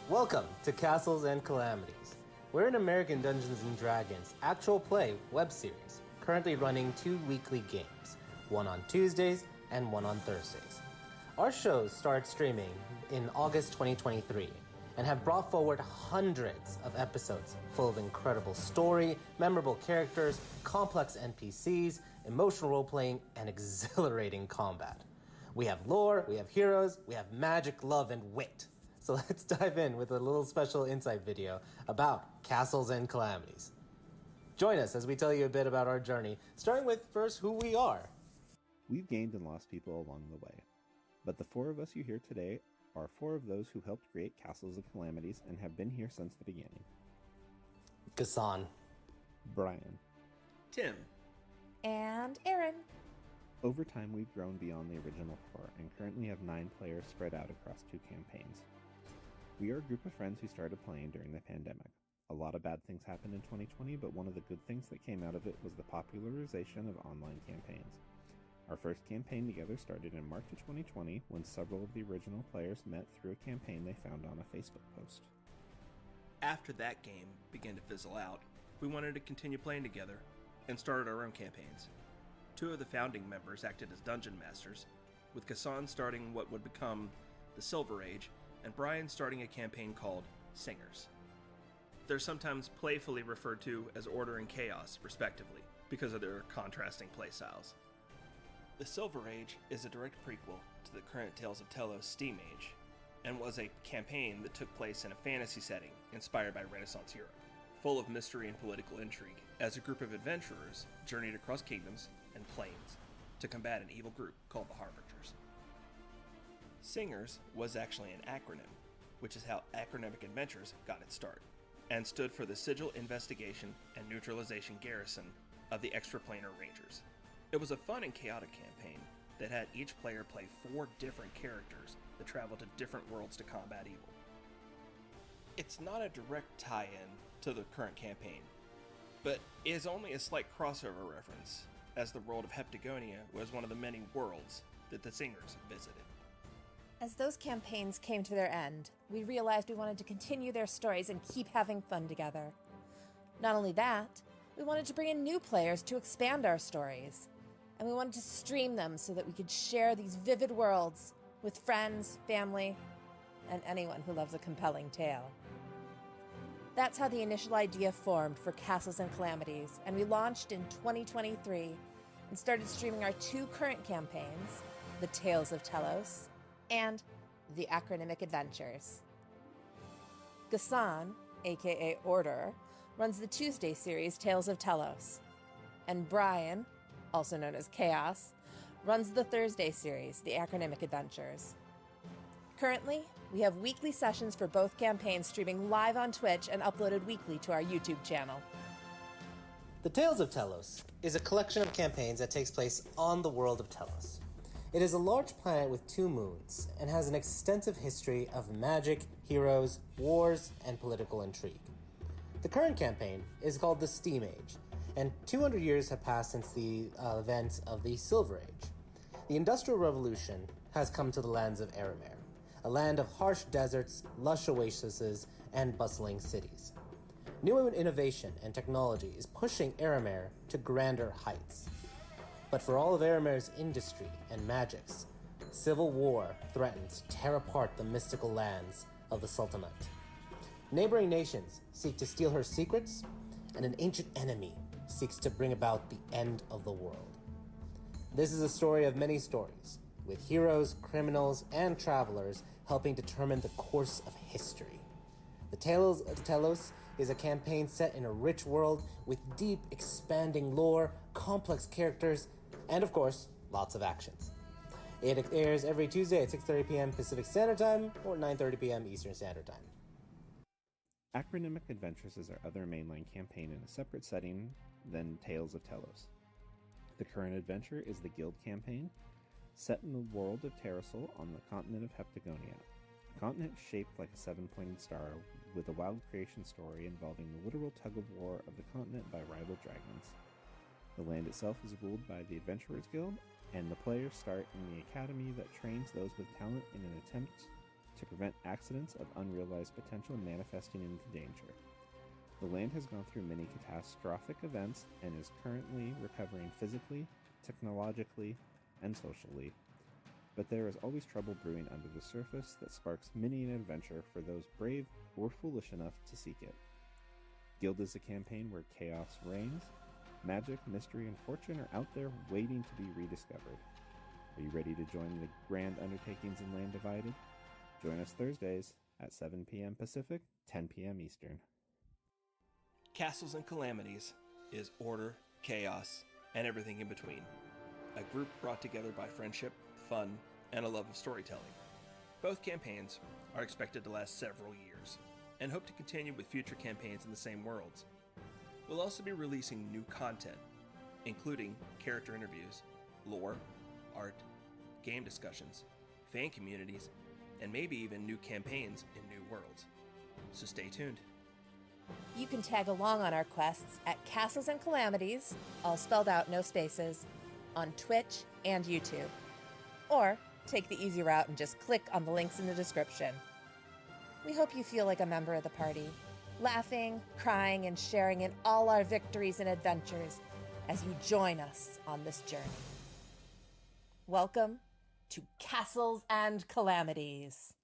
Welcome to Castles and Calamities. We're an American Dungeons & Dragons actual play web series, currently running 2 weekly games, one on Tuesdays and one on Thursdays. Our shows started streaming in August 2023 and have brought forward hundreds of episodes full of incredible story, memorable characters, complex NPCs, emotional role-playing, and exhilarating combat. We have lore, we have heroes, we have magic, love, and wit. So let's dive in with a little special insight video about Castles and Calamities. Join us as we tell you a bit about our journey, starting with first who we are. We've gained and lost people along the way, but the 4 of us you hear today are 4 of those who helped create Castles and Calamities and have been here since the beginning. Gassan. Brian. Tim. And Aaron. Over time, we've grown beyond the original 4 and currently have 9 players spread out across 2 campaigns. We are a group of friends who started playing during the pandemic. A lot of bad things happened in 2020, but one of the good things that came out of it was the popularization of online campaigns. Our first campaign together started in March of 2020 when several of the original players met through a campaign they found on a Facebook post. After that game began to fizzle out, we wanted to continue playing together and started our own campaigns. 2 of the founding members acted as dungeon masters, with Gassan starting what would become the Silver Age, and Brian starting a campaign called Singers. They're sometimes playfully referred to as Order and Chaos, respectively, because of their contrasting playstyles. The Silver Age is a direct prequel to the current Tales of Tellos Steam Age, and was a campaign that took place in a fantasy setting inspired by Renaissance Europe, full of mystery and political intrigue, as a group of adventurers journeyed across kingdoms and plains to combat an evil group called the Harbingers. Singers was actually an acronym, which is how Acronymic Adventures got its start, and stood for the Sigil Investigation and Neutralization Garrison of the Extraplanar Rangers. It was a fun and chaotic campaign that had each player play 4 different characters that traveled to different worlds to combat evil. It's not a direct tie-in to the current campaign, but is only a slight crossover reference, as the world of Heptagonia was one of the many worlds that the Singers visited. As those campaigns came to their end, we realized we wanted to continue their stories and keep having fun together. Not only that, we wanted to bring in new players to expand our stories, and we wanted to stream them so that we could share these vivid worlds with friends, family, and anyone who loves a compelling tale. That's how the initial idea formed for Castles and Calamities, and we launched in 2023 and started streaming our 2 current campaigns, The Tales of Tellos and The Acronymic Adventures. Gassan, aka Order, runs the Tuesday series Tales of Tellos, and Brian, also known as Chaos, runs the Thursday series The Acronymic Adventures. Currently, we have weekly sessions for both campaigns streaming live on Twitch and uploaded weekly to our YouTube channel. The Tales of Tellos is a collection of campaigns that takes place on the world of Tellos. It is a large planet with 2 moons and has an extensive history of magic, heroes, wars, and political intrigue. The current campaign is called the Steam Age, and 200 years have passed since the events of the Silver Age. The Industrial Revolution has come to the lands of Eremer, a land of harsh deserts, lush oases, and bustling cities. New innovation and technology is pushing Eremer to grander heights. But for all of Eremer's industry and magics, civil war threatens to tear apart the mystical lands of the Sultanate. Neighboring nations seek to steal her secrets, and an ancient enemy seeks to bring about the end of the world. This is a story of many stories, with heroes, criminals, and travelers helping determine the course of history. The Tales of Tellos is a campaign set in a rich world with deep, expanding lore, complex characters, and of course, lots of actions. It airs every Tuesday at 6:30 p.m. Pacific Standard Time or 9:30 p.m. Eastern Standard Time. Acronymic Adventures is our other mainline campaign in a separate setting than Tales of Tellos. The current adventure is the Guild campaign, set in the world of Terrasol on the continent of Heptagonia. A continent shaped like a 7-pointed star with a wild creation story involving the literal tug-of-war of the continent by rival dragons. The land itself is ruled by the Adventurers Guild, and the players start in the academy that trains those with talent in an attempt to prevent accidents of unrealized potential manifesting into danger. The land has gone through many catastrophic events and is currently recovering physically, technologically, and socially. But there is always trouble brewing under the surface that sparks many an adventure for those brave or foolish enough to seek it. Guild is a campaign where chaos reigns. Magic, mystery, and fortune are out there waiting to be rediscovered. Are you ready to join the grand undertakings in Land Divided? Join us Thursdays at 7 p.m. Pacific, 10 p.m. Eastern. Castles and Calamities is order, chaos, and everything in between. A group brought together by friendship, fun, and a love of storytelling. Both campaigns are expected to last several years, and hope to continue with future campaigns in the same worlds. We'll also be releasing new content, including character interviews, lore, art, game discussions, fan communities, and maybe even new campaigns in new worlds. So stay tuned. You can tag along on our quests at Castles and Calamities, all spelled out, no spaces, on Twitch and YouTube. Or take the easy route and just click on the links in the description. We hope you feel like a member of the party, laughing, crying, and sharing in all our victories and adventures as you join us on this journey. Welcome to Castles and Calamities.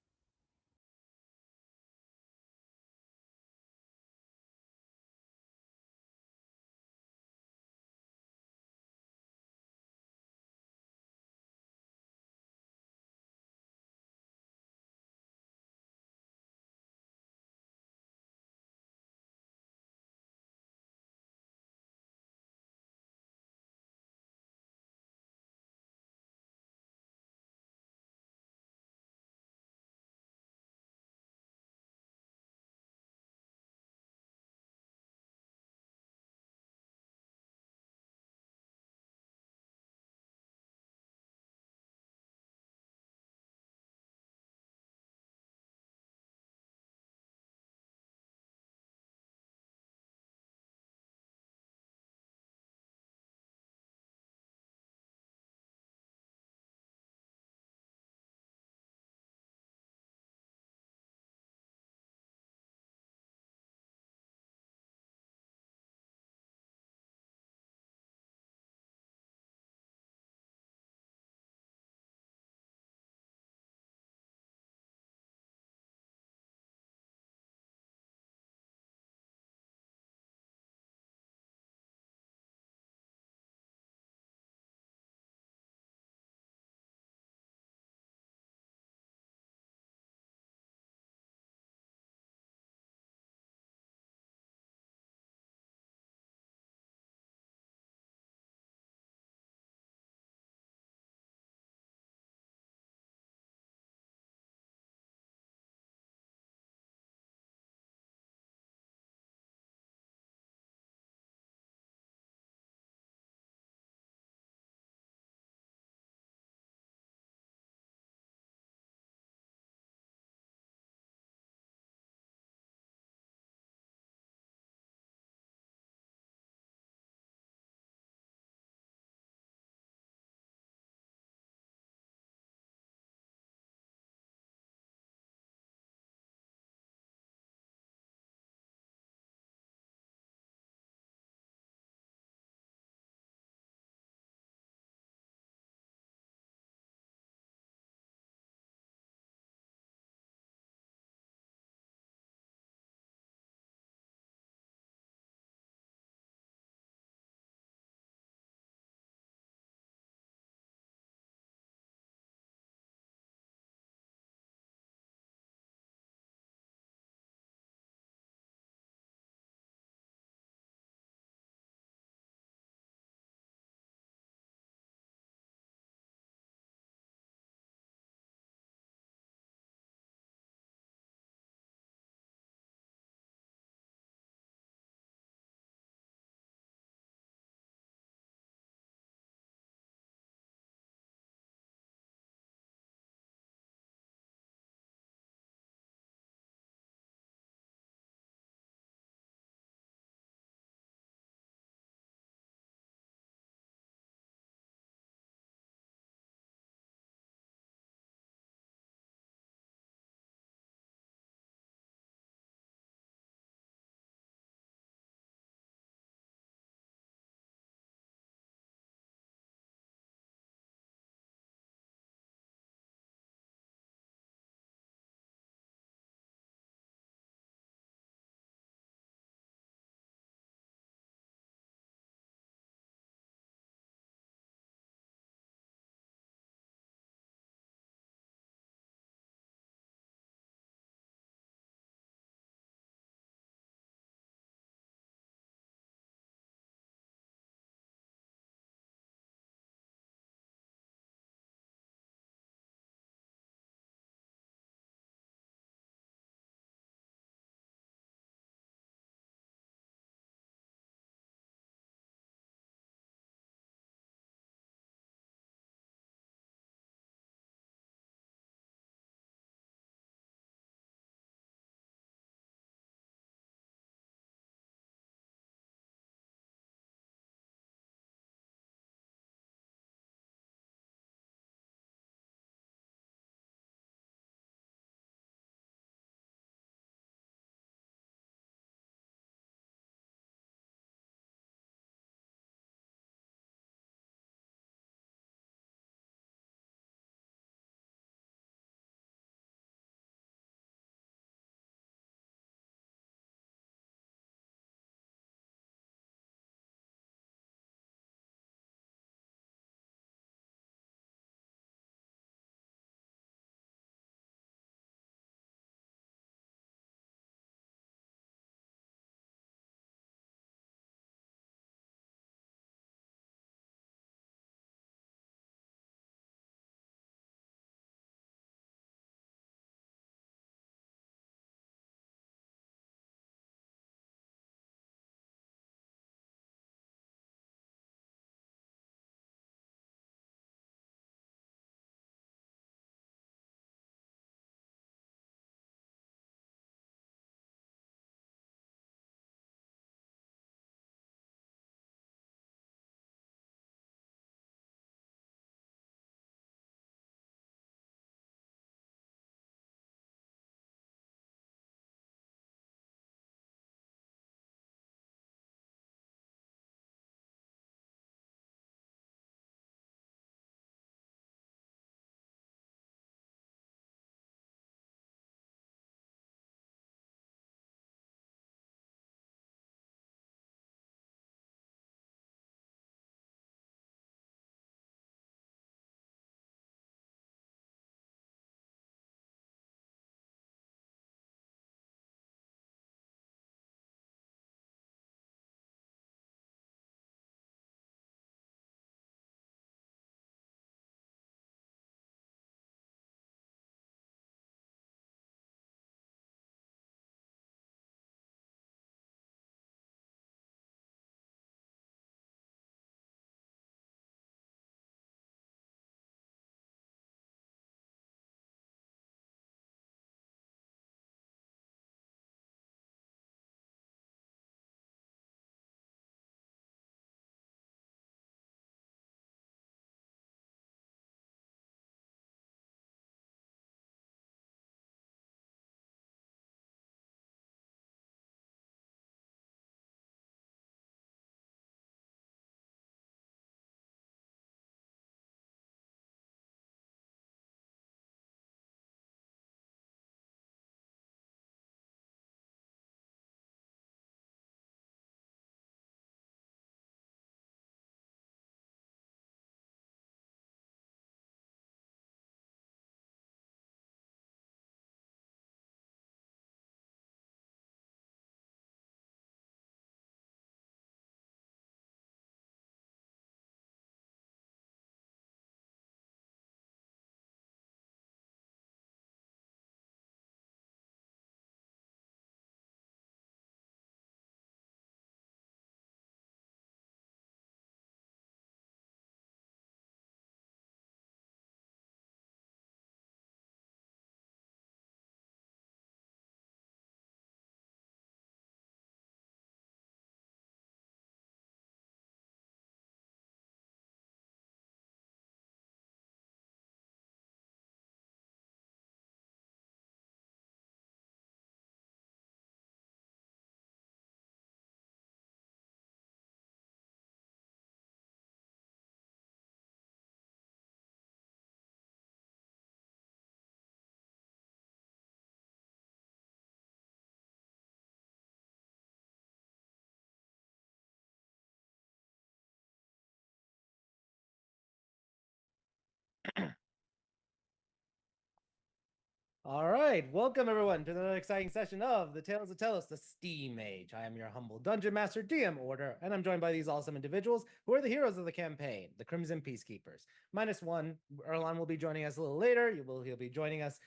All right, welcome everyone to another exciting session of the Tales of Tellos, the Steam Age. I am your humble dungeon master, DM Order, and I'm joined by these awesome individuals who are the heroes of the campaign, the Crimson Peacekeepers. -1, Erlon will be joining us a little later. He'll be joining us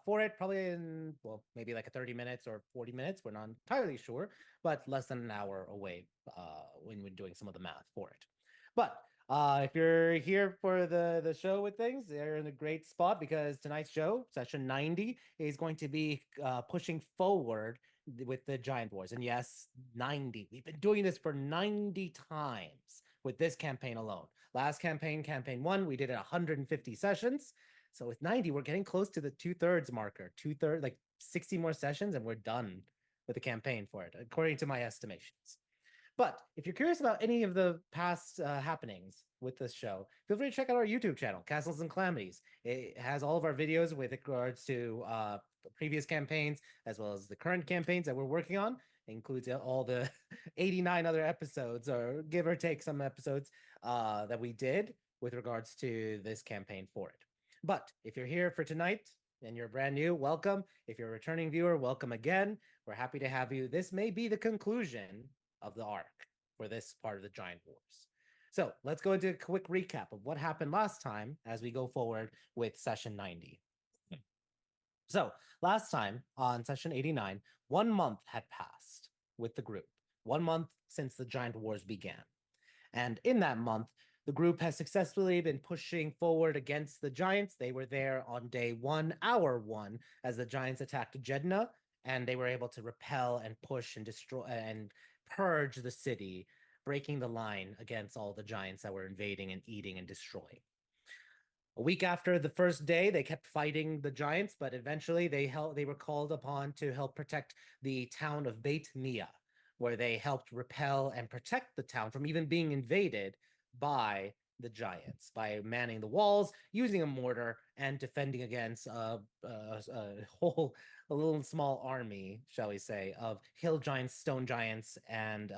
for it, probably in maybe like a 30 minutes or 40 minutes. We're not entirely sure, but less than an hour away when we're doing some of the math for it. But if you're here for the show with things, they're in a great spot because tonight's show, session 90, is going to be pushing forward with the Giant Wars. And yes, 90. We've been doing this for 90 times with this campaign alone. Last campaign, campaign 1, we did it 150 sessions. So with 90, we're getting close to the 2/3 marker. 2/3, like 60 more sessions, and we're done with the campaign for it, according to my estimations. But if you're curious about any of the past happenings with this show, feel free to check out our YouTube channel, Castles and Calamities. It has all of our videos with regards to previous campaigns, as well as the current campaigns that we're working on. It includes all the 89 other episodes, or give or take some episodes that we did with regards to this campaign for it. But if you're here for tonight and you're brand new, welcome. If you're a returning viewer, welcome again. We're happy to have you. This may be the conclusion of the arc for this part of the Giant Wars. So let's go into a quick recap of what happened last time as we go forward with session 90. So last time on session 89, 1 month had passed with the group, 1 month since the Giant Wars began. And in that month, the group has successfully been pushing forward against the Giants. They were there on day 1, hour 1, as the Giants attacked Jeddah, and they were able to repel and push and destroy and purge the city, breaking the line against all the Giants that were invading and eating and destroying. A week after the first day, they kept fighting the Giants, but eventually they were called upon to help protect the town of Beit Mia, where they helped repel and protect the town from even being invaded by the Giants by manning the walls, using a mortar, and defending against a little small army, shall we say, of hill giants, stone giants, and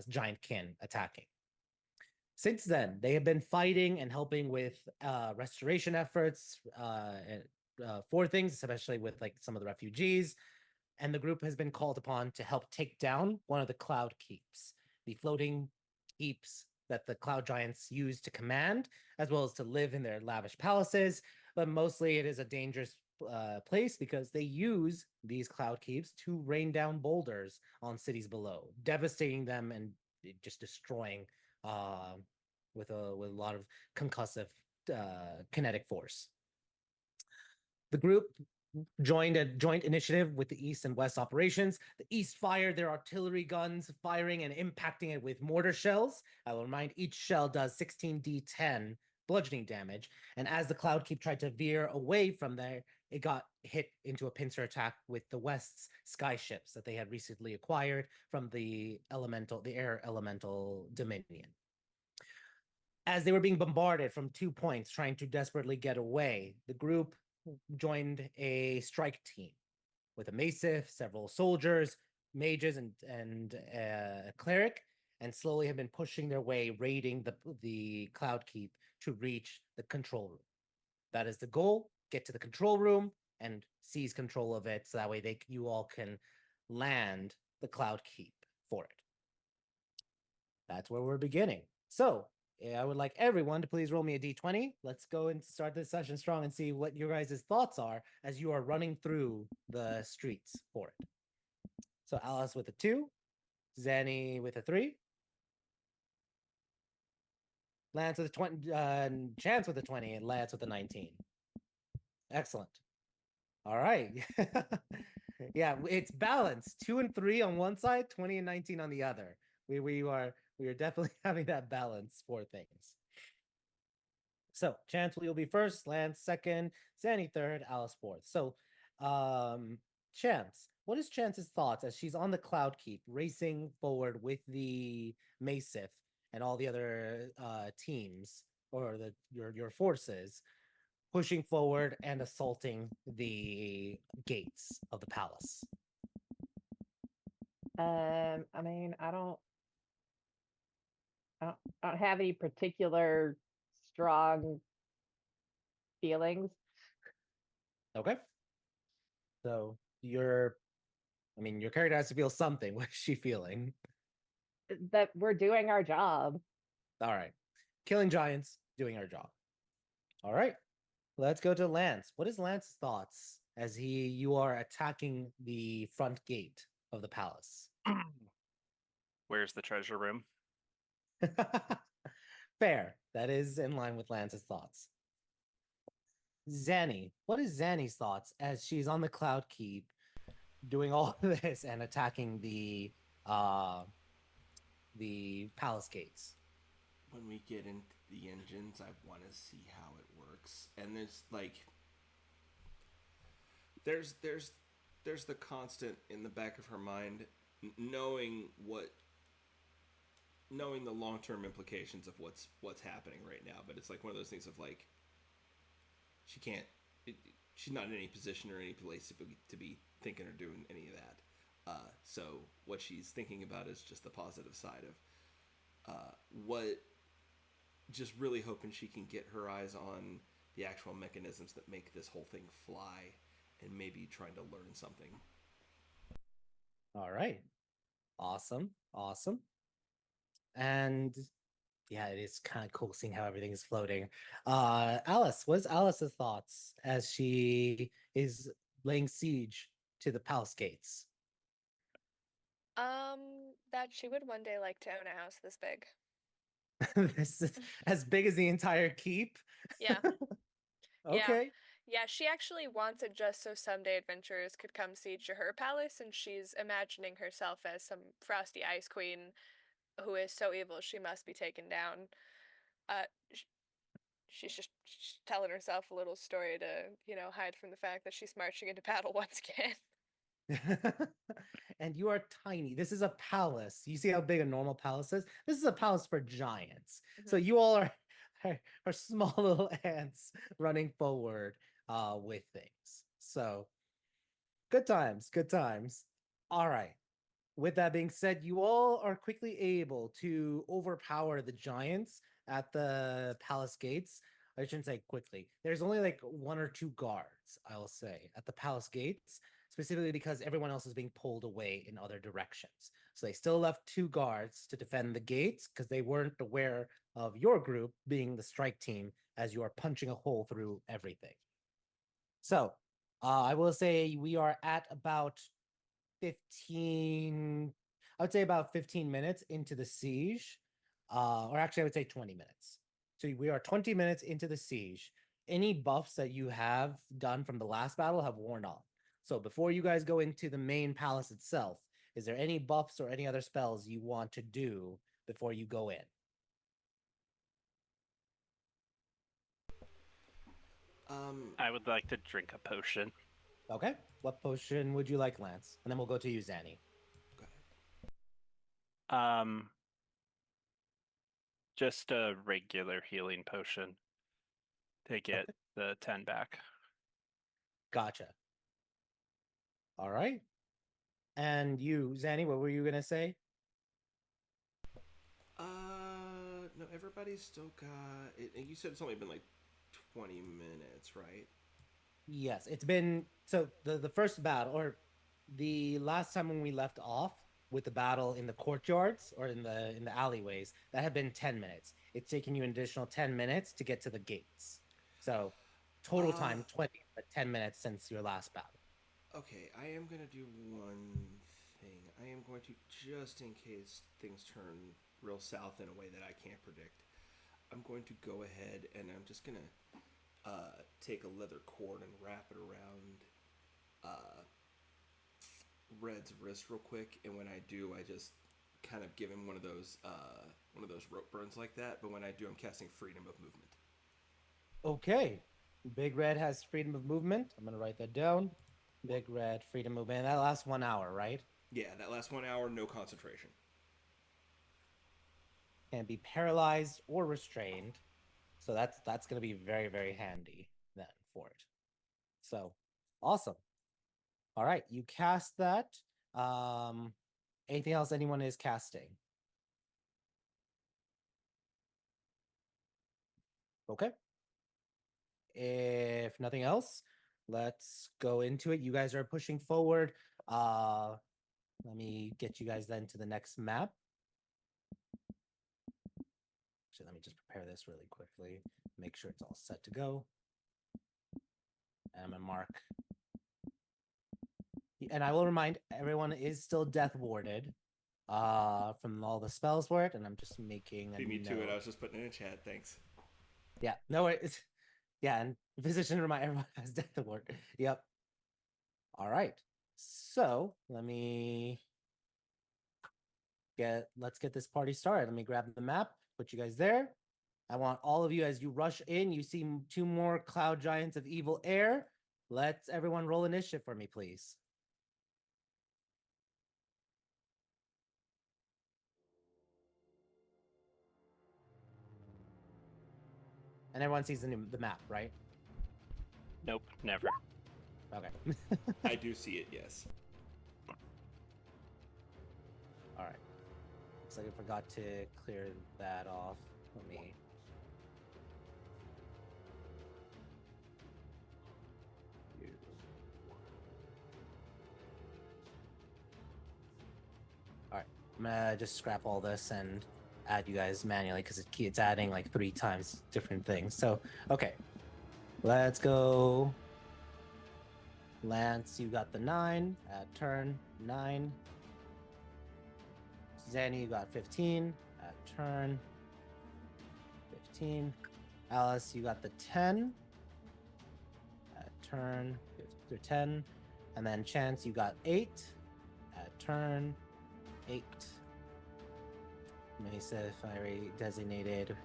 giant kin attacking. Since then, they have been fighting and helping with restoration efforts for things, especially with like some of the refugees. And the group has been called upon to help take down one of the cloud keeps, the floating keeps that the cloud giants use to command, as well as to live in their lavish palaces. But mostly it is a dangerous place because they use these cloud keeps to rain down boulders on cities below, devastating them and just destroying with a lot of concussive kinetic force. The group joined a joint initiative with the East and West operations. The East fired their artillery guns, firing and impacting it with mortar shells. I will remind each shell does 16d10 bludgeoning damage. And as the Cloud Keep tried to veer away from there, it got hit into a pincer attack with the West's sky ships that they had recently acquired from the air elemental Dominion. As they were being bombarded from 2 points, trying to desperately get away, the group joined a strike team with a mace, several soldiers, mages, and a cleric, and slowly have been pushing their way, raiding the Cloud Keep to reach the control room. That is the goal. Get to the control room and seize control of it, so that way you all can land the Cloud Keep for it. That's where we're beginning. So I would like everyone to please roll me a d20. Let's go and start this session strong and see what your guys' thoughts are as you are running through the streets for it. So Alice with a 2, Zanny with a 3, Lance with a 20, Chance with a 20, and Lance with a 19. Excellent. All right. Yeah, it's balanced. 2 and 3 on one side, 20 and 19 on the other. We are definitely having that balance for things. So Chance will be first, Lance second, Zanny third, Alice fourth. So Chance, what is Chance's thoughts as she's on the Cloud Keep, racing forward with the Macef and all the other teams or your forces, pushing forward and assaulting the gates of the palace? I mean, I don't have any particular strong feelings. Okay. So your character has to feel something. What is she feeling? That we're doing our job. All right. Killing giants, doing our job. All right. Let's go to Lance. What is Lance's thoughts as you are attacking the front gate of the palace? Where's the treasure room? Fair. That is in line with Lance's thoughts. Zanny, what is Zanny's thoughts as she's on the Cloud Keep doing all this and attacking the palace gates? When we get into the engines, I want to see how it works. And there's like there's the constant in the back of her mind knowing the long-term implications of what's happening right now, but it's like one of those things of like she can't she's not in any position or any place to be thinking or doing any of that. So what she's thinking about is just the positive side of what just really hoping she can get her eyes on the actual mechanisms that make this whole thing fly and maybe trying to learn something. All right. Awesome. Awesome. And yeah, it is kind of cool seeing how everything is floating. Alice, what's Alice's thoughts as she is laying siege to the palace gates? That she would one day like to own a house this big. This is as big as the entire keep. Yeah. Okay. Yeah, she actually wants it just so someday adventurers could come siege to her palace, and she's imagining herself as some frosty ice queen who is so evil she must be taken down. Uh, sh- she's just telling herself a little story to, hide from the fact that she's marching into battle once again. And you are tiny. This is a palace. You see how big a normal palace is? This is a palace for giants. So Mhm. you all are small little ants running forward with things. So good times, good times. All right. With that being said, you all are quickly able to overpower the giants at the palace gates. I shouldn't say quickly. There's only like one or two guards, I'll say, at the palace gates, specifically because everyone else is being pulled away in other directions. So they still left two guards to defend the gates because they weren't aware of your group being the strike team as you are punching a hole through everything. So I will say we are at about 15, I would say about 15 minutes into the siege, or actually I would say 20 minutes. So we are 20 minutes into the siege. Any buffs that you have done from the last battle have worn off. So before you guys go into the main palace itself, is there any buffs or any other spells you want to do before you go in? I would like to drink a potion. Okay. What potion would you like, Lance? And then we'll go to you, Zanny. Go ahead. Just a regular healing potion to get Okay. the 10 back. Gotcha. All right. And you, Zanny, what were you gonna say? No, everybody's still got it. You said it's only been like 20 minutes, right? Yes, it's been so the first battle or the last time when we left off with the battle in the courtyards or in the alleyways, that had been 10 minutes. It's taken you an additional 10 minutes to get to the gates. So total Uh, time 20, but 10 minutes since your last battle. okay, I am gonna do one thing. I am going to, just in case things turn real south in a way that I can't predict, I'm going to go ahead and I'm just gonna take a leather cord and wrap it around uh, Red's wrist real quick. And when I do, I just kind of give him one of those rope burns like that. But when I do, I'm casting freedom of movement. Okay. Big Red has freedom of movement. I'm gonna write that down. Big Red freedom movement. And that lasts 1 hour, right? Yeah, that last 1 hour, no concentration. Can be paralyzed or restrained. So that's gonna be very, very handy then for it. So awesome. All right, you cast that. Um, anything else anyone is casting? Okay. If nothing else, let's go into it. You guys are pushing forward. Let me get you guys then to the next map. Actually, let me just prepare this really quickly. Make sure it's all set to go. And I'm gonna mark. And I will remind everyone is still death warded from all the spells for it, and I'm just making a Beat me note. to it. I was just putting it in chat. Thanks. Yeah, no worries. Yeah, and physician remind everyone has death ward. Yep. All right. So let's get this party started. Let me grab the map, put you guys there. I want all of you, as you rush in, you see two more cloud giants of evil air. Let's everyone roll initiative for me, please. And everyone sees the map, right? Nope, never. Okay. I do see it, yes. All right. Looks like I forgot to clear that off. Let me. All right. I'm gonna just scrap all this and add you guys manually because it's adding like 3 times different things. So, okay. Let's go. Lance, you got the 9 at turn 9. Zanny, you got 15 at turn 15. Alice, you got the 10 at turn 10. And then Chance, you got 8 at turn 8. Mesa, if I already designated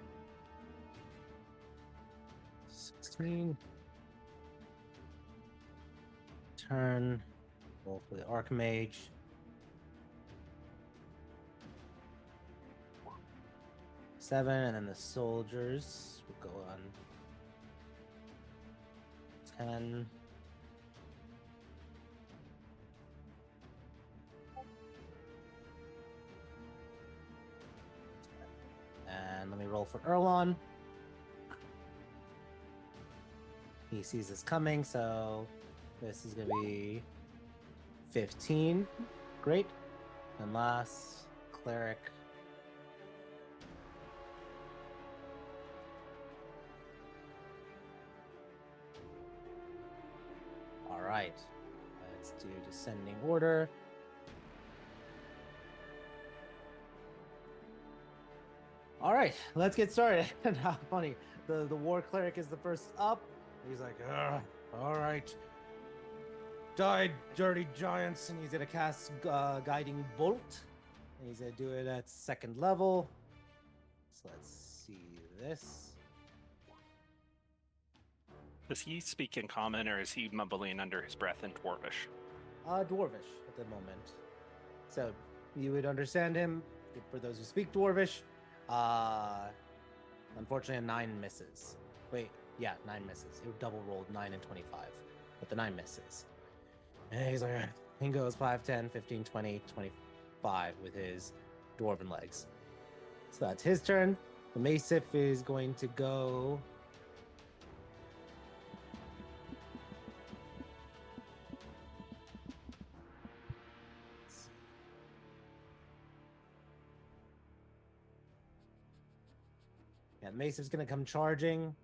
16. Turn. Roll for the Archmage. 7, and then the soldiers will go on 10. And let me roll for Erlon. He sees this coming, so this is going to be 15. Great. And last, Cleric. All right. Let's do descending order. All right, let's get started. And how funny. The War Cleric is the first up. He's like, all right. Die, dirty giants. And he's going to cast Guiding Bolt. And he's going to do it at 2nd level. So let's see this. Does he speak in common, or is he mumbling under his breath in Dwarvish? Dwarvish at the moment. So you would understand him for those who speak Dwarvish. Unfortunately, a 9 misses. Wait, yeah, 9 misses. He double rolled 9 and 25, but the 9 misses. And he's like, he goes 5, 10, 15, 20, 25 with his dwarven legs. So that's his turn. The Maesif is going to go. Yeah, Maesif's going to come charging,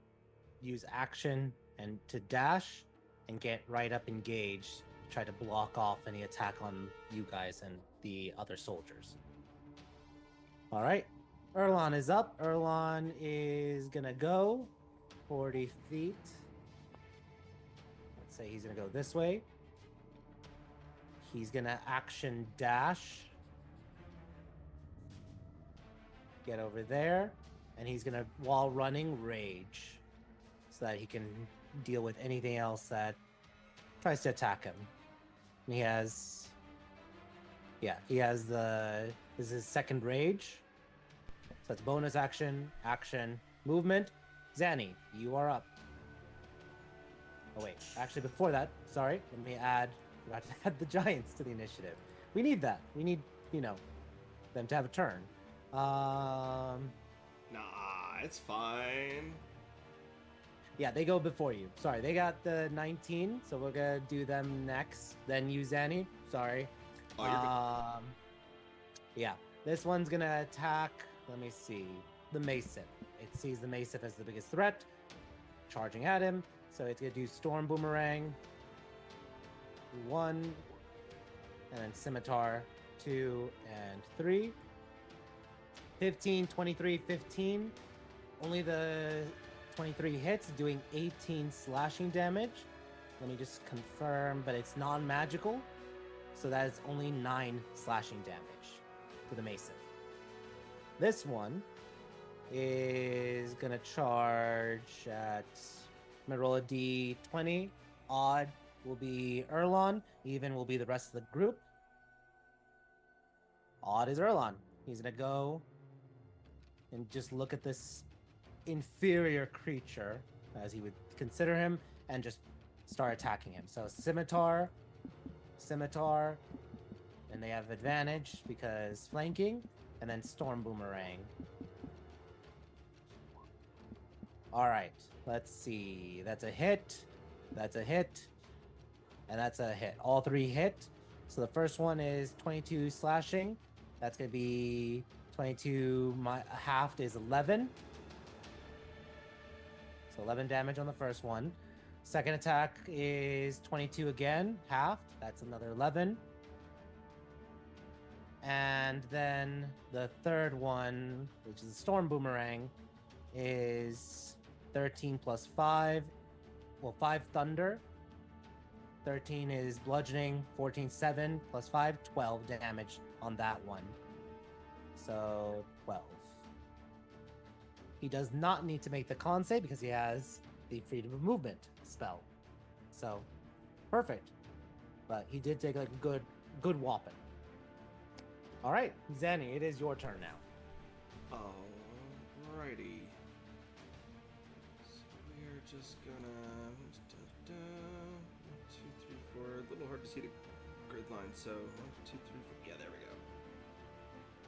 use action and to dash and get right up engaged, try to block off any attack on you guys and the other soldiers. All right. Erlon is up. Erlon is going to go 40 feet. Let's say he's going to go this way. He's going to action dash. Get over there. And he's going to, while running, rage. So that he can deal with anything else that tries to attack him. And he has... Yeah, he has the... This is his 2nd rage. So that's bonus action, movement. Zanny, you are up. Oh wait, actually before that, sorry, let me forgot to add the giants to the initiative. We need that. We need, them to have a turn. Nah, it's fine. Yeah, they go before you. Sorry, they got the 19, so we're gonna do them next. Then you, Zanny. Sorry. Oh, you're good. Yeah, this one's gonna attack. Let me see. The Mason. It sees the Mason as the biggest threat, charging at him. So it's gonna do Storm Boomerang 1, and then Scimitar 2 and 3. 15, 23, 15. Only the 23 hits, doing 18 slashing damage. Let me just confirm, but it's non-magical, so that is only 9 slashing damage to the Mason. This one is gonna charge at. I'm gonna roll a d20. Odd will be Erlon. Even will be the rest of the group. Odd is Erlon. He's gonna go and just look at this inferior creature, as he would consider him, and just start attacking him. So scimitar, and they have advantage because flanking, and then Storm Boomerang. All right, let's see. That's a hit, and that's a hit. All 3 hit. So the first one is 22 slashing. That's going to be 22 halved is 11. So 11 damage on the first one. Second attack is 22 again, halved. That's another 11. And then the third one, which is the Storm Boomerang, is 13 plus 5. Well, 5 thunder. 13 is bludgeoning. 14, 7 plus 5, 12 damage on that one. So 12. He does not need to make the con save because he has the freedom of movement spell. So perfect. But he did take a good whopping. All right, Zanny, it is your turn now. Alrighty. So we're just gonna 1, 2, 3, 4. A little hard to see the grid line. So 1, 2, 3, 4. Yeah, there we go.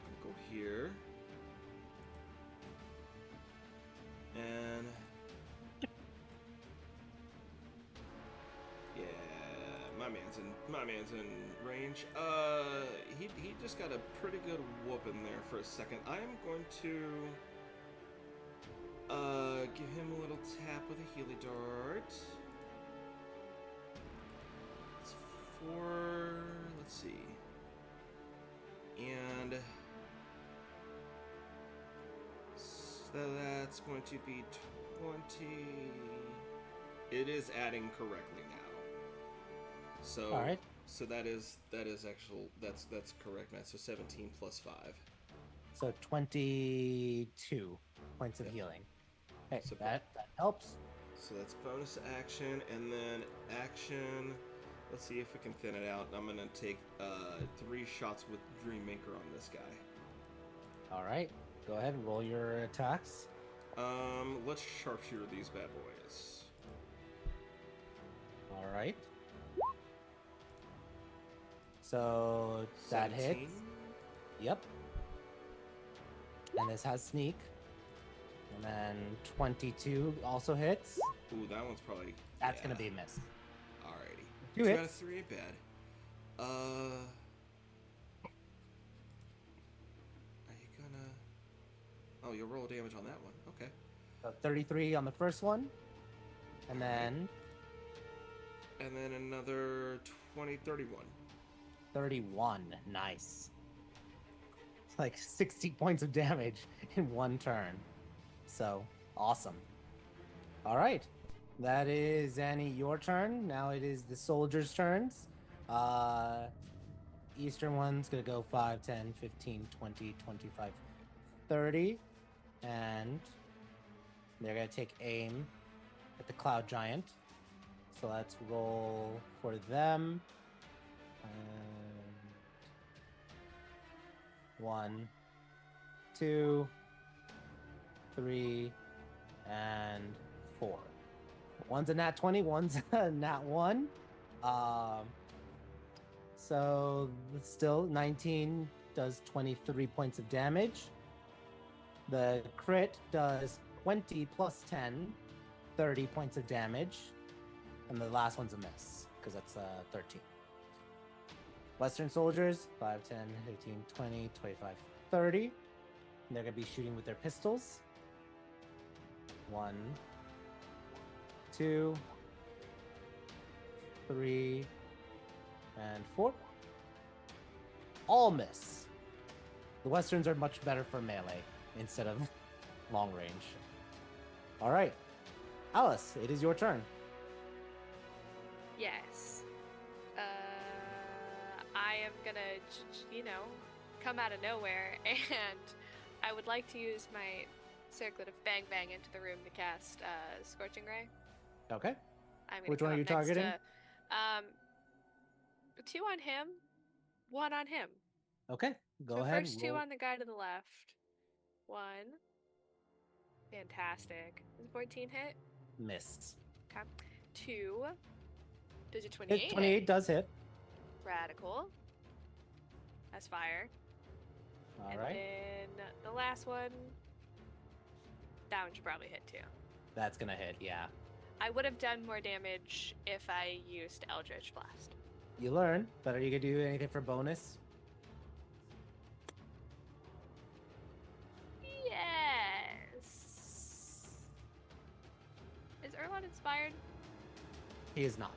I'll go here. And yeah, my man's in range. He just got a pretty good whooping there for a second. I am going to give him a little tap with a Healy Dart. It's 4. Let's see, and so that's going to be 20. It is adding correctly now. So All right. So that is actual. That's correct, man. So 17 plus 5. So 22 points of healing. Okay, So that helps. So that's bonus action, and then action. Let's see if we can thin it out. I'm gonna take 3 shots with Dreammaker on this guy. All right, go ahead and roll your attacks. Let's sharpshooter these bad boys. All right. So that 17? hits. Yep. And this has sneak. And then 22 also hits. Ooh, that one's probably. That's gonna be a miss. Alrighty. 2 2 hits. out of 3 ain't bad. Are you gonna? Oh, you'll roll damage on that one. Okay. So 33 on the first one. And then And then another 20, 31. 31. Nice. It's like 60 points of damage in one turn. So, awesome. All right. That is, Annie, your turn. Now it is the soldiers' turns. Eastern one's going to go 5, 10, 15, 20, 25, 30. And they're going to take aim at the Cloud Giant. So let's roll for them. 1, 2, 3, and 4. One's a nat 20, one's a nat 1. So still 19 does 23 points of damage. The crit does 20 plus 10 30 points of damage. And the last one's a miss, because that's 13. Western soldiers, 5, 10, 15, 20, 25, 30. And they're going to be shooting with their pistols. 1, 2, 3, and 4. All miss. The Westerns are much better for melee instead of long range. All right. Alice, it is your turn. Yes. I am gonna, come out of nowhere, and I would like to use my circlet of Bang Bang into the room to cast Scorching Ray. Okay. I'm gonna Which come one are up you next targeting? To, 2 on him, 1 on him. Okay. Go so ahead. first 2 roll. on the guy to the left. 1. Fantastic. Does 14 hit? Miss. Okay. 2. Does a 28 Hit hit? 28 does hit. Radical. That's fire. All and right. then the last one, that one should probably hit too. That's going to hit, yeah. I would have done more damage if I used Eldritch Blast. You learn, but are you going to do anything for bonus? Yes. Is Erlon inspired? He is not.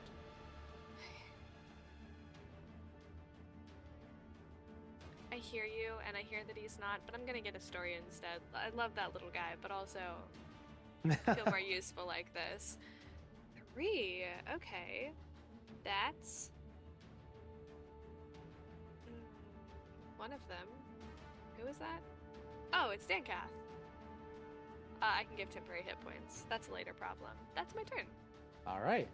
I hear you, and I hear that he's not, but I'm gonna get a story instead. I love that little guy, but also feel more useful like this. 3. Okay. That's one of them. Who is that? Oh, it's Dankath. I can give temporary hit points. That's a later problem. That's my turn. All right.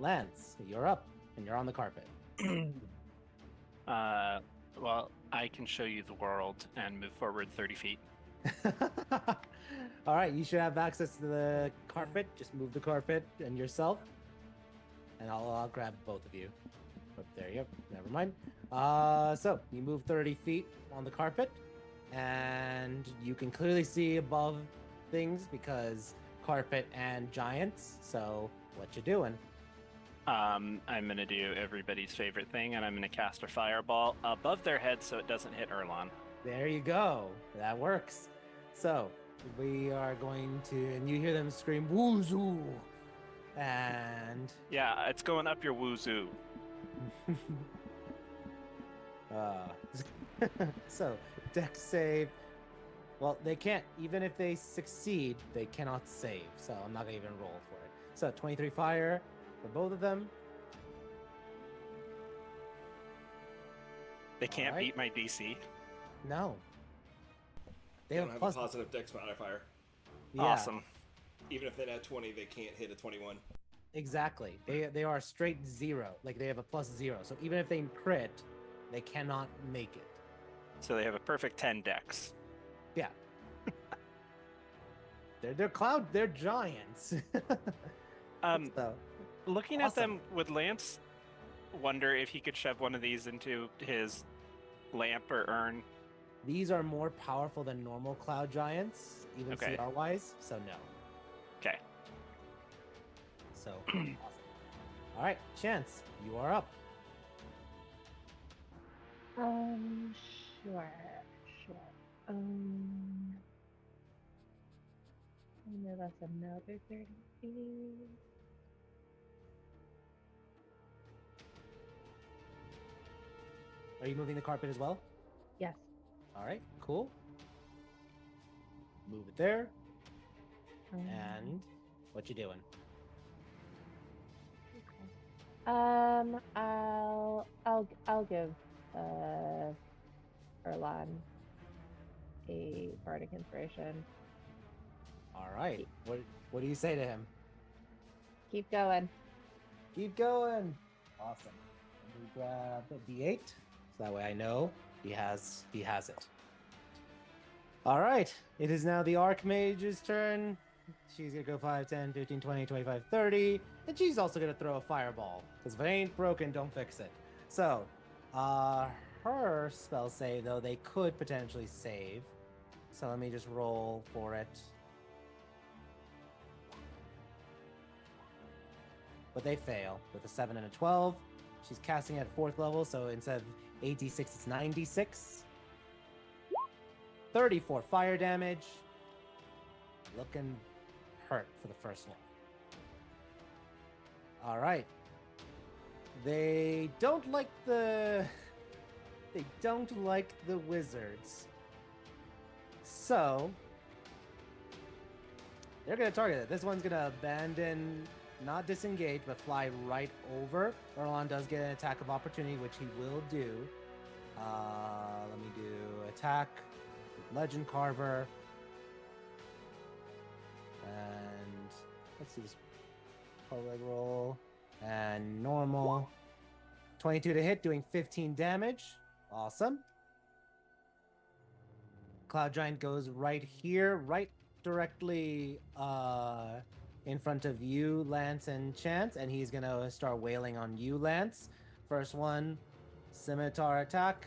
Lance, you're up, and you're on the carpet. Well, I can show you the world and move forward 30 feet. All right, you should have access to the carpet. Just move the carpet and yourself, and I'll grab both of you. Oh, there you go. Never mind. So you move 30 feet on the carpet, and you can clearly see above things because carpet and giants. So what you doing? I'm going to do everybody's favorite thing, and I'm going to cast a fireball above their heads so it doesn't hit Erlon. There you go. That works. So we are going to, and you hear them scream "Woozoo," and Yeah, it's going up your woozoo. so dex save. Well, they can't. Even if they succeed, they cannot save. So I'm not gonna even roll for it. So 23 fire for both of them. They can't Alright. beat my DC. No. They don't have plus. a positive dex modifier. Yeah, Awesome. Even if they had 20, they can't hit a 21. exactly. They are straight 0. Like they have a +0. So even if they crit, they cannot make it. So they have a perfect 10 dex. Yeah. They're giants. So, Looking at Awesome. them, would Lance wonder if he could shove one of these into his lamp or urn? these are more powerful than normal cloud giants, even Okay. CR wise. So no. Okay. So awesome. All right, Chance, you are up. Sure. I know that's another 30 feet. Are you moving the carpet as well? Yes. All right, cool. Move it there. Um, And what you doing? okay. I'll give Erlan a bardic inspiration. All right. What do you say to him? Keep going. Keep going. Awesome. Let me grab a D8 so that way I know he has it. All right. It is now the Archmage's turn. She's going to go 5, 10, 15, 20, 25, 30. And she's also going to throw a fireball. Because if it ain't broken, don't fix it. So, her spell save, though, they could potentially save. So let me just roll for it. but they fail with a 7 and a 12. She's casting at 4th level, so instead of 8d6, it's 9d6. 34 fire damage. Looking hurt for the first one. All right. They don't like the wizards. So they're gonna target it. This one's gonna abandon, not disengage, but fly right over. Erlon does get an attack of opportunity, which he will do. Let me do attack with Legend Carver. And let's see this leg roll. And normal. 22 to hit, doing 15 damage. Awesome. Cloud Giant goes right here, right directly in front of you, Lance and Chance, and he's gonna start wailing on you, Lance. First one, scimitar attack.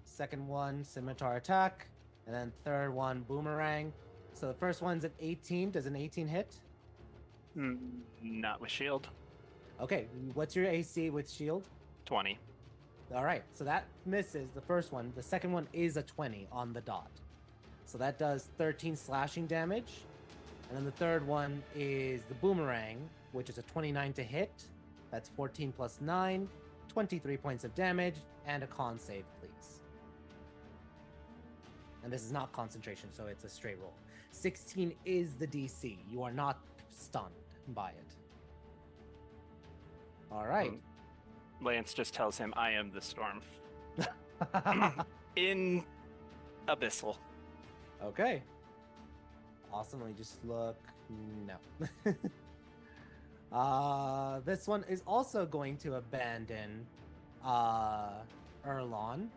Second one, scimitar attack. And then third one, boomerang. So the first one's an 18. Does an 18 hit? Not with shield. Okay, what's your AC with shield? 20. All right, so that misses the first one. The second one is a 20 on the dot. So that does 13 slashing damage. And then the third one is the boomerang, which is a 29 to hit. That's 14 plus 9, 23 points of damage, and a con save, please. And this is not concentration, so it's a straight roll. 16 is the DC. You are not stunned by it. All right. Lance just tells him, I am the storm. In Abyssal. Okay. Awesome. Let me just look. No. This one is also going to abandon Erlon. Erlon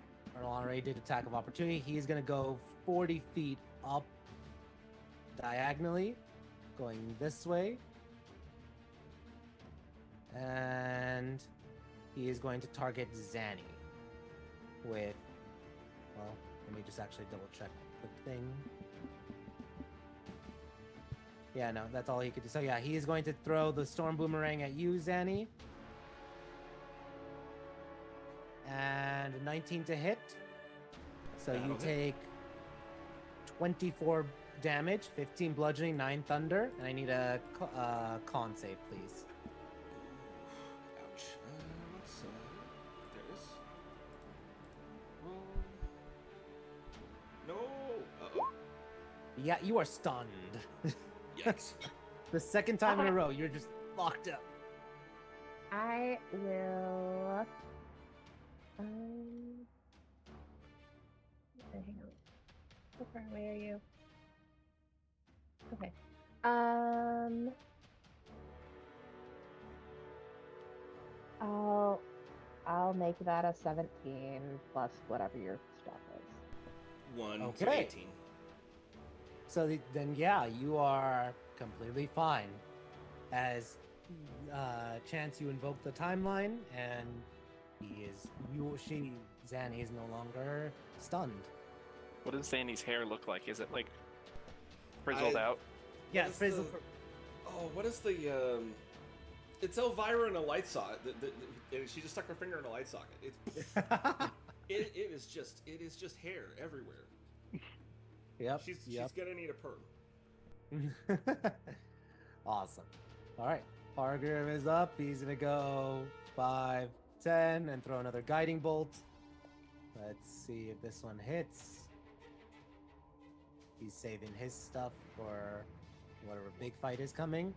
already did attack of opportunity. He is going to go 40 feet up diagonally, going this way. And he is going to target Zanny with, well, let me just actually double check the thing. Yeah, no, that's all he could do. So yeah, he is going to throw the storm boomerang at you, Zanny. And 19 to hit. So you take 24 damage, 15 bludgeoning, 9 thunder, and I need a con save, please. Ouch. Let's this. No. Uh-oh. Yeah, you are stunned. Yikes. The second time in a row, you're just locked up. I will. Hang on. How far away are you? Okay. I'll make that a 17 plus whatever your stuff is. 1 Okay. to 18. So then, yeah, you are completely fine. As Chance, you invoke the timeline, and Zanny is no longer stunned. What does Zanny's hair look like? Is it like frizzled out? Yeah, What is frizzle. what is the it's Elvira in a light socket. And she just stuck her finger in a light socket. It is just hair everywhere. Yep. She's gonna need a perm. Awesome. All right. Hargrim is up. He's gonna go 5, 10, and throw another guiding bolt. Let's see if this one hits. He's saving his stuff for whatever big fight is coming.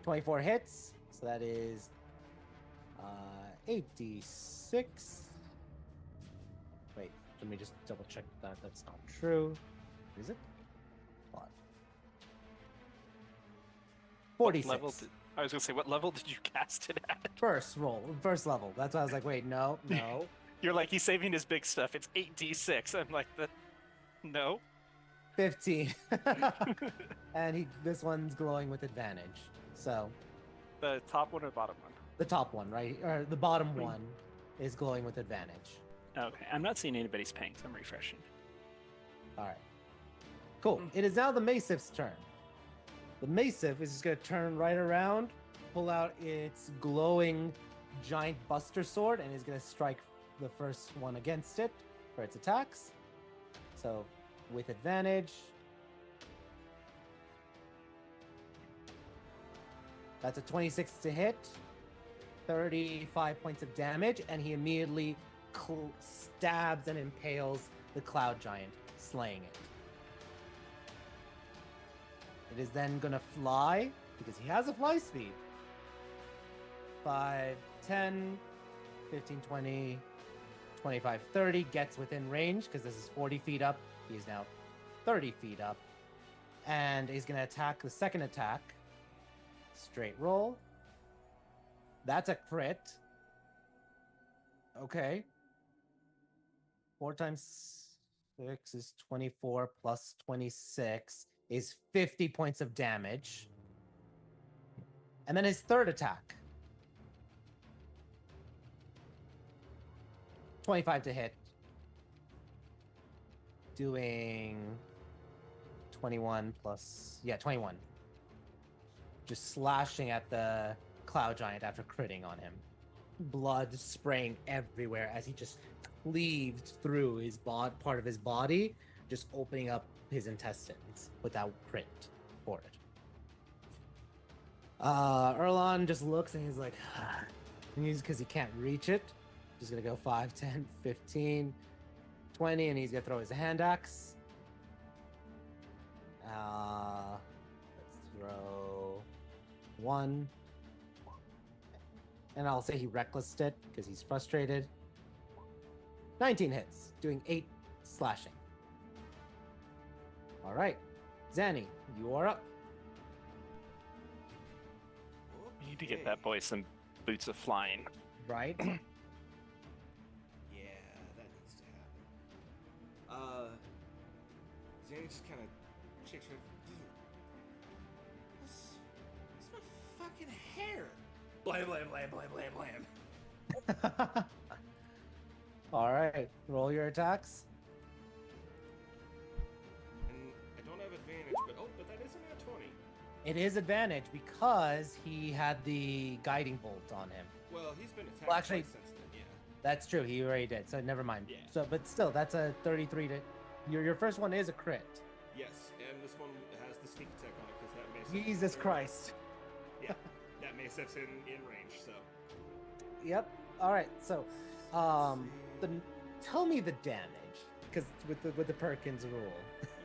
24 hits. So that is 86. Wait, let me just double check that. That's not true. Is it? What? 46. I was gonna say, what level did you cast it at? First level. That's why I was like, wait, no. You're like, he's saving his big stuff. It's 8d6. I'm like, no. 15. And this one's glowing with advantage. So The top one or bottom one? the top one, right? Or the bottom one is glowing with advantage. Okay, I'm not seeing anybody's ping, so I'm refreshing. All right. Cool. It is now the Massif's turn. The Massif is just going to turn right around pull out its glowing giant buster sword and is going to strike the first one against it for its attacks. So, with advantage. That's a 26 to hit, 35 points of damage, and he immediately stabs and impales the cloud giant, slaying it. It is then going to fly, because he has a fly speed. 5, 10, 15, 20, 25, 30, gets within range, because this is 40 feet up. He is now 30 feet up. And he's going to attack the second attack. Straight roll. That's a crit. Okay. 4 times 6 is 24 plus 26 is 50 points of damage. And then his third attack. 25 to hit. Doing 21 plus... Yeah, 21. Just slashing at the cloud giant after critting on him. Blood spraying everywhere as he just cleaved through his part of his body, just opening up his intestines with that crit for it. Erlon just looks and he's like, because he can't reach it. Just gonna go 5, 10, 15, 20, and he's gonna throw his hand axe. Let's throw 1. And I'll say he recklessed it because he's frustrated. 19 hits, doing 8 slashing. All right, Zanny, you are up. We need to get that boy some boots of flying. Right? Yeah, that needs to happen. Zanny just kind of shakes her. That's my fucking hair. Blam, blam, blam, blam, blam, blam. All right, roll your attacks. And I don't have advantage, but that isn't a 20. It is advantage because he had the guiding bolt on him. Well, he's been attacked Well, actually- twice since then, yeah. That's true. He already did. So never mind. Yeah. So, but still, that's a 33 to. Your first one is a crit. Yes, and this one has the sneak attack on it because that Mace. Jesus Christ. Yeah, that Mace F's in range, so. Yep. All right. So, tell me the damage, because with the Perkins rule.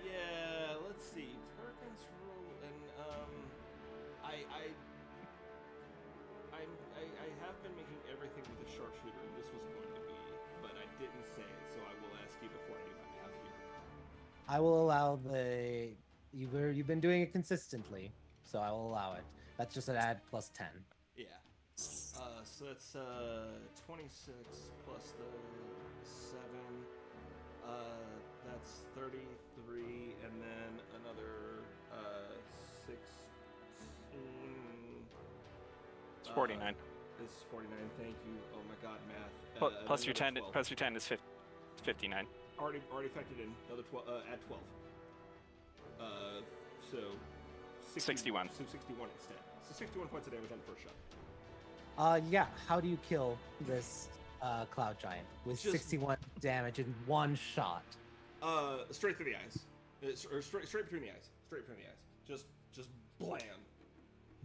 Yeah, let's see. Perkins rule, and I have been making everything with a sharpshooter, and this was going to be, but I didn't say it, so I will ask you before I do my math here. I will allow the. You've been doing it consistently, so I will allow it. That's just an add plus 10. Yeah. So that's 26 plus the 7. That's 33, and then another 16. It's 49. This is 49. Thank you. Oh my God, math. Plus your 10. 12. Plus your 10 is 59. Already factored in. Another 12. Add 12. So 61. So 61 instead. So 61 points of damage on the first shot. Yeah. How do you kill this cloud giant with Just- 61 damage in one shot? Straight through the eyes. Or straight between the eyes. Straight between the eyes. Just blam.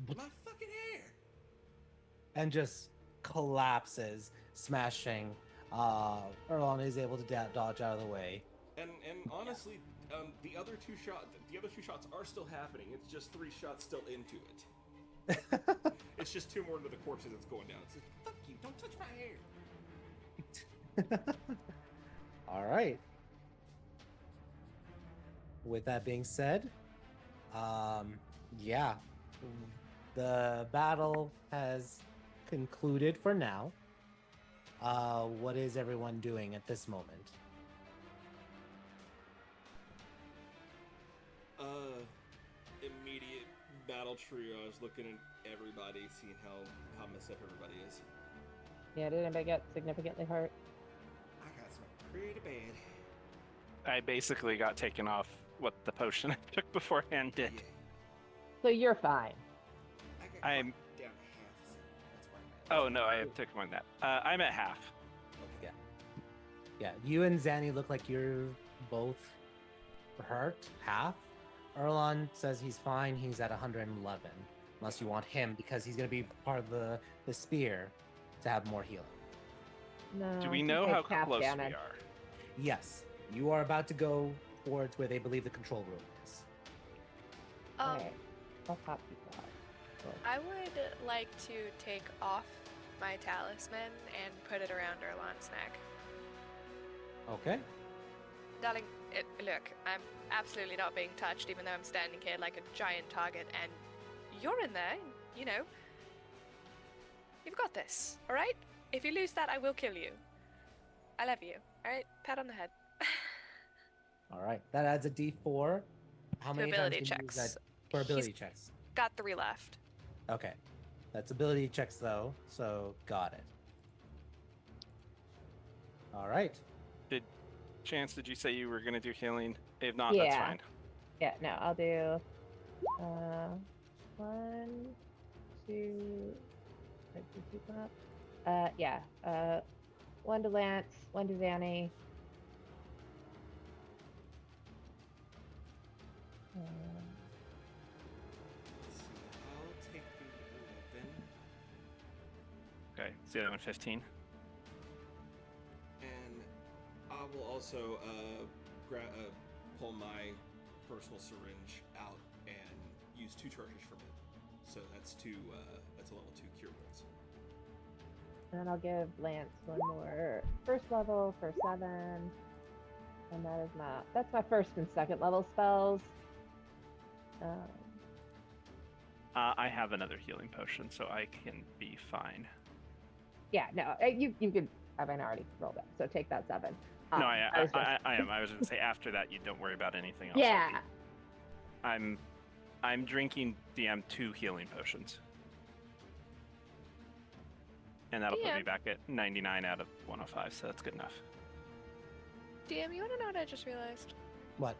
My fucking hair. And just collapses, smashing. Erlon is able to dodge out of the way. And honestly, the other two shots are still happening. It's just 3 shots still into it. It's just 2 more into the corpses that's going down. It's like, fuck you, don't touch my hair. All right. With that being said, yeah, the battle has concluded for now. What is everyone doing at this moment? Immediate battle triage, looking at everybody, seeing how messed up everybody is. Yeah, did anybody get significantly hurt? I got some pretty bad. I basically got taken off what the potion I took beforehand did. Yeah. So you're fine. I got I'm- down Oh no, I took more than that. I'm at half. Yeah. Yeah, you and Zanny look like you're both hurt, half. Erlon says he's fine, he's at 111. Unless you want him, because he's going to be part of the spear to have more healing. No. Do we it's know okay, how it's half close damage. we are? Yes, you are about to go towards where they believe the control room is. Okay. I'll pop people out. Cool. I would like to take off my talisman and put it around Erlon's neck. Okay. Darling, look, I'm absolutely not being touched, even though I'm standing here like a giant target, and you're in there, you know. You've got this, alright? If you lose that, I will kill you. I love you, alright? Pat on the head. All right. That adds a D4. How To many ability times can you use checks. that for ability He's checks? got 3 left. Okay. That's ability checks, though, so got it. All right. Chance, did you say you were going to do healing? If not, that's Yeah. fine. Yeah, no, I'll do 1, 2, wait, did you come up? Yeah. 1 to Lance, 1 to Zanny. I'll take the 11. Okay, so the other one 15. And I will also pull my personal syringe out and use 2 charges from it. So that's that's a level 2 cure wounds. And I'll give Lance 1 more first level for 7. And that's my first and second level spells. I have another healing potion, so I can be fine. Yeah, no, you could. I've already rolled it, so take that 7. No, I was just- am. I was going to say after that, you don't worry about anything else. Yeah. I'm drinking DM 2 healing potions. And that'll put me DM. back at 99 out of 105, so that's good enough. DM, you want to know what I just realized? What?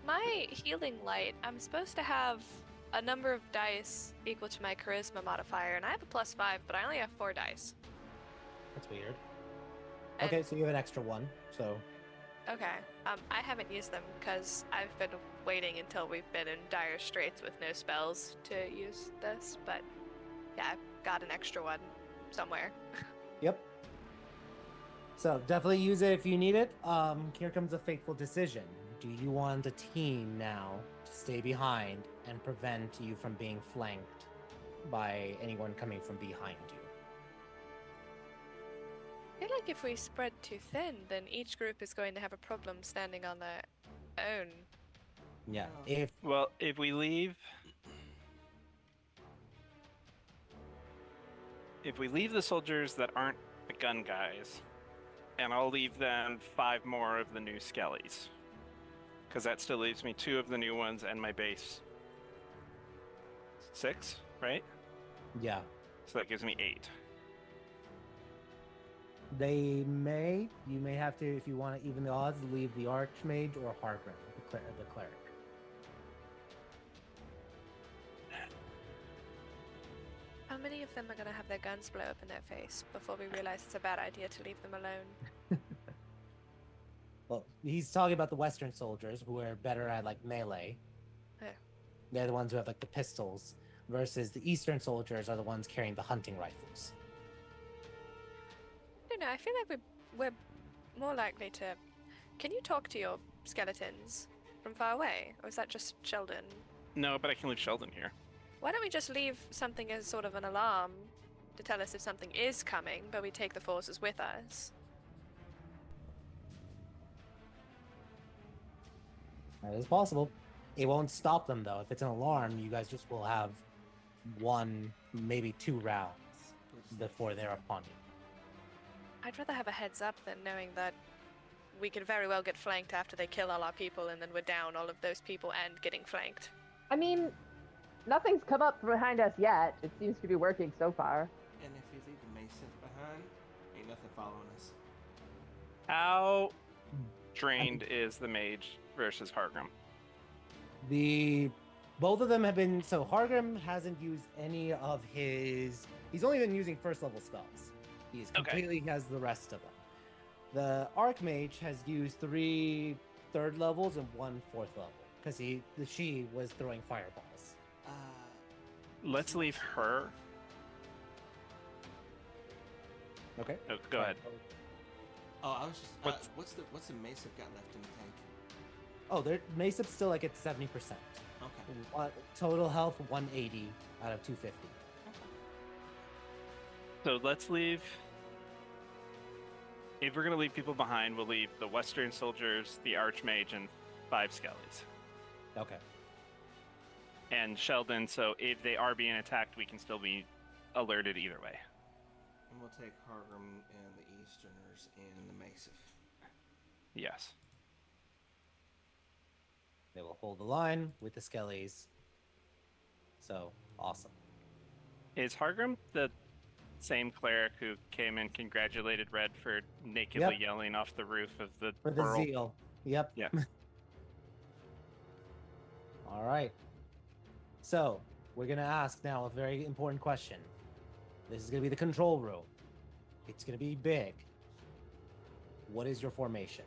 My healing light, I'm supposed to have a number of dice equal to my charisma modifier, and I have a +5, but I only have 4 dice. That's weird. And- Okay, so you have an extra 1, so... Okay. I haven't used them because I've been waiting until we've been in dire straits with no spells to use this, but yeah, I've got an extra 1 somewhere. Yep. So definitely use it if you need it. Here comes a fateful decision. Do you want a team now to stay behind and prevent you from being flanked by anyone coming from behind you? I feel like if we spread too thin, then each group is going to have a problem standing on their own. Yeah. If Well, if we leave the soldiers that aren't the gun guys, and I'll leave them 5 more of the new skellies, because that still leaves me 2 of the new ones and my base 6, right? yeah, So that gives me 8. you may have to, if you want to even the odds, leave the Archmage or Hargrim, the cleric. How many of them are going to have their guns blow up in their face before we realize it's a bad idea to leave them alone? Well, he's talking about the Western soldiers who are better at like melee. Oh. They're the ones who have like the pistols, versus the Eastern soldiers are the ones carrying the hunting rifles. I don't know, I feel like we're more likely to... Can you talk to your skeletons from far away? Or is that just Sheldon? No, but I can leave Sheldon here. Why don't we just leave something as sort of an alarm to tell us if something is coming, but we take the forces with us? That is possible. It won't stop them though. If it's an alarm, you guys just will have 1, maybe 2 rounds before they're upon you. I'd rather have a heads up than knowing that we could very well get flanked after they kill all our people and then we're down all of those people and getting flanked. I mean, nothing's come up behind us yet. It seems to be working so far. And if we leave the Masons behind, ain't nothing following us. How drained is the mage versus Hargrim? Both of them have been, so Hargrim hasn't used any of his, He's only been using first level spells. He's completely has the rest of them. The Archmage has used 3 third levels and 1 fourth level because she was throwing fireballs. Let's leave her. Okay. Oh, go ahead. Oh, I was just. What's- What's the Mesa got left in the tank? Oh, their Mace's still like at 70%. Okay. Total health 180 out of 250. So let's leave. If we're gonna leave people behind, we'll leave the Western soldiers, the Archmage, and 5 Skellies. Okay. And Sheldon, so if they are being attacked, we can still be alerted either way. And we'll take Hargrim and the Easterners and the Mesa. Yes. They will hold the line with the Skellies. So, awesome. Is Hargrim the same cleric who came and congratulated Red for nakedly yelling off the roof of the For the Pearl? zeal. Yep. Yeah. All right. So, we're going to ask now a very important question. This is going to be the control room. It's going to be big. What is your formation?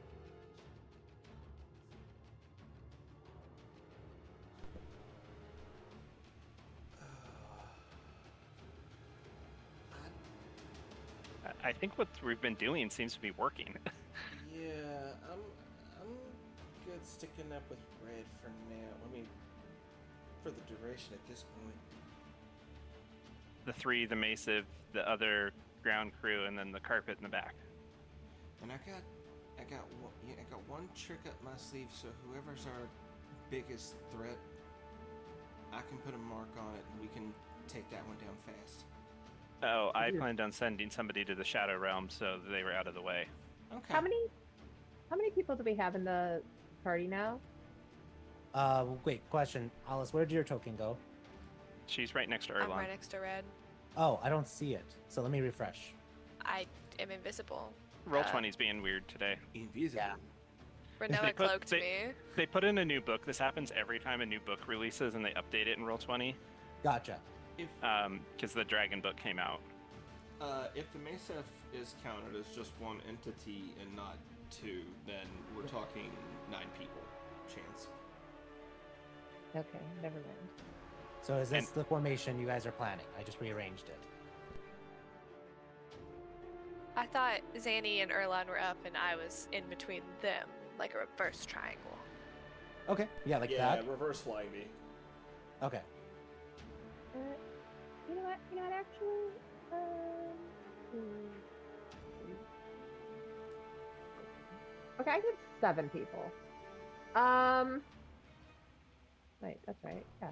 I think what we've been doing seems to be working. Yeah, I'm good sticking up with Red for now. I mean, for the duration at this point. The 3, the Massive, the other ground crew, and then the carpet in the back. And I got one trick up my sleeve. So whoever's our biggest threat, I can put a mark on it, and we can take that one down fast. Oh, I planned on sending somebody to the Shadow Realm, so they were out of the way. Okay. How many people do we have in the party now? Wait, question. Alice, where did your token go? She's right next to I'm Erlon. right next to Red. Oh, I don't see it. So let me refresh. I am invisible. Roll20's being weird today. Invisible. Yeah. Renella cloaked me. They put in a new book. This happens every time a new book releases, and they update it in Roll20. Gotcha. Because the Dragon book came out. If the Mesa is counted as just one entity and not 2, then we're talking 9 people chance. Okay, never mind. So is this the formation you guys are planning? I just rearranged it. I thought Zanny and Erlon were up and I was in between them, like a reverse triangle. Okay. Yeah, like that? reverse flying me. Okay. You know what, actually, okay, I did 7 people. Wait, that's right. Yeah.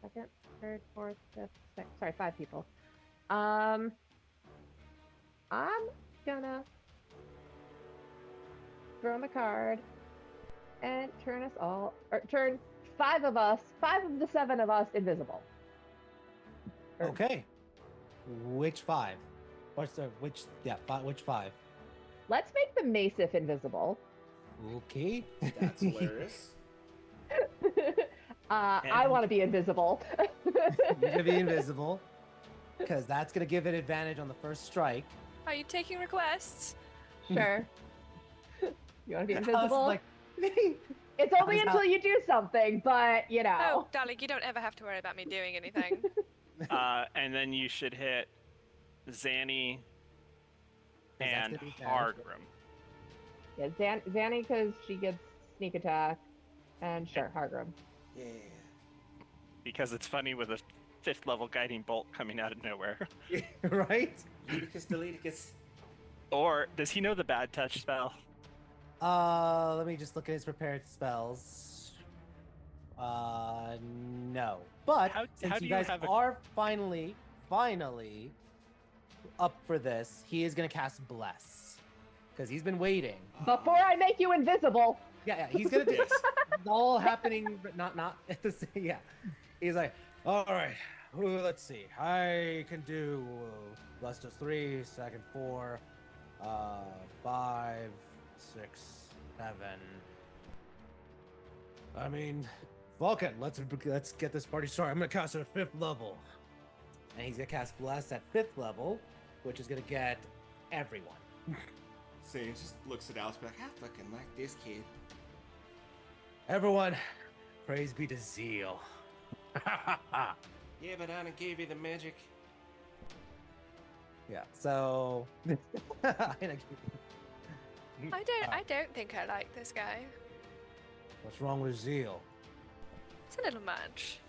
Second, third, fourth, fifth, sixth. Sorry, 5 people. I'm gonna throw in the card and turn 5 of the 7 of us invisible. Okay. Which 5? Which 5? Let's make the Massif invisible. Okay. That's hilarious. I want to be invisible. You're gonna be invisible. Because that's gonna give it advantage on the first strike. Are you taking requests? Sure. You want to be Alice is invisible? like, It's only until you do something, but you know. Oh, darling, you don't ever have to worry about me doing anything. And then you should hit Zanny and gonna be bad. Hargrim. Yeah, Zanny because she gets sneak attack, and sure, Hargrim. Yeah. Because it's funny with a 5th level guiding bolt coming out of nowhere. Right? Leticus Deleticus. Or does he know the bad touch spell? Let me just look at his prepared spells. No. But How since do you you guys have a- are finally up for this, he is gonna cast Bless. Because he's been waiting. Before I make you invisible. Yeah, he's gonna do this. It's all happening, but not at the same. Yeah, he's like, all right, let's see. I can do plus just 3, second 4, 5, 6, 7. I mean, Vulcan, let's get this party started. I'm gonna cast it at 5th level, and he's gonna cast Bless at 5th level, which is gonna get everyone. So he just looks at Alice and be like, I fucking like this kid. Everyone, praise be to Zeal. Yeah, but I done gave you the magic. Yeah, so I don't think I like this guy. what's wrong with Zeal? It's a little much.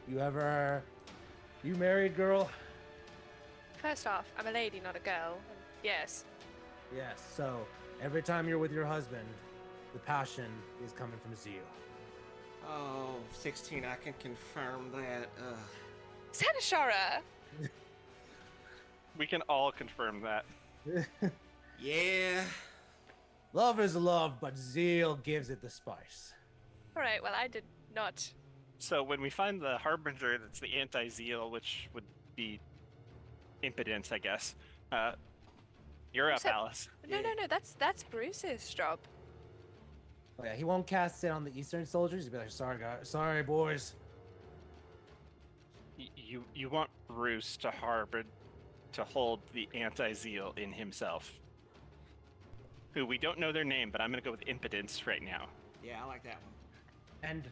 You married, girl? First off, I'm a lady, not a girl. And yes. Yes, so every time you're with your husband, the passion is coming from Zeal. Oh, 16, I can confirm that. Sanashara! We can all confirm that. Yeah. Love is love, but Zeal gives it the spice. Alright, well, I did not. So when we find the Harbinger that's the anti-zeal, which would be impotence, I guess, you're up, So- Alice. No, that's Bruce's job. Oh yeah, he won't cast it on the Eastern soldiers. He'll be like, sorry guys, sorry boys. You want Bruce to hold the anti-zeal in himself. Who we don't know their name, but I'm gonna go with impotence right now. Yeah, I like that one.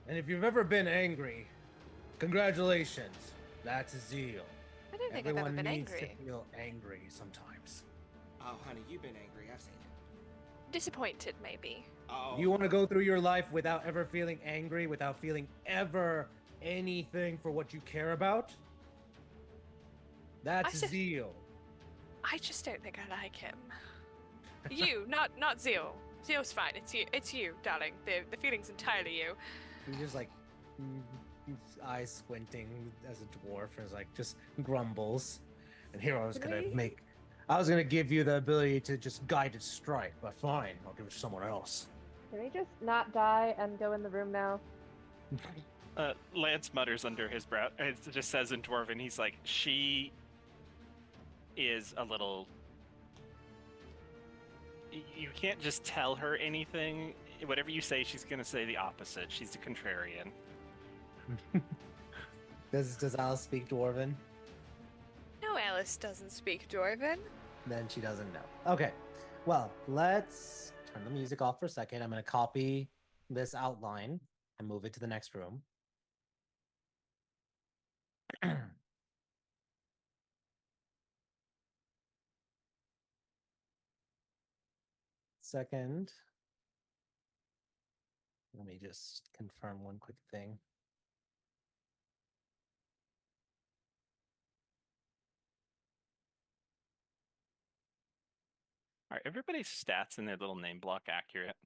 And if you've ever been angry, congratulations. That's Zeal. I don't think Everyone I've ever been needs angry. to feel angry sometimes. Oh, honey, you've been angry. I've seen it. Disappointed, maybe. Oh. You want to go through your life without ever feeling angry, without feeling ever anything for what you care about? That's I said- Zeal. I just don't think I like him. You, not Zeal. Zeal's fine. It's you, darling. The feeling's entirely you. He's just like his eyes squinting as a dwarf and is like just grumbles. And here I was gonna give you the ability to just guided strike, but fine, I'll give it to someone else. Can we just not die and go in the room now? Lance mutters under his breath. It just says in Dwarven, he's like, she is a little. You can't just tell her anything. Whatever you say, she's gonna say the opposite. She's a contrarian. Does Alice speak Dwarven? No, Alice doesn't speak Dwarven. Then she doesn't know. Okay, well, let's turn the music off for a second. I'm gonna copy this outline and move it to the next room. Second, let me just confirm one quick thing. Are everybody's stats in their little name block accurate?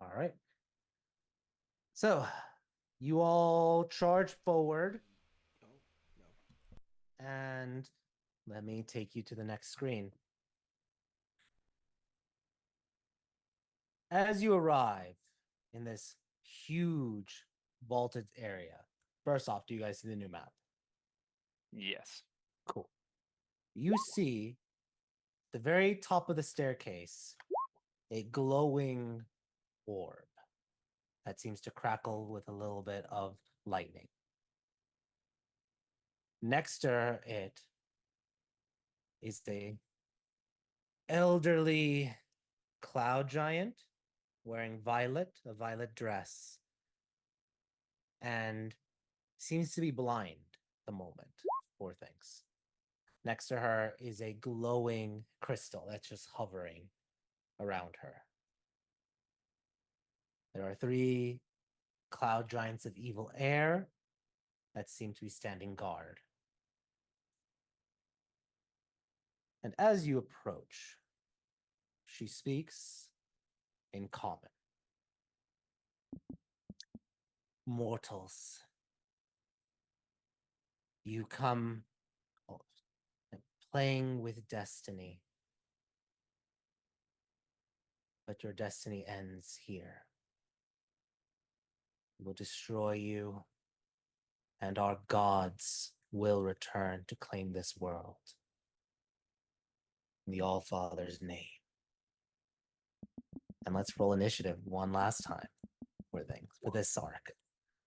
All right. So, you all charge forward, Oh, no. and let me take you to the next screen. As you arrive in this huge vaulted area, first off, do you guys see the new map? Yes. Cool. You see the very top of the staircase a glowing orb that seems to crackle with a little bit of lightning. Next to it is the elderly cloud giant wearing a violet dress, and seems to be blind at the moment, poor things. Next to her is a glowing crystal that's just hovering around her. There are 3 cloud giants of evil air that seem to be standing guard. And as you approach, she speaks in common. Mortals, you come playing with destiny, but your destiny ends here. It will destroy you, and our gods will return to claim this world. In the All-Father's name. And let's roll initiative one last time for this arc.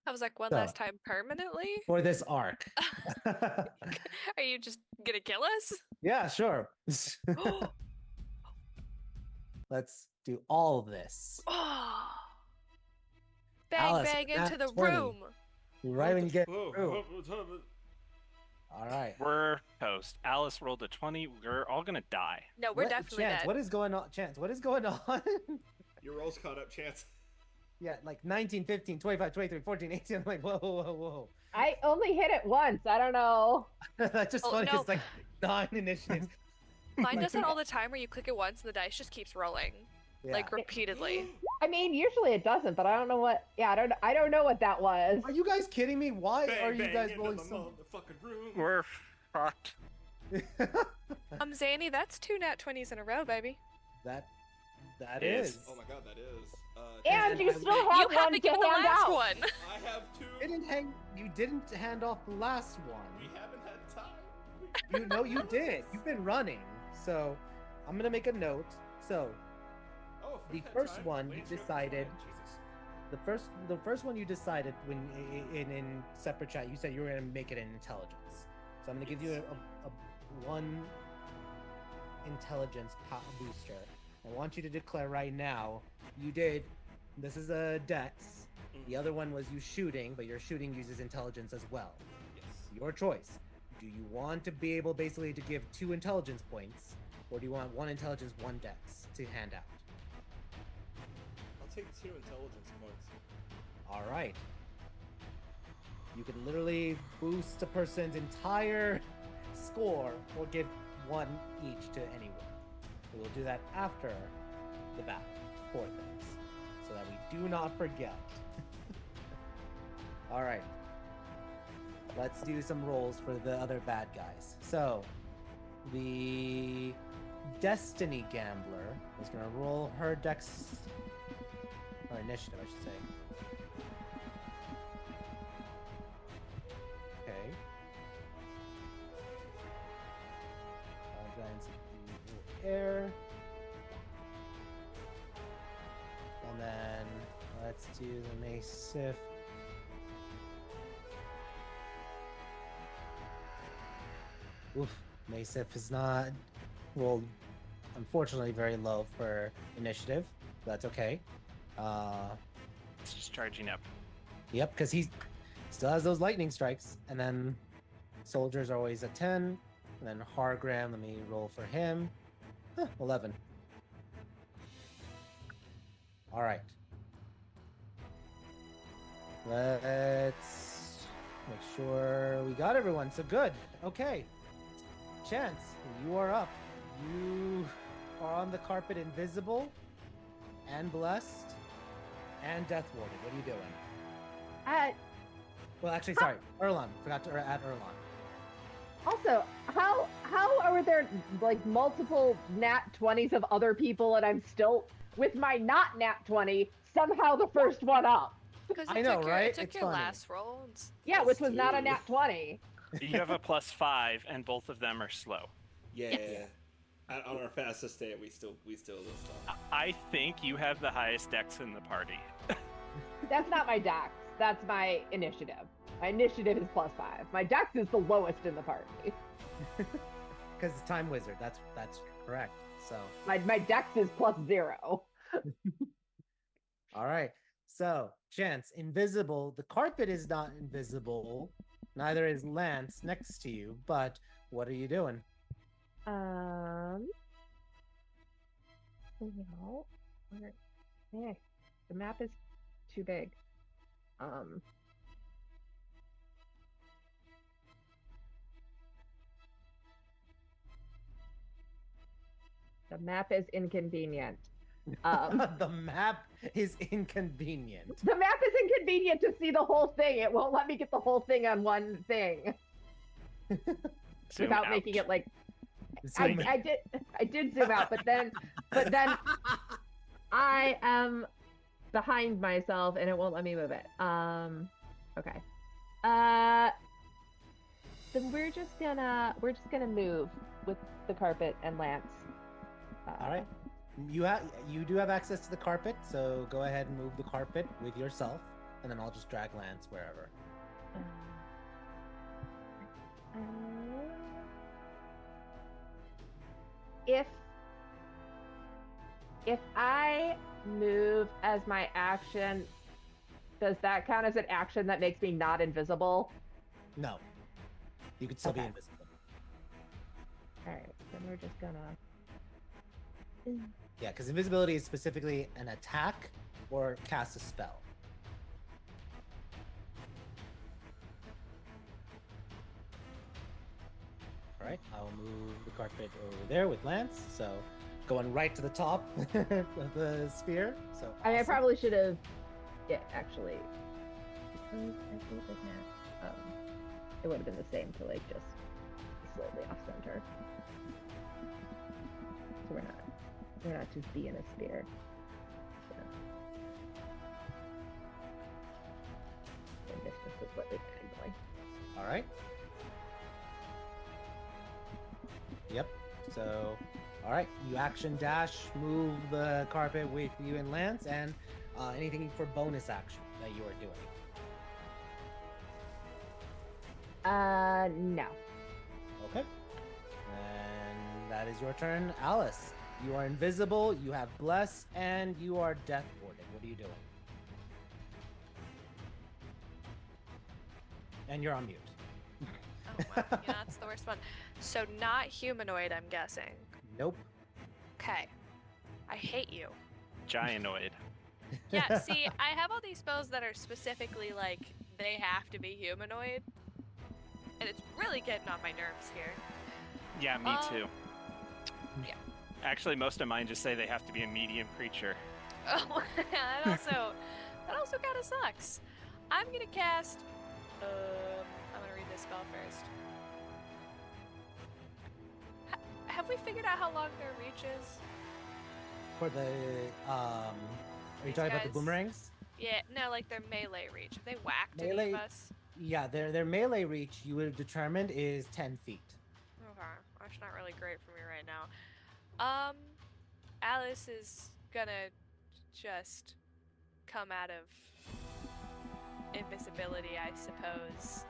I was like, one So- last time permanently? For this arc. Are you just gonna kill us? Yeah, sure. Let's do all this. Oh. Bang Alice, bang nat into the 20. room. Right when you get Whoa, through. whoa. All right. We're toast. Alice rolled a 20. We're all gonna die. No, we're definitely Chance, dead. what is going on? Chance, what is going on? Your roll's caught up, Chance. Yeah, like 19, 15, 25, 23, 14, 18. I'm like, whoa. I only hit it once. I don't know. That's just Oh, funny. no. It's like 9 initiatives. Mine does it all the time where you click it once and the dice just keeps rolling. Yeah. Like repeatedly. I mean, usually it doesn't, but I don't know what. Yeah, I don't know what that was. Are you guys kidding me? Why Bang, are you bang guys into rolling the so? motherfucking room. We're fucked. Zanny, that's 2 nat 20s in a row, baby. that Is. is. Oh my god, that is. And you I- still have You one haven't to given the hand last out. one. I have 2. You didn't hand off the last We one. haven't had time. You know you did. You've been running. So I'm gonna make a note. So Oh, if The we've had first time, one Lane's you go decided- beforehand, Jesus. the first one you decided when in separate chat, you said you were gonna make it an intelligence. So I'm gonna give you a 1 intelligence booster. I want you to declare right now. You did. This is a dex. The other one was you shooting, but your shooting uses intelligence as well. Yes. Your choice. Do you want to be able basically to give 2 intelligence points, or do you want 1 intelligence, 1 dex to hand out? I'll take 2 intelligence points. All right. You can literally boost a person's entire score or give 1 each to anyone. We will do that after the battle for things, so that we do not forget. All right. Let's do some rolls for the other bad guys. So, the Destiny Gambler is going to roll her dex, or initiative, I should say. Okay. Guidance of the air. And then let's do the Mace-Sif. Oof, Mace-Sif is not rolled, unfortunately, very low for initiative. But that's okay. It's just charging up. Yep, because he still has those lightning strikes. And then soldiers are always at 10. And then Hargram, let me roll for him. 11. All right. Let's make sure we got everyone. So good. Okay. Chance, you are up. You are on the carpet invisible and blessed and death warded. What are you doing? Well, actually, sorry. Erlon. Forgot to add Erlon. Also, how are there like multiple nat 20s of other people and I'm still with my not nat 20 somehow the first one up? Because I know, right? It took It's your funny. last roll. Yeah, which was not a Dude. nat 20. You have a +5, and both of them are slow. Yeah. On our fastest day, we still lose stuff. I think you have the highest dex in the party. That's not my dex. That's my initiative. My initiative is +5. My dex is the lowest in the party. Because it's Time Wizard. That's correct. So, My dex is +0. all right. So, Chance, invisible. The carpet is not invisible. Neither is Lance next to you. But what are you doing? No, yeah, the map is too big. The map is inconvenient. The map is inconvenient. The map is inconvenient to see the whole thing. It won't let me get the whole thing on one thing Zoom without out. making it like Zoom I did zoom out, but then I am behind myself and it won't let me move it. Okay. Then we're just gonna move with the carpet and Lance. All right. You do have access to the carpet, so go ahead and move the carpet with yourself. and then I'll just drag Lance wherever. If I move as my action, does that count as an action that makes me not invisible? No. You could still be Okay. invisible. Alright, then we're just gonna... Yeah, because invisibility is specifically an attack or cast a spell. Alright, I'll move the carpet over there with Lance, so going right to the top of the sphere. So I mean, I awesome. probably should have... Yeah, actually... Because I think it has... it would have been the same to, like, just slightly off-center. So we're not just being a sphere. So. And this just is slightly angling. Alright. Yep. So, alright, you action dash, move the carpet with you and Lance, and anything for bonus action that you are doing. No. Okay. And that is your turn, Alice. You are invisible, you have bless, and you are death warded. What are you doing? And you're on mute. Oh, wow. Yeah, that's the worst one. So not humanoid, I'm guessing. Nope. Okay. I hate you. Gianoid. Yeah, see, I have all these spells that are specifically like they have to be humanoid. And it's really getting on my nerves here. Yeah, me too. Yeah. Actually, most of mine just say they have to be a medium creature. Oh, that also kind of sucks. I'm gonna cast. I'm gonna read this spell first. Have we figured out how long their reach is? For the are you These talking about the guys- boomerangs? Yeah, no, like their melee reach. If they whacked any Melee- of us. Yeah, their melee reach you would have determined is 10 feet. Okay, that's not really great for me right now. Alice is gonna just come out of invisibility, I suppose.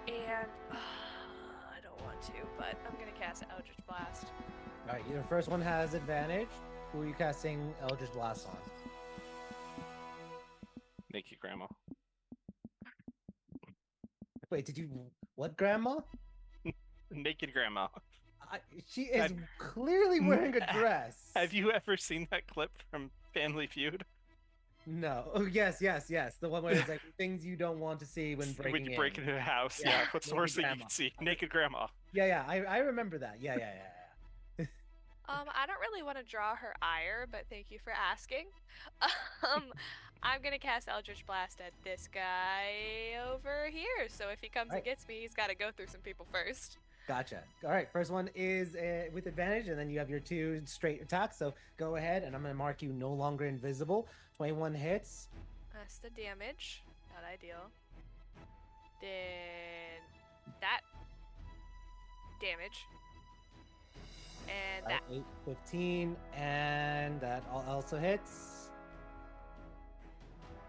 And I don't want to, but I'm gonna cast Eldritch Blast. Alright, your first one has advantage. Who are you casting Eldritch Blast on? Naked Grandma. Wait, did you what, Grandma? Naked Grandma. She is I've- clearly wearing a dress. Have you ever seen that clip from Family Feud? No. Oh, yes. The one where it's like things you don't want to see when breaking When you break in. into the house, Yeah, yeah. What's the Naked worst thing you Grandma. can see? Naked Grandma. Yeah. I remember that. Yeah. I don't really want to draw her ire, but thank you for asking. I'm gonna cast Eldritch Blast at this guy over here. So if he comes and Alright. gets me, he's got to go through some people first. Gotcha. All right. First one is with advantage, and then you have your 2 straight attacks. So go ahead, and I'm going to mark you no longer invisible. 21 hits. That's the damage. Not ideal. Then that damage. And that. 8, 15, and that also hits.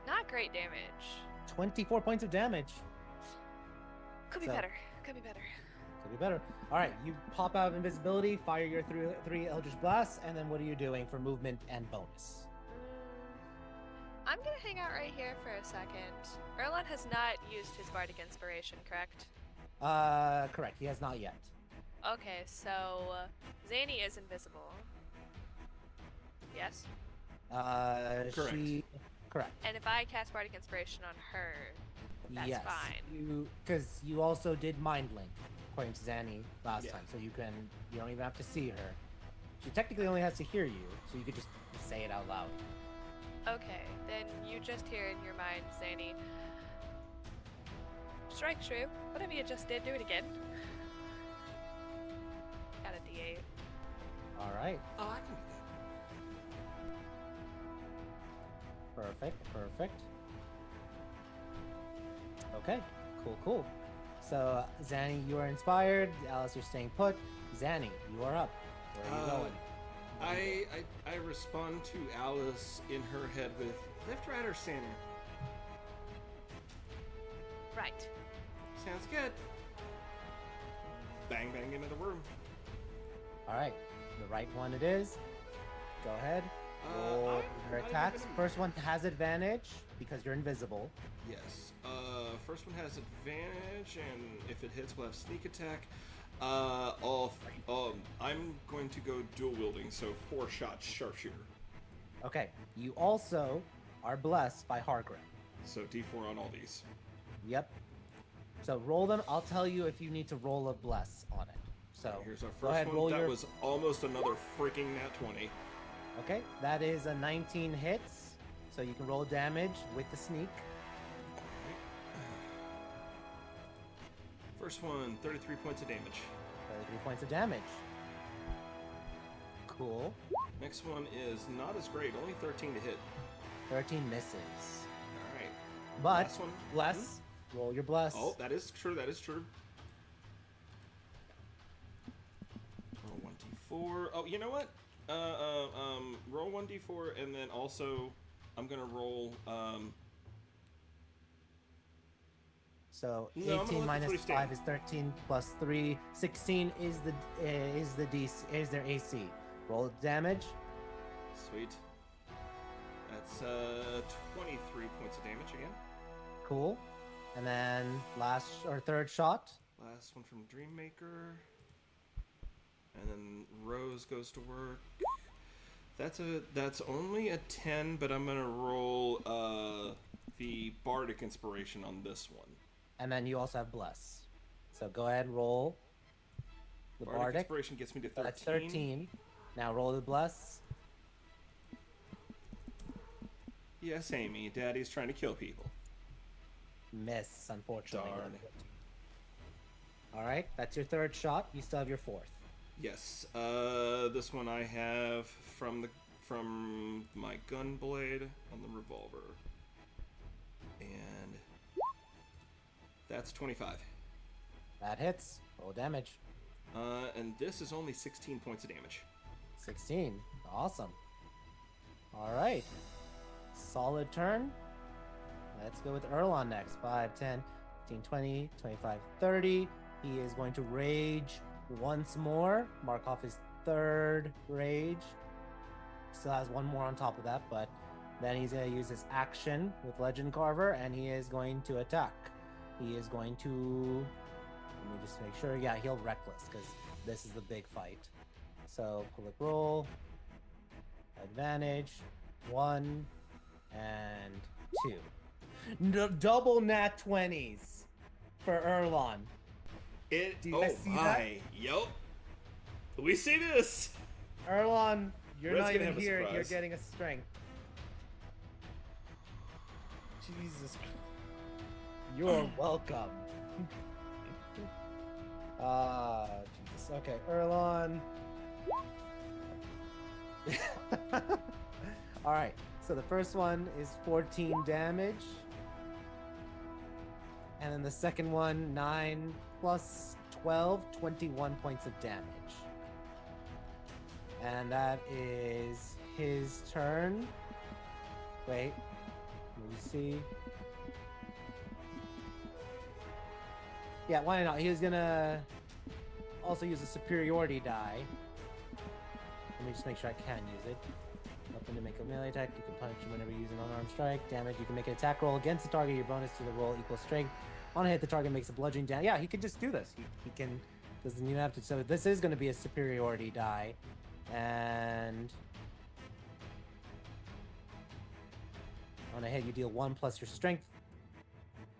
Not great damage. 24 points of damage. Could be So- better. Could be better. Could be better. All right, you pop out of invisibility, fire your 3 Eldritch Blasts, and then what are you doing for movement and bonus? I'm gonna hang out right here for a second. Erlon has not used his Bardic Inspiration, correct? Correct. He has not yet. Okay, so Zany is invisible. Yes? Correct. Correct. And if I cast Bardic Inspiration on her, that's yes. fine. Because you also did Mind Link, according to Zanny last Yeah. time, so you don't even have to see her. She technically only has to hear you, so you could just say it out loud. Okay, then you just hear in your mind, Zany. Strike true. Whatever you just did, do it again. Got a D8. All right. Oh, I can do Perfect. Okay, cool. So, Zanny, you are inspired. Alice, you're staying put. Zanny, you are up. Where are you going? I respond to Alice in her head with left, right, or center. Right. Sounds good. Bang, bang into the room. All right, the right one it is. Go ahead. Roll I'm your not attacks. even- First one has advantage because you're invisible. Yes. First one has advantage, and if it hits, we'll have sneak attack. I'm going to go dual wielding, so 4-shot sharpshooter. Okay. You also are blessed by Hargrim. So D4 on all these. Yep. So roll them. I'll tell you if you need to roll a bless on it. So Here's our go first ahead, one. roll That your. was almost another freaking nat 20. Okay, that is a 19 hits. So you can roll damage with the sneak. First one, 33 points of damage. 33 points of damage. Cool. Next one is not as great, only 13 to hit. 13 misses. Alright. But Last one. bless. Roll your bless. Oh, that is true, that is true. Roll 1d4. Oh, you know what? Roll 1d4, and then also I'm gonna roll, So No, I'm gonna 18 let the minus three 5 stand. is 13 plus 3. 16 is the DC, is their AC. Roll damage. Sweet. That's 23 points of damage again. Cool. And then third shot. Last one from Dreammaker. And then Rose goes to work. That's only a 10, but I'm gonna roll the Bardic Inspiration on this one. And then you also have bless. So go ahead and roll the Bardic. Inspiration gets me to 13. That's 13. Now roll the bless. Yes, Amy. Daddy's trying to kill people. Miss, unfortunately. Darn. All right, that's your third shot. You still have your fourth. Yes. This one I have from my gun blade on the revolver. And that's 25. That hits. Roll damage. And this is only 16 points of damage. 16. Awesome. All right. Solid turn. Let's go with Erlon next. 5, 10, 15, 20, 25, 30. He is going to rage once more. Mark off his third rage. Still has one more on top of that, but then he's going to use his action with Legend Carver, and he is going to attack. He is going to... Let me just make sure. Yeah, he'll Reckless, because this is the big fight. So, public roll. Advantage. 1 and 2. Double nat 20s for Erlon. Do you guys see that? Yup. We see this. Erlon, you're Red's not gonna even have a here. You're surprise. getting a strength. Jesus Christ. You're welcome. Jesus. Okay, Erlon. Alright, so the first one is 14 damage. And then the second one, 9 plus 12, 21 points of damage. And that is his turn. Wait, let me see. Yeah, why not? He was gonna also use a superiority die. Let me just make sure I can use it. Open to make a melee attack. You can punch whenever you use an unarmed strike. Damage. You can make an attack roll against the target. Your bonus to the roll equals strength. On a hit, the target makes a bludgeoning damage. Yeah, he could just do this. He can. Doesn't even have to. So this is going to be a superiority die, and on a hit, you deal 1 plus your strength.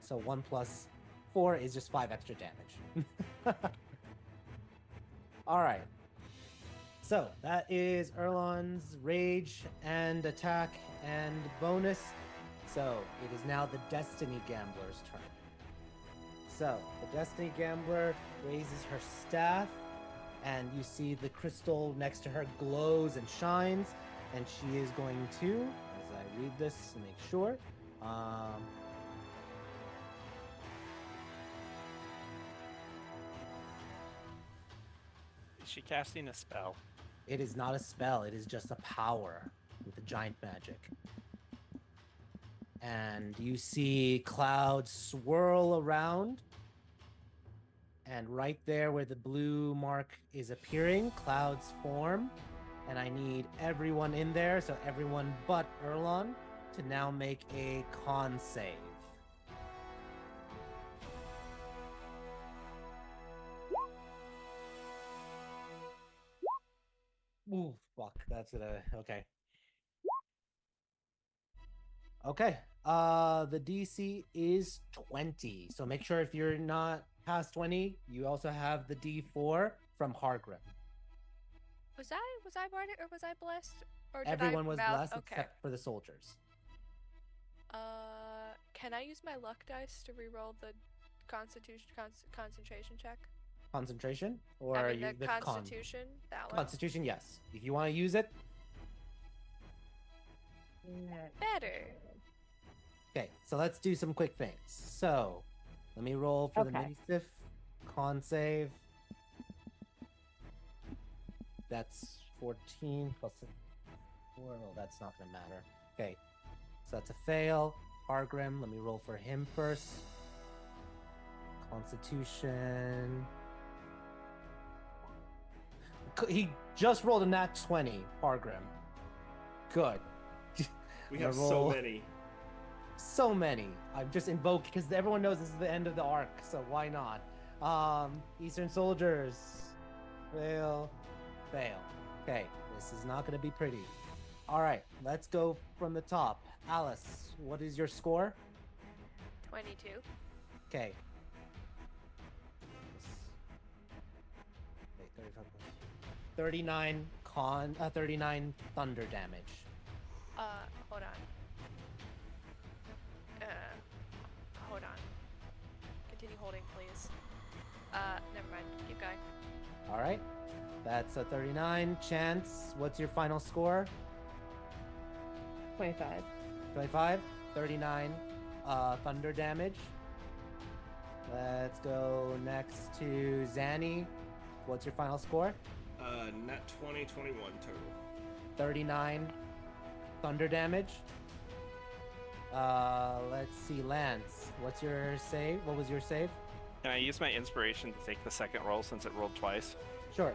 So 1 plus 4 is just 5 extra damage. All right. So that is Erlon's rage and attack and bonus. So it is now the Destiny Gambler's turn. So the Destiny Gambler raises her staff, and you see the crystal next to her glows and shines, and she is going to, as I read this to make sure, Is she casting a spell? it is not a spell, it is just a power with a giant magic. And you see clouds swirl around. And right there where the blue mark is appearing, clouds form. And I need everyone in there, so everyone but Erlon, to now make a con save. Ooh, fuck. That's gonna... Okay. Okay. The DC is 20. So make sure if you're not past 20, you also have the D4 from Hargrim. Was I bardic or was I blessed? Or did Everyone I was mouth? blessed Okay. except for the soldiers. Can I use my luck dice to reroll the concentration check? Concentration? Or I mean, the Constitution, that one. Constitution, yes. If you want to use it. Better. Okay, so let's do some quick things. So, let me roll for the Okay. mini-stiff con save. That's 14 plus 4. No, that's not going to matter. Okay, so that's a fail. Hargrim, let me roll for him first. Constitution. He just rolled a nat 20, Hargrim. Good. We I'm have gonna so roll- many. So many. I've just invoked because everyone knows this is the end of the arc, so why not? Eastern soldiers. Fail. Fail. Okay, this is not going to be pretty. All right, let's go from the top. Alice, what is your score? 22. Okay. Wait, 35 plus 39 39 thunder damage. Hold on. Hold on. Continue holding, please. Never mind. Keep going. All right. That's a 39. Chance, what's your final score? 25. 25, 39 thunder damage. Let's go next to Zanny. What's your final score? Nat 20, 21 total. 39 thunder damage. Let's see, Lance. What's your save? What was your save? Can I use my inspiration to take the second roll since it rolled twice? Sure.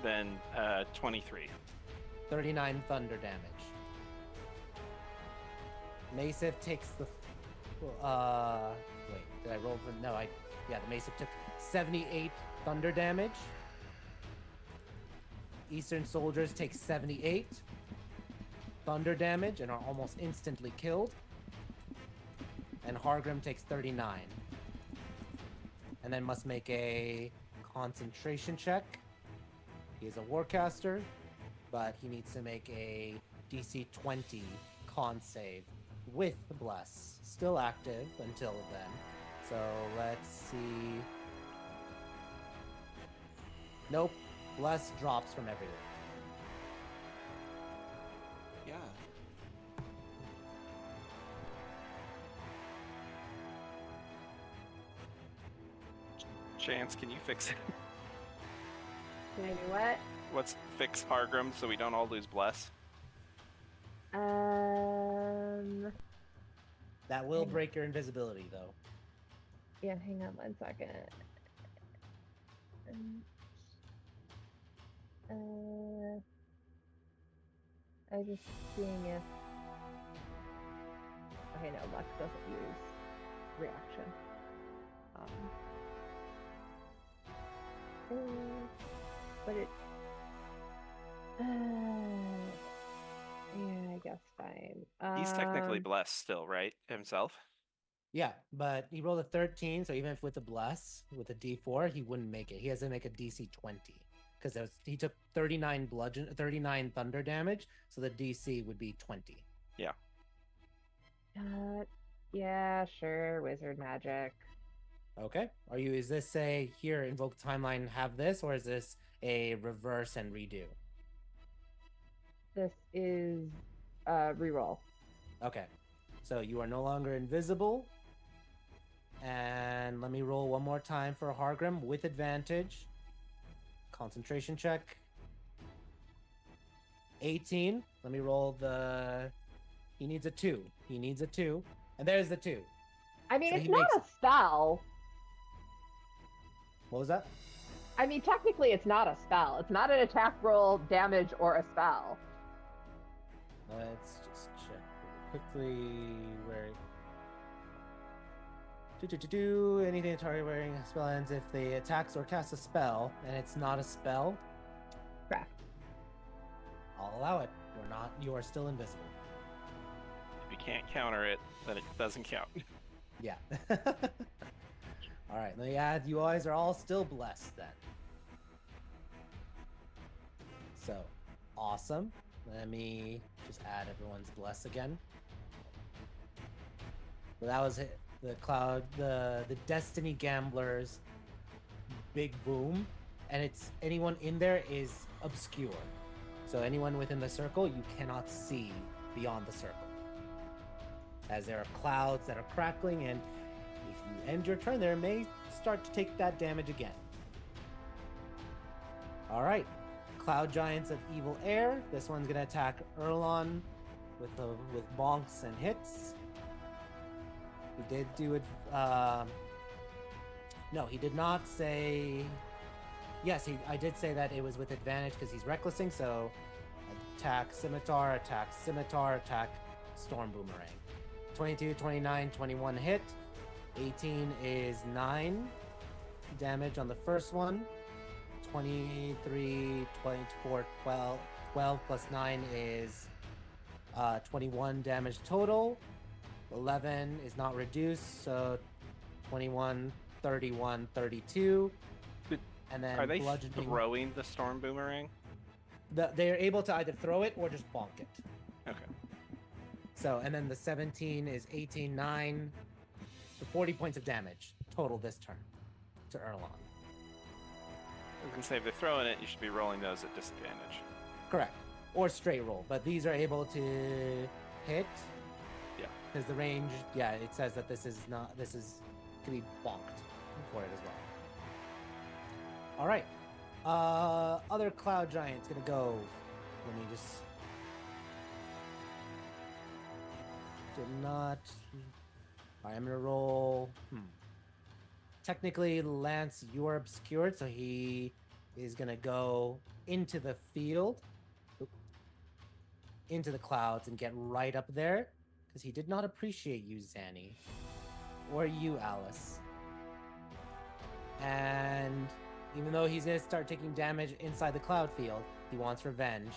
Then 23. 39 thunder damage. Massive takes the... wait, did I roll for... No, yeah, the Massive took 78 thunder damage. Eastern soldiers take 78 thunder damage and are almost instantly killed. And Hargrim takes 39. And then must make a concentration check. He is a warcaster, but he needs to make a DC 20 con save with Bless. Still active until then. So let's see. Nope. Bless drops from everywhere. Yeah. Chance, can you fix it? Can I do what? Let's fix Hargrim so we don't all lose Bless. That will break your invisibility, though. Yeah, hang on 1 second. I was just seeing if... Okay, no, Lux doesn't use reaction. But it... yeah, I guess fine. He's technically blessed still, right? Himself? Yeah, but he rolled a 13, so even if with a Bless, with a D4, he wouldn't make it. He has to make a DC 20. Because he took 39 thunder damage, so the DC would be 20. Yeah. Yeah, sure, wizard magic. Okay. Is this a, here, invoke timeline, have this, or is this a reverse and redo? This is reroll. Okay. So you are no longer invisible. And let me roll one more time for Hargrim with advantage. Concentration check. 18. Let me roll the He needs a 2. He needs a 2. And there's the 2. I mean, So it's he not makes a spell. What was that? I mean, technically, it's not a spell. It's not an attack roll, damage, or a spell. Let's just check really quickly where. Anything a target wearing a spell ends if they attacks or casts a spell, and it's not a spell. Correct. I'll allow it. You are still invisible. If you can't counter it, then it doesn't count. Yeah. All right. Let me add. You guys are all still blessed then. So, awesome. Let me just add everyone's bless again. Well, that was it. The cloud, the Destiny Gamblers big boom, and it's anyone in there is obscure. So anyone within the circle, you cannot see beyond the circle. As there are clouds that are crackling, and if you end your turn there, may start to take that damage again. All right. Cloud Giants of Evil Air. This one's gonna attack Erlon with bonks and hits. He did do it. No, he did not say. Yes, I did say that it was with advantage because he's recklessing. So, attack scimitar, attack storm boomerang. 22, 29, 21 hit. 18 is 9 damage on the first one. 23, 24, 12 plus 9 is 21 damage total. 11 is not reduced, so 21, 31, 32. And then are they bludgeoning. throwing the storm boomerang? They're able to either throw it or just bonk it. Okay. So, and then the 17 is 18, 9, so 40 points of damage total this turn to Erlon. I was gonna say, if they're throwing it, you should be rolling those at disadvantage. Correct. Or straight roll, but these are able to hit. Yeah. Because the range, it says that this can be bonked for it as well. All right. Other cloud giant's gonna go. Let me just. Did not. All right, I'm gonna roll. Technically, Lance, you are obscured, so he is gonna go into the field, into the clouds, and get right up there. Because he did not appreciate you, Zanny. Or you, Alice. And even though he's going to start taking damage inside the cloud field, he wants revenge.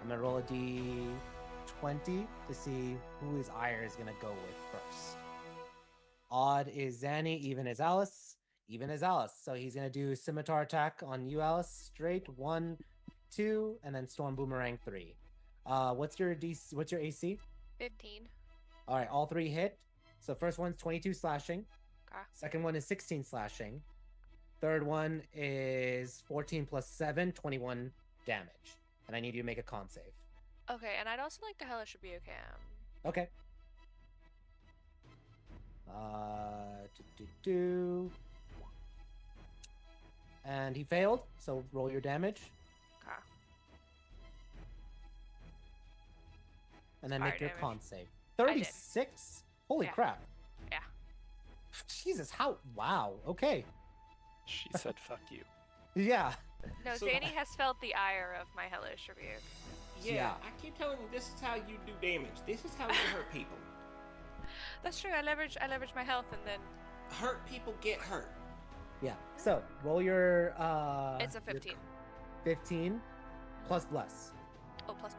I'm going to roll a d20 to see who his ire is going to go with first. Odd is Zanny, even is Alice. Even is Alice. So he's going to do scimitar attack on you, Alice. Straight, 1, 2, and then storm boomerang 3. What's your AC? 15. All right, all 3 hit. So first one's 22 slashing. Okay. Second one is 16 slashing. Third one is 14 plus 7, 21 damage. And I need you to make a con save. Okay, and I'd also like to Hellish Rebuke him. Okay. And he failed, so roll your damage. Okay. And then Fire make your damage. con save. 36? Holy Yeah. crap. Yeah. Jesus, how? Wow, okay. She said, "Fuck you." Yeah. No, So- Zanny has felt the ire of my Hellish Rebuke. Yeah, I keep telling you this is how you do damage. This is how you hurt people. That's true. I leverage my health and then Hurt people get hurt. Yeah. So roll your it's a your 15. 15 plus bless, Oh, plus.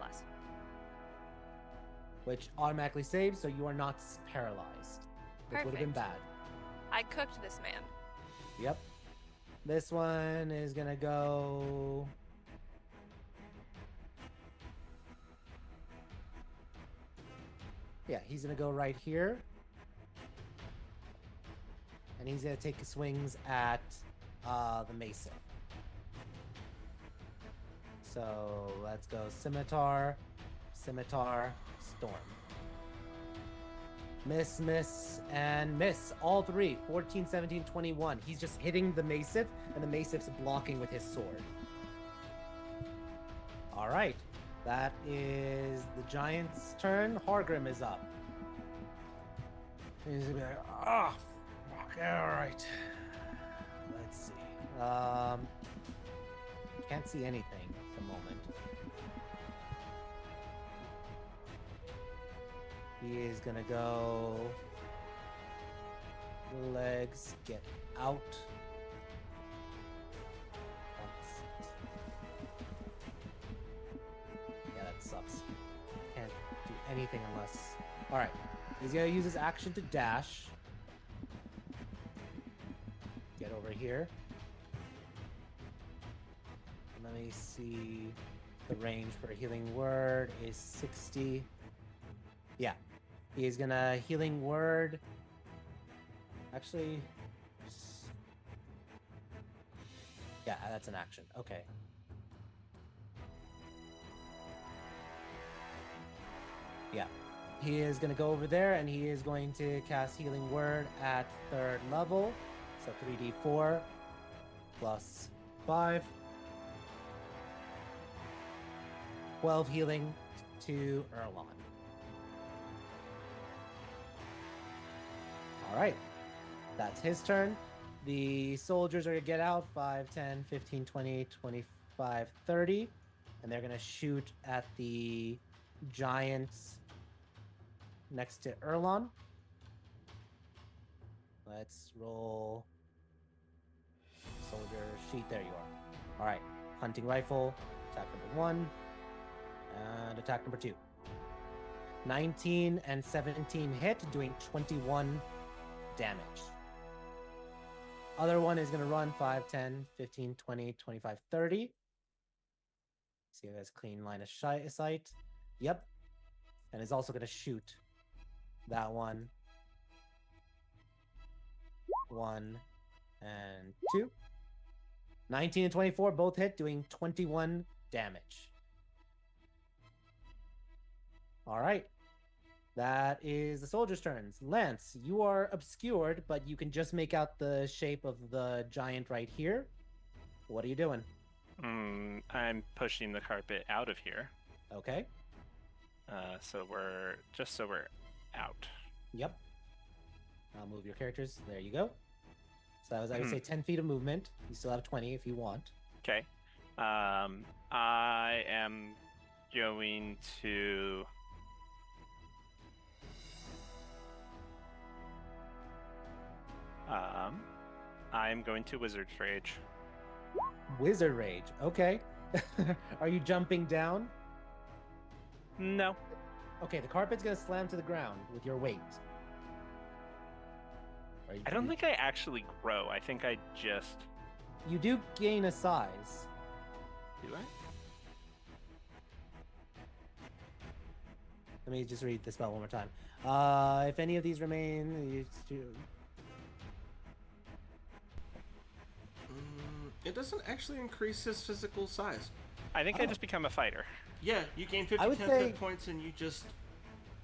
which automatically saves, so you are not paralyzed. Which would have been Perfect. bad. I cooked this man. Yep. This one is gonna go. Yeah, he's gonna go right here. And he's gonna take swings at the Mason. So let's go scimitar, storm. Miss, and miss. All 3. 14, 17, 21. He's just hitting the Maciv, and the Maciv's blocking with his sword. All right. That is the giant's turn. Hargrim is up. He's gonna be like, oh, fuck, all right. Let's see. Can't see anything at the moment. He is gonna go. Legs, get out. Yeah, that sucks. Can't do anything unless. Alright. He's gonna use his action to dash. Get over here. Let me see. The range for a healing word is 60. Yeah. He's gonna healing word. Actually. Yeah, that's an action. Okay. Yeah. He is going to go over there and he is going to cast Healing Word at 3rd level. So 3d4 plus 5. 12 healing to Erlon. All right. That's his turn. The soldiers are going to get out 5, 10, 15, 20, 25, 30. And they're going to shoot at the giants next to Erlon. Let's roll soldier sheet. There you are. All right. Hunting rifle. Attack number 1. And attack number 2. 19 and 17 hit, doing 21 damage. Other one is going to run 5, 10, 15, 20, 25, 30. See if it has clean line of sight. Yep. And is also going to shoot that one. 1 and 2. 19 and 24 both hit, doing 21 damage. All right. That is the soldier's turns. Lance, you are obscured, but you can just make out the shape of the giant right here. What are you doing? I'm pushing the carpet out of here. Okay. So we're out. Yep. I'll move your characters. There you go. So I would say 10 feet of movement. You still have 20 if you want. Okay. I am going to... I'm going to Wizard's Rage. Wizard Rage. Okay. Are you jumping down? No. Okay, the carpet's going to slam to the ground with your weight. I don't think I actually grow. I think I just... You do gain a size. Do I? Let me just read the spell one more time. If any of these remain... It doesn't actually increase his physical size. I think I just become a fighter. Yeah, you gain 50 I would temp say- hit points and you just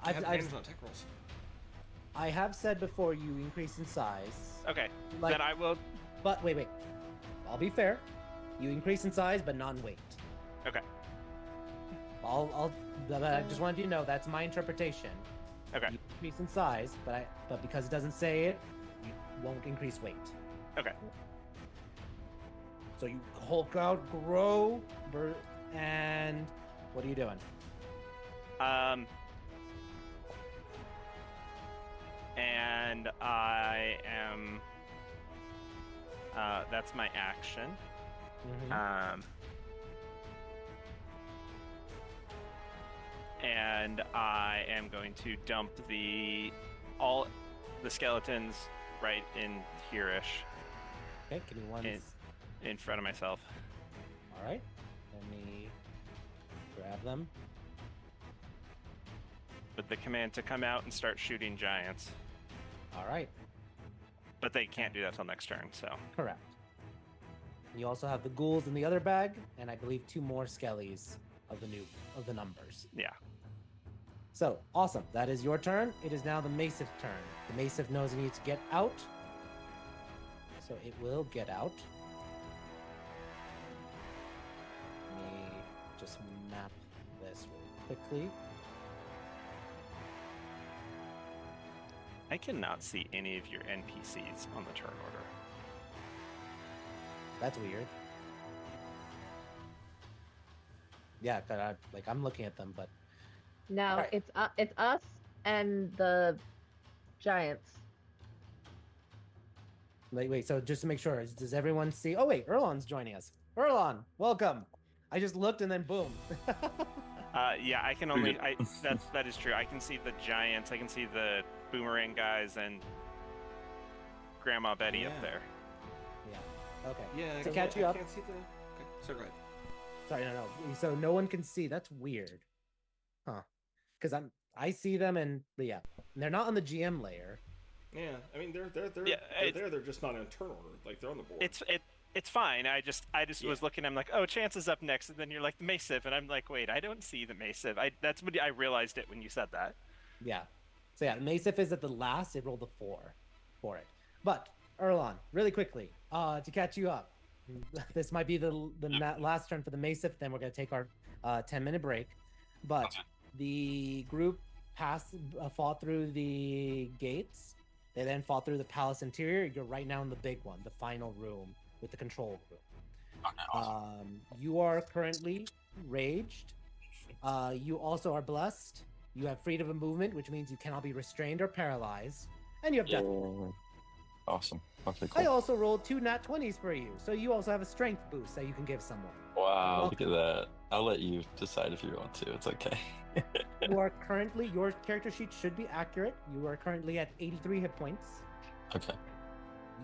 I've- have I've- advantage on attack rolls. I have said before you increase in size. Okay. Like- Then I will... But wait. I'll be fair. You increase in size, but not in weight. Okay. I just wanted you to know that's my interpretation. Okay. You increase in size, but because it doesn't say it, you won't increase weight. Okay. So you hulk out, grow, and what are you doing? And I am... that's my action. And I am going to dump all the skeletons right in here-ish. Okay, give me one. In front of myself. All right. Let me grab them. With the command to come out and start shooting giants. All right. But they can't do that till next turn, so... Correct. You also have the ghouls in the other bag, and I believe 2 more skellies of the numbers. Yeah. So, awesome. That is your turn. It is now the Massive turn. The Massive knows it needs to get out. So it will get out. Let me just map this really quickly. I cannot see any of your NPCs on the turn order. That's weird. Yeah, cause I'm looking at them, but No, Alright. it's us and the giants. wait. So just to make sure, does everyone see? Oh wait, Erlon's joining us. Erlon, welcome. I just looked and then boom. Yeah, I can only. That is true. I can see the giants. I can see the boomerang guys and Grandma Betty up there. Yeah. Okay. Yeah. To catch you I up. can't see the. Okay. So go ahead. Sorry, no. So no one can see. That's weird, huh? Because I see them, but yeah, they're not on the GM layer. Yeah. I mean, they're Yeah, there. They're just not in turn order. Like they're on the board. It's fine. I just was looking. I'm like, oh, Chance is up next, and then you're like the Massive, and I'm like, wait, I don't see the Massive. That's when I realized it when you said that. Yeah. So yeah, Massif is at the last. It rolled a 4 for it. But Erlon, really quickly, to catch you up, this might be the last turn for the Massif. Then we're gonna take our 10-minute break. But the group fought through the gates. They then fought through the palace interior. You're right now in the big one, the final room with the control room. You are currently raged. You also are blessed. You have freedom of movement, which means you cannot be restrained or paralyzed. And you have death. Awesome. Okay, cool. I also rolled 2 nat 20s for you, so you also have a strength boost that you can give someone. Wow, look at that. I'll let you decide if you want to. It's okay. You are currently, your character sheet should be accurate. You are currently at 83 hit points. Okay.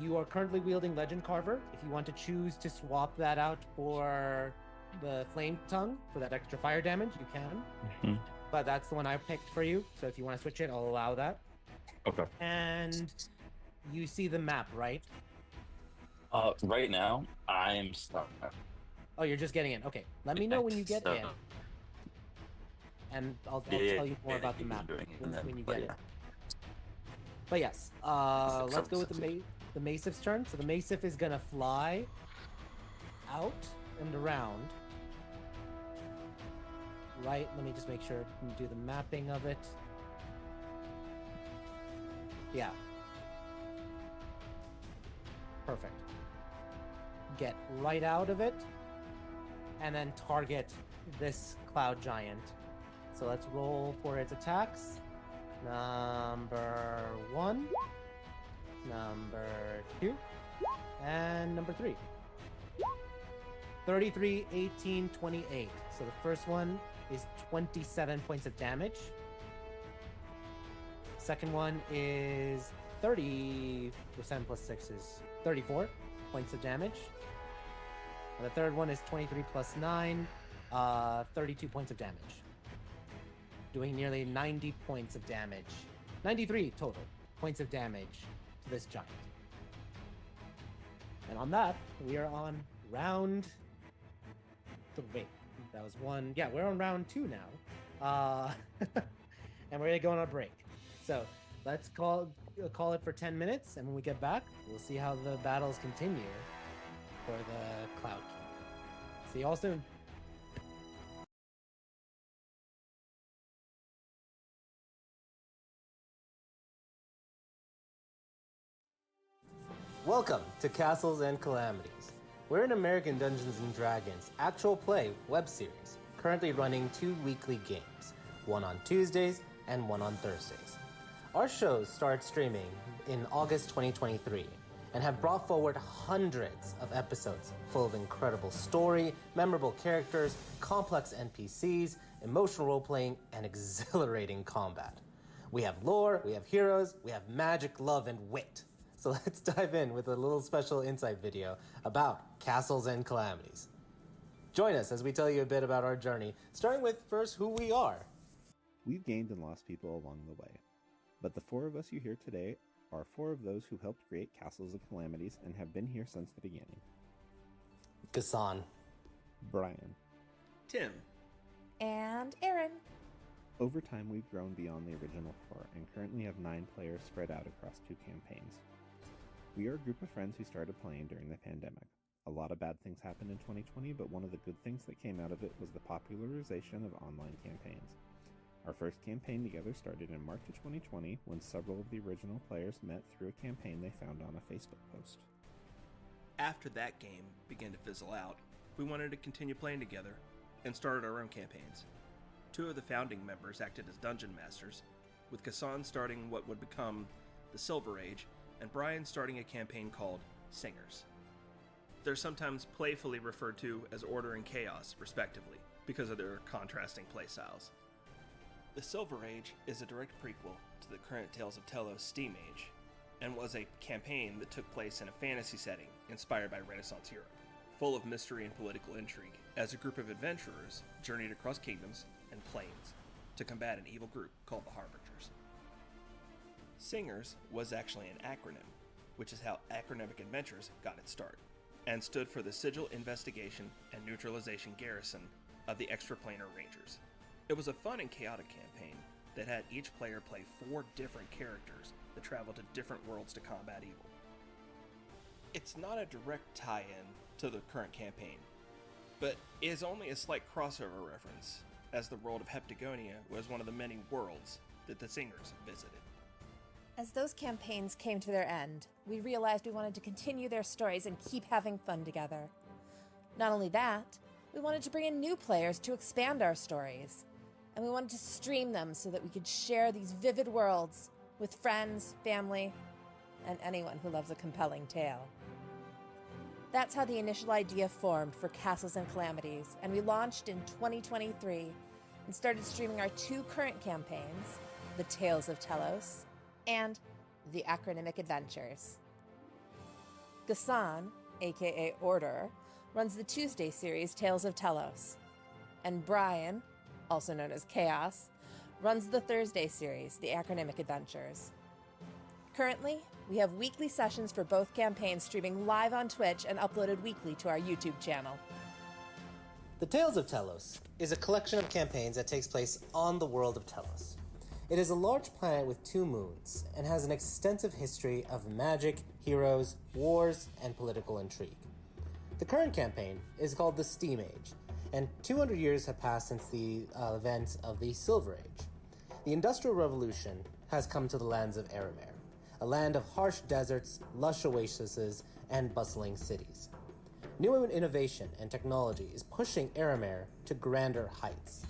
You are currently wielding Legend Carver. If you want to choose to swap that out for the Flame Tongue for that extra fire damage, you can. Mm-hmm. But that's the one I picked for you. So if you want to switch it, I'll allow that. Okay. And you see the map, right? Right now, I'm stuck. Oh, you're just getting in. Okay. Let me know when you get in. And I'll tell you more about the map when you get in. But yes, let's go with the Massif's turn. So the Massif is gonna fly out and around. Right, let me just make sure and do the mapping of it. Yeah. Perfect. Get right out of it and then target this cloud giant. So let's roll for its attacks. Number 1, number 2, and number 3. 33, 18, 28. So the first one is 27 points of damage. Second one is 30% plus 6 is 34 points of damage. And the third one is 23 plus 9, 32 points of damage. Doing nearly 90 points of damage. 93 total points of damage to this giant. And on that, we are on round... Wait, that was one. Yeah, we're on round 2 now. And we're going to go on a break. So let's call it for 10 minutes, and when we get back, we'll see how the battles continue for the Cloud King. See y'all soon. Welcome to Castles and Calamities. We're an American Dungeons & Dragons actual play web series, currently running 2 weekly games, one on Tuesdays and one on Thursdays. Our shows started streaming in August 2023 and have brought forward hundreds of episodes full of incredible story, memorable characters, complex NPCs, emotional role-playing, and exhilarating combat. We have lore, we have heroes, we have magic, love, and wit. So let's dive in with a little special insight video about Castles and Calamities. Join us as we tell you a bit about our journey, starting with first who we are. We've gained and lost people along the way, but the 4 of us you hear today are 4 of those who helped create Castles and Calamities and have been here since the beginning. Gassan. Brian. Tim. And Aaron. Over time, we've grown beyond the original 4 and currently have 9 players spread out across 2 campaigns. We are a group of friends who started playing during the pandemic. A lot of bad things happened in 2020, but one of the good things that came out of it was the popularization of online campaigns. Our first campaign together started in March of 2020 when several of the original players met through a campaign they found on a Facebook post. After that game began to fizzle out, we wanted to continue playing together and started our own campaigns. Two of the founding members acted as dungeon masters, with Kassan starting what would become the Silver Age and Brian starting a campaign called Singers. They're sometimes playfully referred to as Order and Chaos, respectively, because of their contrasting playstyles. The Silver Age is a direct prequel to the current Tales of Tellos Steam Age, and was a campaign that took place in a fantasy setting inspired by Renaissance Europe, full of mystery and political intrigue, as a group of adventurers journeyed across kingdoms and plains to combat an evil group called the Harbingers. Singers was actually an acronym, which is how Acronymic Adventures got its start, and stood for the Sigil Investigation and Neutralization Garrison of the Extraplanar Rangers. It was a fun and chaotic campaign that had each player play 4 different characters that traveled to different worlds to combat evil. It's not a direct tie-in to the current campaign, but is only a slight crossover reference, as the world of Heptagonia was one of the many worlds that the Singers visited. As those campaigns came to their end, we realized we wanted to continue their stories and keep having fun together. Not only that, we wanted to bring in new players to expand our stories, and we wanted to stream them so that we could share these vivid worlds with friends, family, and anyone who loves a compelling tale. That's how the initial idea formed for Castles and Calamities, and we launched in 2023 and started streaming our 2 current campaigns, The Tales of Tellos and The Acronymic Adventures. Gassan, aka Order, runs the Tuesday series Tales of Tellos, and Brian, also known as Chaos, runs the Thursday series The Acronymic Adventures. Currently, we have weekly sessions for both campaigns streaming live on Twitch and uploaded weekly to our YouTube channel. The Tales of Tellos is a collection of campaigns that takes place on the world of Tellos. It is a large planet with 2 moons and has an extensive history of magic, heroes, wars, and political intrigue. The current campaign is called the Steam Age, and 200 years have passed since the events of the Silver Age. The Industrial Revolution has come to the lands of Eremer, a land of harsh deserts, lush oases, and bustling cities. New innovation and technology is pushing Eremer to grander heights.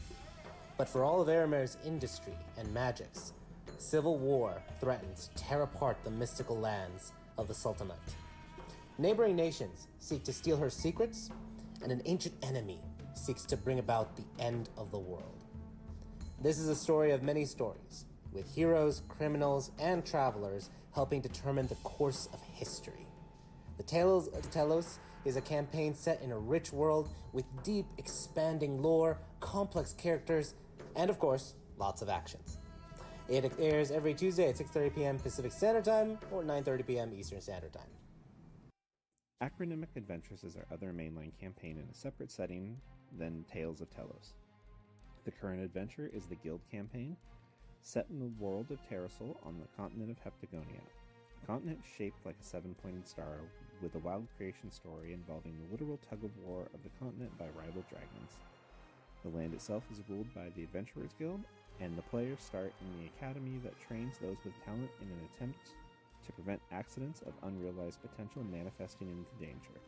But for all of Eremer's industry and magics, civil war threatens to tear apart the mystical lands of the Sultanate. Neighboring nations seek to steal her secrets, and an ancient enemy seeks to bring about the end of the world. This is a story of many stories, with heroes, criminals, and travelers helping determine the course of history. The Tales of Tellos is a campaign set in a rich world with deep, expanding lore, complex characters, and of course, lots of actions. It airs every Tuesday at 6:30 p.m. Pacific Standard Time or 9:30 p.m. Eastern Standard Time. Acronymic Adventures is our other mainline campaign in a separate setting than Tales of Tellos. The current adventure is the Guild campaign, set in the world of Terrasol on the continent of Heptagonia, a continent shaped like a 7-pointed star with a wild creation story involving the literal tug-of-war of the continent by rival dragons. The land itself is ruled by the Adventurers Guild, and the players start in the academy that trains those with talent in an attempt to prevent accidents of unrealized potential manifesting into danger.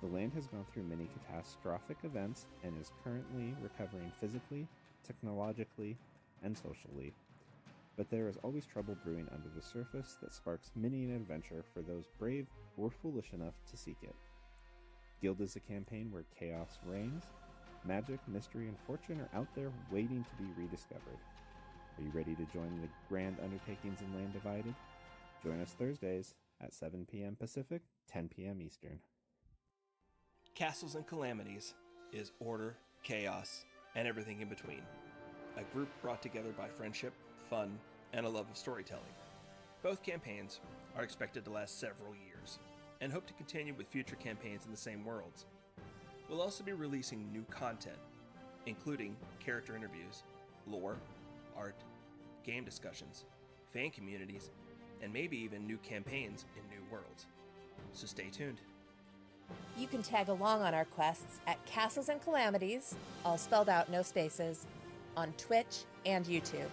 The land has gone through many catastrophic events and is currently recovering physically, technologically, and socially, but there is always trouble brewing under the surface that sparks many an adventure for those brave or foolish enough to seek it. Guild is a campaign where chaos reigns, magic, mystery, and fortune are out there waiting to be rediscovered. Are you ready to join the grand undertakings in Land Divided? Join us Thursdays at 7 p.m. Pacific, 10 p.m. Eastern. Castles and Calamities is order, chaos, and everything in between. A group brought together by friendship, fun, and a love of storytelling. Both campaigns are expected to last several years, and hope to continue with future campaigns in the same worlds. We'll also be releasing new content, including character interviews, lore, art, game discussions, fan communities, and maybe even new campaigns in new worlds. So stay tuned. You can tag along on our quests at Castles and Calamities, all spelled out, no spaces, on Twitch and YouTube.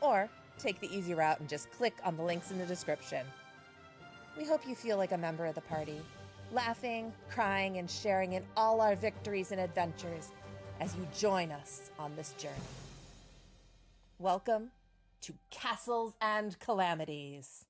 Or take the easy route and just click on the links in the description. We hope you feel like a member of the party, laughing, crying, and sharing in all our victories and adventures as you join us on this journey. Welcome to Castles and Calamities.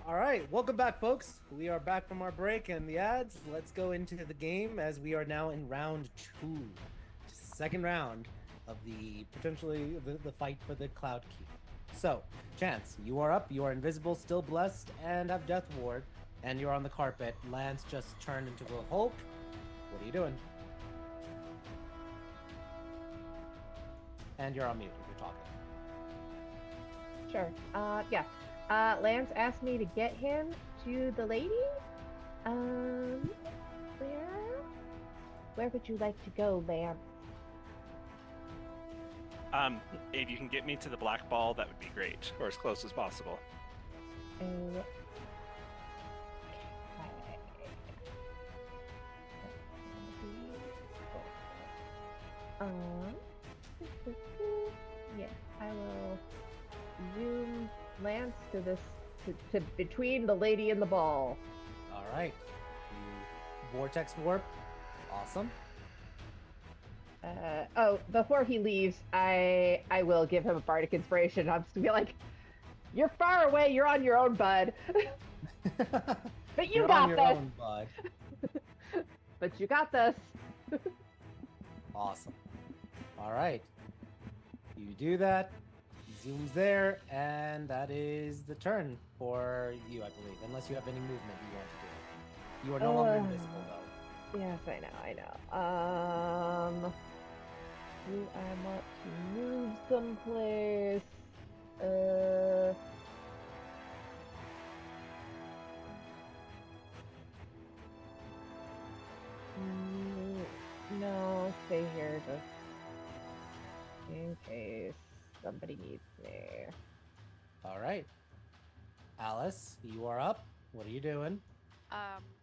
All right, welcome back, folks. We are back from our break and the ads. Let's go into the game as we are now in round 2, second round of the potentially the fight for the Cloud Key. So, Chance, you are up. You are invisible, still blessed, and have Death Ward, and you're on the carpet. Lance just turned into a Hulk. What are you doing? And you're on mute if you're talking. Sure. Yeah. Lance asked me to get him to the lady. Where would you like to go, Lance? If you can get me to the black ball, that would be great, or as close as possible. Okay. Yes, I will zoom Lance to this to between the lady and the ball. All right. Vortex warp. Awesome. Before he leaves, I will give him a bardic inspiration. I'm just gonna be like, "You're far away. You're on your own, bud." But you You're got on your this. own, bud. But you got this. Awesome. All right. You do that. Zooms there, and that is the turn for you, I believe. Unless you have any movement you want to do. You are no longer invisible, though. Yes, I know. Do I want to move someplace? No, stay here just in case somebody needs me. All right. Alice, you are up. What are you doing?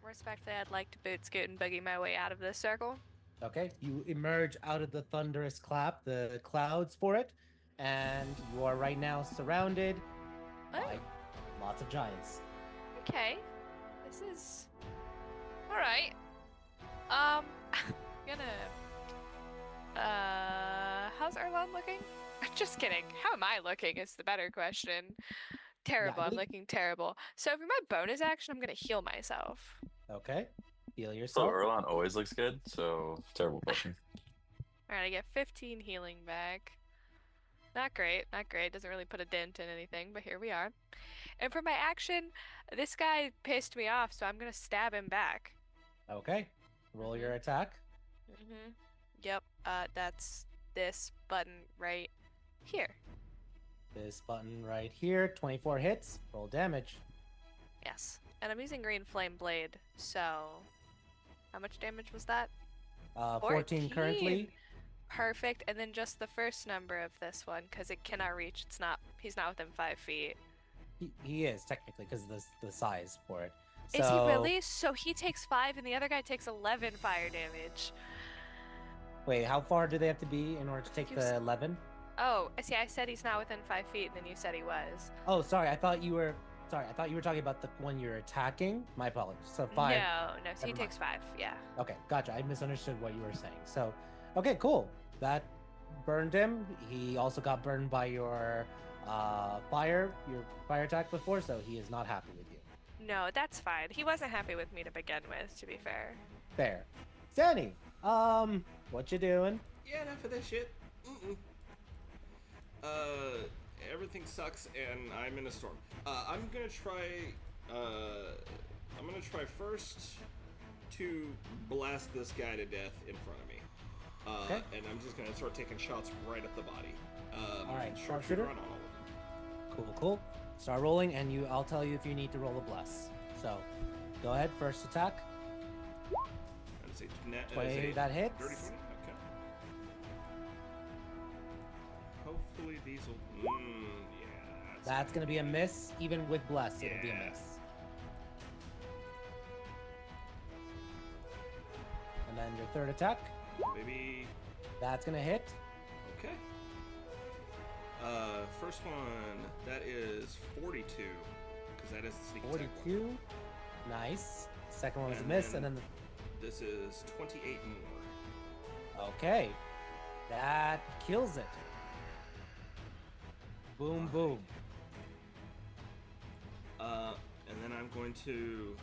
Respectfully, I'd like to boot scoot and boogie my way out of this circle. Okay. You emerge out of the thunderous clap, the clouds for it, and you are right now surrounded by lots of giants. Okay. This is... Alright. I'm gonna... How's Erlon looking? Just kidding. How am I looking is the better question. Terrible. I'm looking terrible. So for my bonus action, I'm gonna heal myself. Okay. Heal So yourself. Erlon always looks good, so terrible question. Alright, I get 15 healing back. Not great, not great. Doesn't really put a dent in anything, but here we are. And for my action, this guy pissed me off, so I'm gonna stab him back. Okay. Roll your attack. Yep, that's this button right here. This button right here. 24 hits. Roll damage. Yes. And I'm using green flame blade, so how much damage was that? 14 currently. Perfect. And then just the first number of this one, because it cannot reach. He's not within 5 feet. He is technically because of the size for it. Is he really? So he takes 5 and the other guy takes 11 fire damage. Wait, how far do they have to be in order to take the 11? Oh, see, I said he's not within 5 feet, and then you said he was. Oh, sorry. I thought you were talking about the one you're attacking. My apologies. So 5. No. So he takes 5. Yeah. Okay, gotcha. I misunderstood what you were saying. So, okay, cool. That burned him. He also got burned by your fire attack before, so he is not happy with you. No, that's fine. He wasn't happy with me to begin with, to be fair. Fair. Zanny, what you doing? Yeah, enough of that shit. Everything sucks, and I'm in a storm. I'm gonna try first to blast this guy to death in front of me. Okay. And I'm just gonna start taking shots right at the body. All right, Sharpshooter sharpshooter. on all of them. Cool. Start rolling, and I'll tell you if you need to roll a bless. So, go ahead. First attack. I'd say 20, that hits. Dirty 20? Okay. Hopefully these will... yeah. That's gonna be a miss, even with bless. It'll be a Yeah. miss. And then your third attack. Maybe... That's gonna hit. Okay. First one, that is 42, because that is the sneak attack one. 42. Nice. Second one was a And miss, then- and then This is 28 more. okay, that kills it. Boom, boom. And I'm going to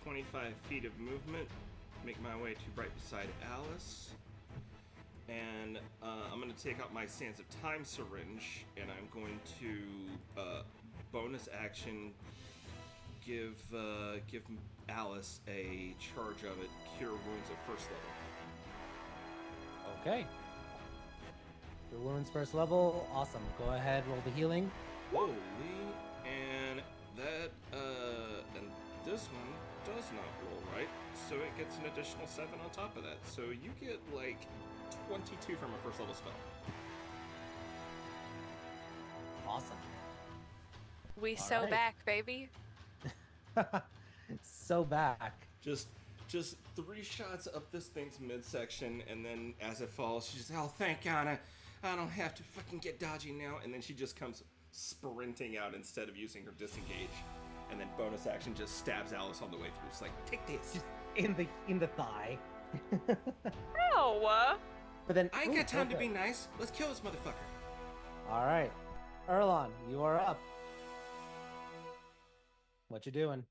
25 feet of movement, make my way to right beside Alice, and I'm going to take out my Sands of Time syringe, and I'm going to bonus action give Alice a charge of it, cure wounds at first level. Okay. Your wounds first level. Awesome. Go ahead, roll the healing. Holy, and that and this one does not roll right, so it gets an additional 7 on top of that. So you get like 22 from a first level spell. Awesome. We All sew right. back, baby. So back. Just 3 shots up this thing's midsection, and then as it falls, she's oh thank God, I don't have to fucking get dodgy now. And then she just comes sprinting out instead of using her disengage, and then bonus action just stabs Alice on the way through. It's like take this. Just in the thigh. Oh, But then I ain't got time to okay. be nice. Let's kill this motherfucker. All right, Erlon, you are up. What you doing?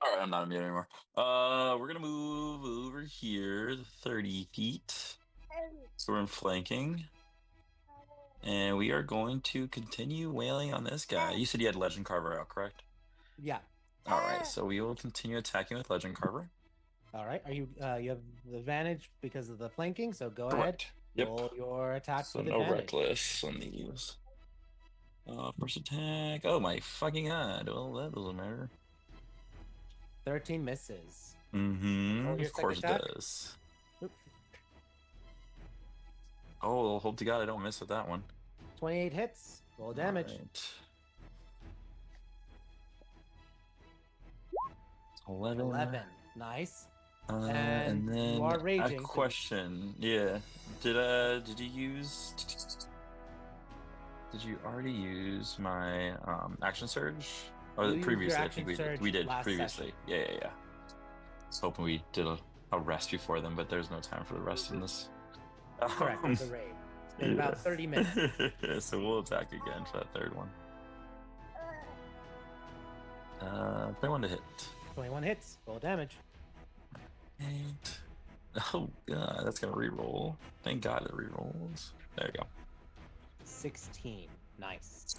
All right, I'm not immune anymore. We're gonna move over here 30 feet. So we're in flanking. And we are going to continue wailing on this guy. You said you had Legend Carver out, correct? Yeah. All right, so we will continue attacking with Legend Carver. All right. Are you? You have the advantage because of the flanking. So go Correct. ahead. Yep. Roll your attack So with no advantage. reckless on these. First attack. Oh my fucking god. Well, that doesn't matter. 13 misses. Mm-hmm. Roll your Of course it second attack. does. Oop. Oh, hope to God I don't miss with that one. 28 hits. Roll damage. All right. 11. 11. Nice. And And then you are I have raging, a so- question. Yeah. Did you use? Did you already use my action surge? Or You used your previously? I action think we did. surge We did last previously. session. Yeah. I was hoping we did a rest before them, but there's no time for the rest in this. Correct. It's a raid. It's been about 30 minutes. So we'll attack again for that third one. 21 to hit. 21 hits. Roll damage. 8. Oh god, that's gonna reroll. Thank God it rerolls. There you go. 16. Nice.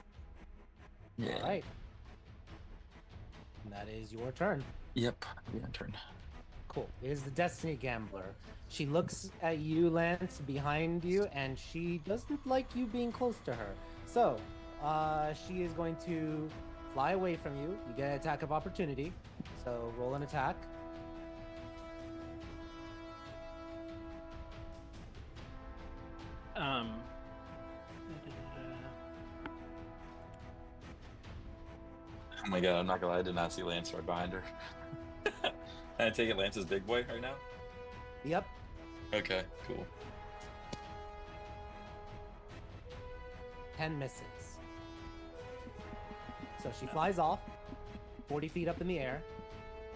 Yeah. All right. And that is your turn. Yep. Yeah, turn. Cool. It is the Destiny Gambler. She looks at you, Lance, behind you, and she doesn't like you being close to her. So, she is going to fly away from you. You get an attack of opportunity. So, roll an attack. Oh my god, I'm not gonna lie, I did not see Lance right behind her. Can I take it Lance's big boy right now? Yep. Okay, cool. 10 misses. So she flies off, 40 feet up in the air,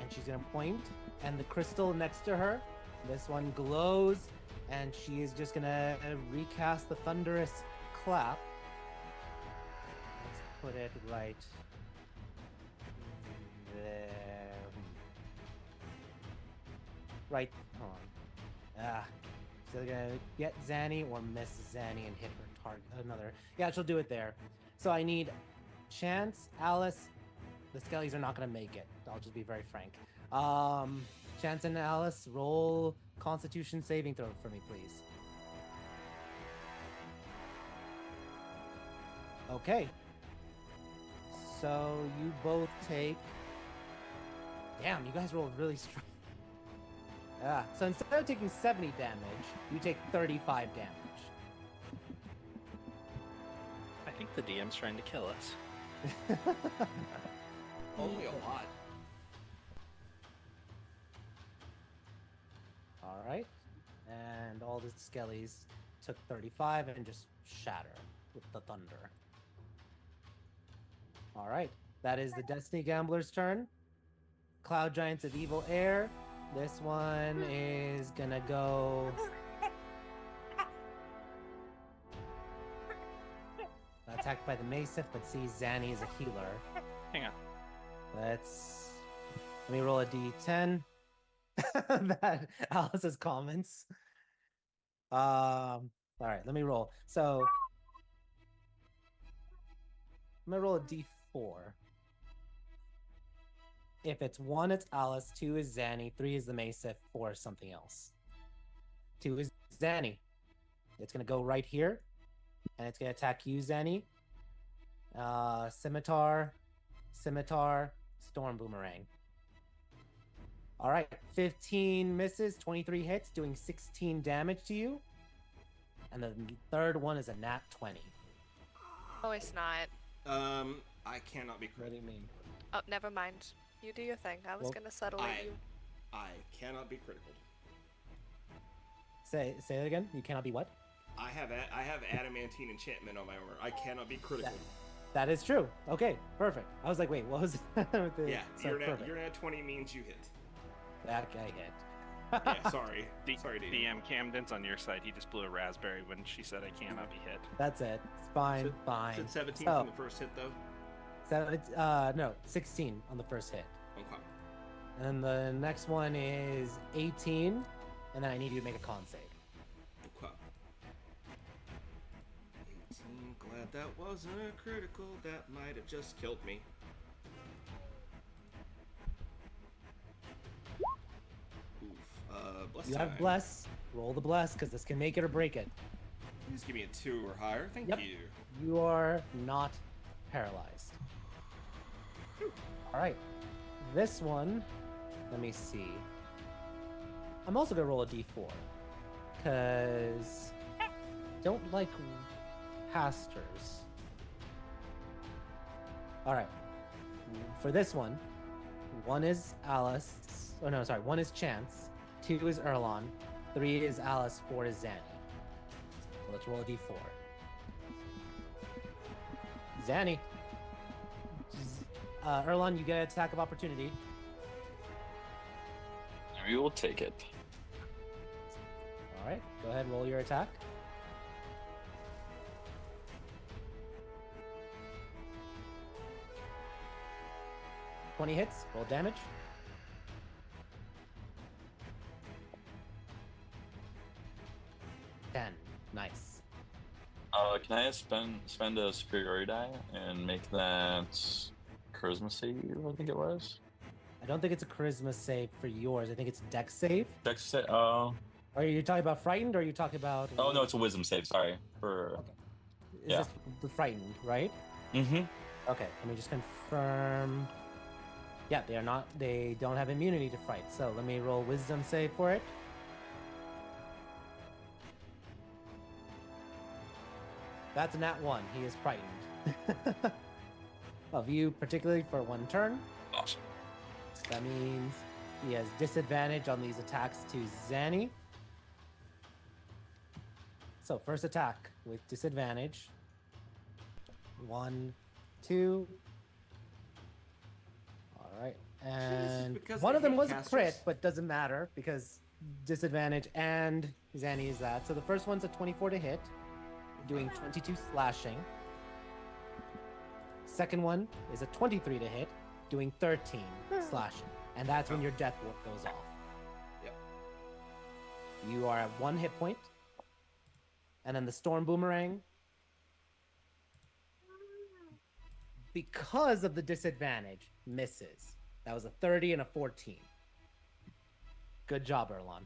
and she's gonna point, and the crystal next to her, this one glows, and she is just gonna recast the thunderous clap. Let's put it right there. Right, hold on. So they're gonna get Zanny or miss Zanny and hit her target. Another. Yeah, she'll do it there. So I need Chance, Alice. The Skellies are not gonna make it. I'll just be very frank. Chance and Alice, roll Constitution saving throw for me, please. Okay. So you both take. Damn, you guys rolled really strong. Yeah. So instead of taking 70 damage, you take 35 damage. I think the DM's trying to kill us. Only a lot. All right. And all the skellies took 35 and just shatter with the thunder. All right. That is the Destiny Gambler's turn. Cloud Giants of Evil Air. This one is gonna go. Attacked by the Maesif, but sees Zanny as a healer. Hang on. Let me roll a d10. That Alice's comments. All right, let me roll. So I'm gonna roll a d4. If it's 1, it's Alice. 2 is Zanny. 3 is the Mesa. 4 is something else. 2 is Zanny. It's gonna go right here, and it's gonna attack you, Zanny. Scimitar, Storm Boomerang. All right, 15 misses, 23 hits, doing 16 damage to you. And the third one is a nat 20. Oh, it's not. I cannot be What do critical. you mean? Oh, never mind. You do your thing. I was Well, gonna settle at you. I cannot be critical. Say it again. You cannot be what? I have adamantine enchantment on my armor. I cannot be critical. That is true. Okay, perfect. I was like, wait, what was with the, Yeah, so your perfect. nat 20 means you hit. That guy hit. Yeah, sorry. Sorry, dude. DM Camden's on your side. He just blew a raspberry when she said I cannot be hit. That's it. It's fine, fine. Said 17 So, from the first hit, though. no, 16 on the first hit. Okay. And then the next one is 18, and then I need you to make a con save. Okay. 18. Glad that wasn't a critical. That might have just killed me. Oof. Bless You time. have bless. Roll the bless, because this can make it or break it. Just give me a 2 or higher. Thank Yep. you. You are not paralyzed. All right. This one, let me see. I'm also going to roll a d4. Because don't like pastors. All right. For this one, 1 is Alice. Oh, no, sorry. 1 is Chance. 2 is Erlon. 3 is Alice. 4 is Zanny. So let's roll a d4. Zanny. Erlon, you get an attack of opportunity. We will take it. All right, go ahead, roll your attack. $20 hits, roll damage. $10, nice. Can I spend a superiority die and make that charisma save? I think it was. I don't think it's a charisma save for yours. I think it's a dex save. Dex save. Oh. Are you talking about frightened, or are you talking about? Oh no, it's a wisdom save. Sorry for. Okay. Is Yeah. this the frightened, right? Mm-hmm. Okay, let me just confirm. Yeah, they are not. They don't have immunity to fright. So let me roll wisdom save for it. That's a nat 1. He is frightened of you, particularly for 1 turn. Awesome. That means he has disadvantage on these attacks to Zanny. So first attack with disadvantage. 1, 2. All right, and because one they of them hate was a casters? crit, but doesn't matter because disadvantage and Zanny is that. So the first one's a 24 to hit, doing 22 slashing. Second one is a 23 to hit, doing 13 slashing, and that's when your death ward goes off. Yep. You are at 1 hit point, and then the storm boomerang. Because of the disadvantage, misses. That was a 30 and a 14. Good job, Erlon.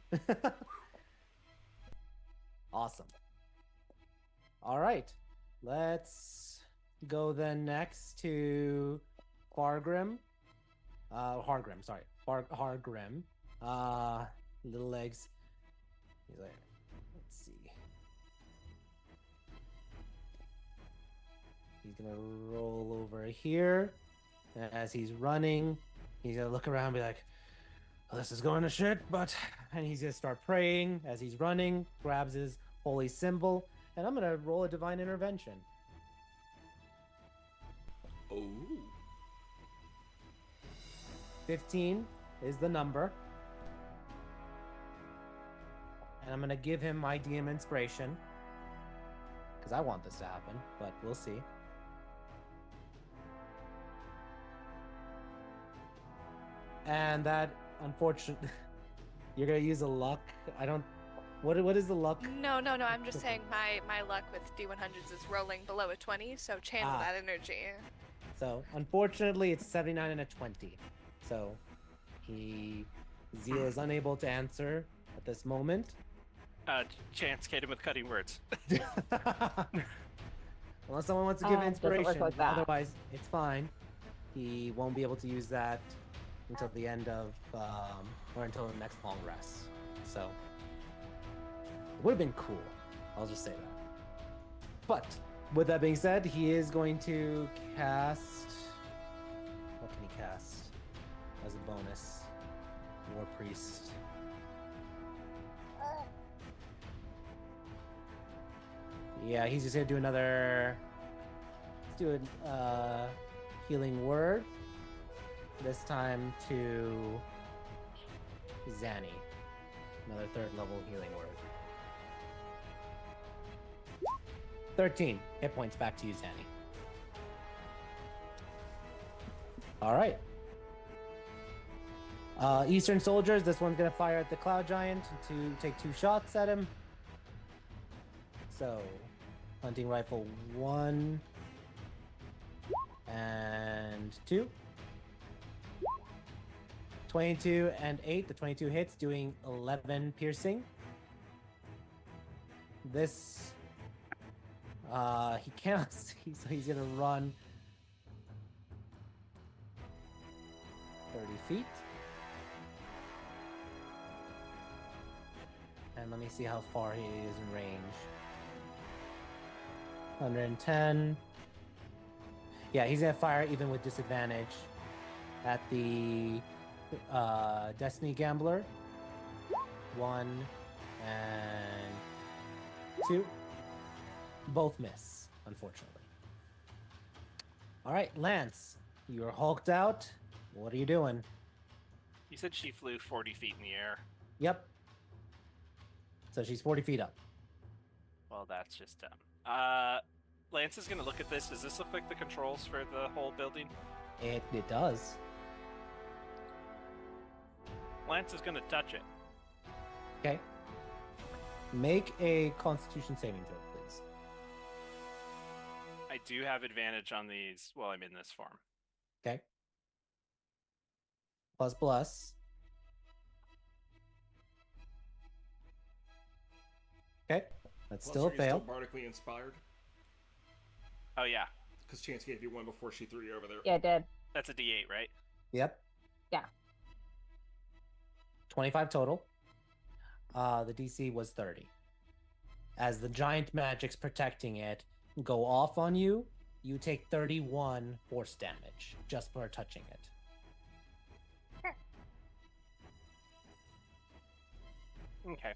Awesome. All right. Let's go then next to Fargrim. Hargrim, sorry. Hargrim. Little legs. He's like, let's see. He's gonna roll over here. And as he's running, he's gonna look around and be like, oh, this is going to shit, but... And he's gonna start praying as he's running, grabs his holy symbol, and I'm gonna roll a divine intervention. Oh. 15 is the number. And I'm gonna give him my DM inspiration. Because I want this to happen, but we'll see. And that, unfortunately, you're gonna use a luck. I don't. What is the luck? No. I'm just saying my luck with D100s is rolling below a 20, so channel that energy. So unfortunately, it's 79 and a 20. So Zeal is unable to answer at this moment. Chance hit him with cutting words. Unless someone wants to give Doesn't work inspiration, like that. otherwise it's fine. He won't be able to use that until the end of, or until the next long rest. So it would have been cool. I'll just say that. But with that being said, he is going to cast. What can he cast as a bonus? War Priest. Yeah, he's just gonna do another. Let's do a healing word. This time to Zanny. Another 3rd level healing word. 13 hit points back to you, Zanny. All right. Eastern soldiers, this one's gonna fire at the Cloud Giant to take 2 shots at him. So, hunting rifle 1 and 2. 22 and 8. The 22 hits, doing 11 piercing. This, he cannot see, so he's gonna run 30 feet. And let me see how far he is in range. 110. Yeah, he's gonna fire even with disadvantage at the Destiny Gambler. 1 and 2. Both miss, unfortunately. All right, Lance, you're hulked out. What are you doing? You said she flew 40 feet in the air. Yep. So she's 40 feet up. Well, that's just dumb. Lance is going to look at this. Does this look like the controls for the whole building? It does. Lance is going to touch it. Okay. Make a Constitution saving throw, please. I do have advantage on these while I'm in this form. Okay. Plus. Okay. That's Plus, still a are you fail. Still bardically inspired? Oh, yeah. Because Chance gave you one before she threw you over there. Yeah, I did. That's a D8, right? Yep. Yeah. 25 total. The DC was 30. As the giant magics protecting it go off on you, you take 31 force damage just for touching it. Okay.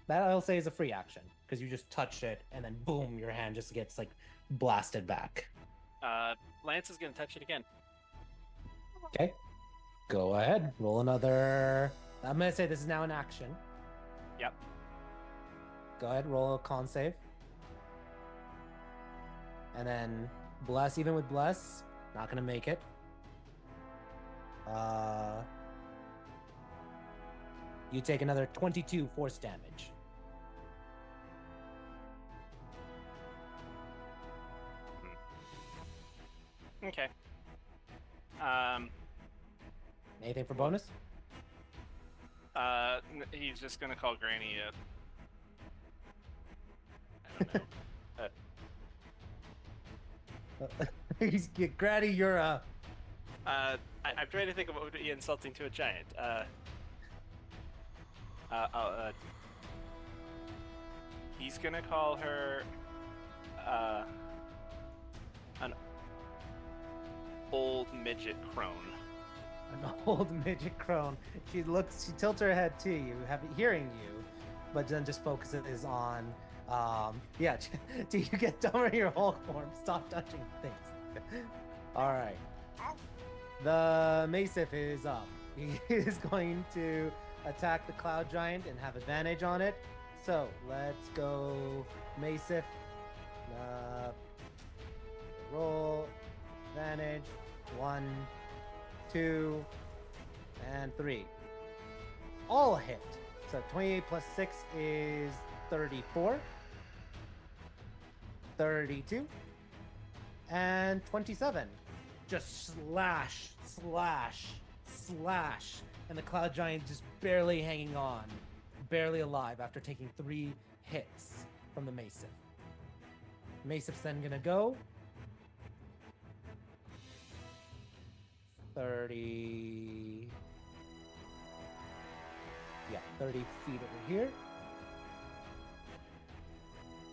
That I'll say is a free action because you just touch it and then boom, your hand just gets like blasted back. Lance is going to touch it again. Okay. Go ahead. Roll another. I'm going to say this is now an action. Yep. Go ahead. Roll a con save. And then bless, even with bless, not going to make it. You take another 22 force damage. Okay. Anything for bonus? He's just gonna call Granny I don't know. He's Granny, you're I'm trying to think of what would be insulting to a giant. He's gonna call her an old midget crone. an old midget crone. She tilts her head to you, hearing you, but then just focuses on, do you get dumber in your Hulk form? Stop touching things. All right. The Maesif is up. He is going to attack the Cloud Giant and have advantage on it. So let's go, Maesif. Roll advantage. 1, 2, and 3. All hit. So 28 plus 6 is 34. 32. And 27. Just slash, slash, slash. And the Cloud Giant just barely hanging on. Barely alive after taking 3 hits from the Massive. Massiv's then gonna go 30 feet over here,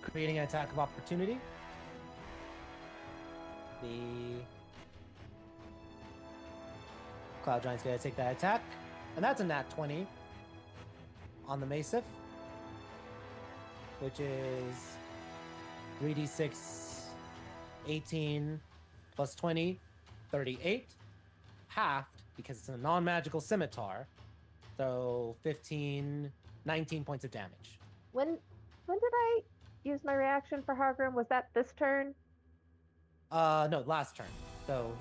creating an attack of opportunity. The Cloud Giant's gonna take that attack, and that's a nat 20 on the Massif, which is 3d6, 18 plus 20, 38, halved because it's a non-magical scimitar. So 15, 19 points of damage. When did I use my reaction for Hargrim? Was that this turn? No, last turn. So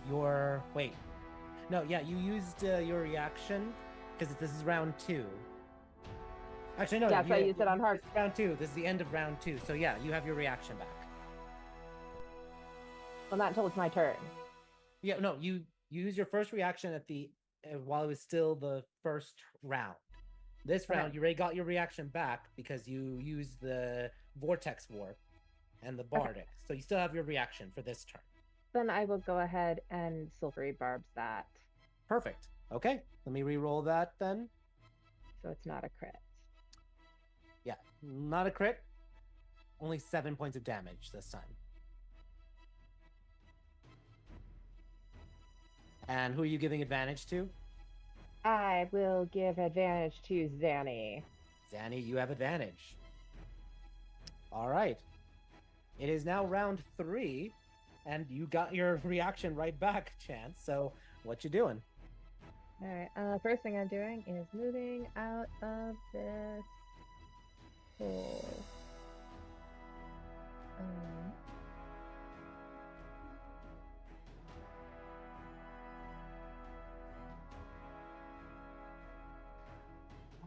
you used your reaction because this is round 2. Actually, no. Yes, I used it on Hargrim. Round 2. This is the end of round 2. So yeah, you have your reaction back. Well, not until it's my turn. Yeah, no, you use your first reaction at the while it was still the first round. This round, you already got your reaction back because you used the Vortex Warp and the Bardic. Okay. So you still have your reaction for this turn. Then I will go ahead and Silvery Barbs that. Perfect. Okay, let me re-roll that then. So it's not a crit. Yeah, not a crit. Only 7 points of damage this time. And who are you giving advantage to? I will give advantage to Zanny. Zanny, you have advantage. All right. It is now round 3, and you got your reaction right back, Chance. So what you doing? All right. First thing I'm doing is moving out of this hole.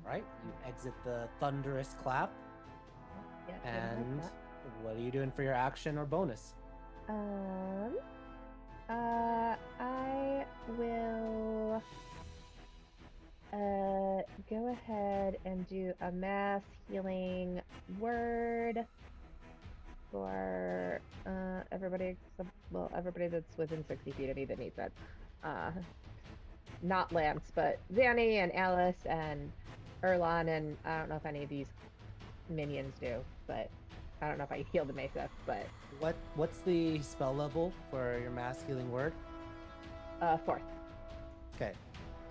Right, you exit the thunderous clap. Yep, and what are you doing for your action or bonus? I will go ahead and do a mass healing word for everybody except, well, everybody that's within 60 feet of me that needs it. Not Lance, but Zanny and Alice and Erlon, and I don't know if any of these minions do, but I don't know if I heal the Mesa, but... What's the spell level for your mass healing word? 4th. Okay.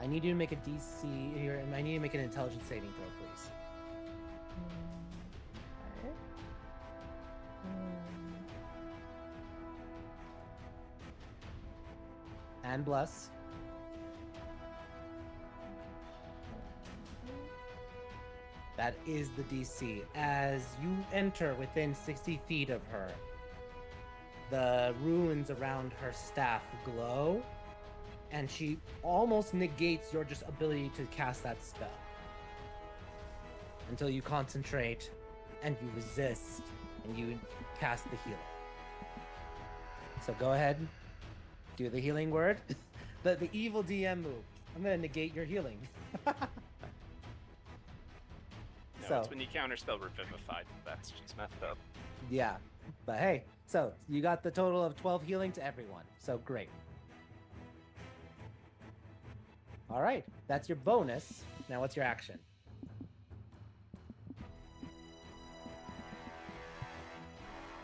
I need you to make a DC here, and I need you to make an intelligence saving throw, please. Okay. And bless. That is the DC. As you enter within 60 feet of her, the runes around her staff glow, and she almost negates your just ability to cast that spell. Until you concentrate, and you resist, and you cast the healing. So go ahead, do the healing word. the evil DM move. I'm gonna negate your healing. No, it's when you counterspell Revivify. That's just messed up. Yeah, but hey, so you got the total of 12 healing to everyone. So great. All right, that's your bonus. Now what's your action?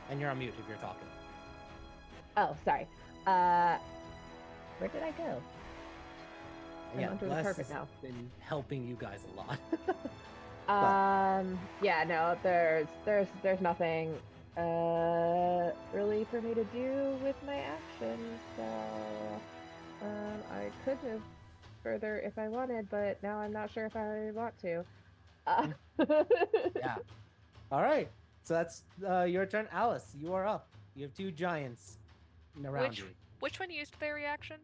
And you're on mute if you're talking. Oh, sorry. Where did I go? Yeah, I'm doing Les perfect has now. been helping you guys a lot. Yeah, no, there's nothing really for me to do with my actions, so I could move further if I wanted, but now I'm not sure if I want to. Yeah. All right. So that's your turn, Alice. You are up. You have 2 giants around you. Which one used their reaction?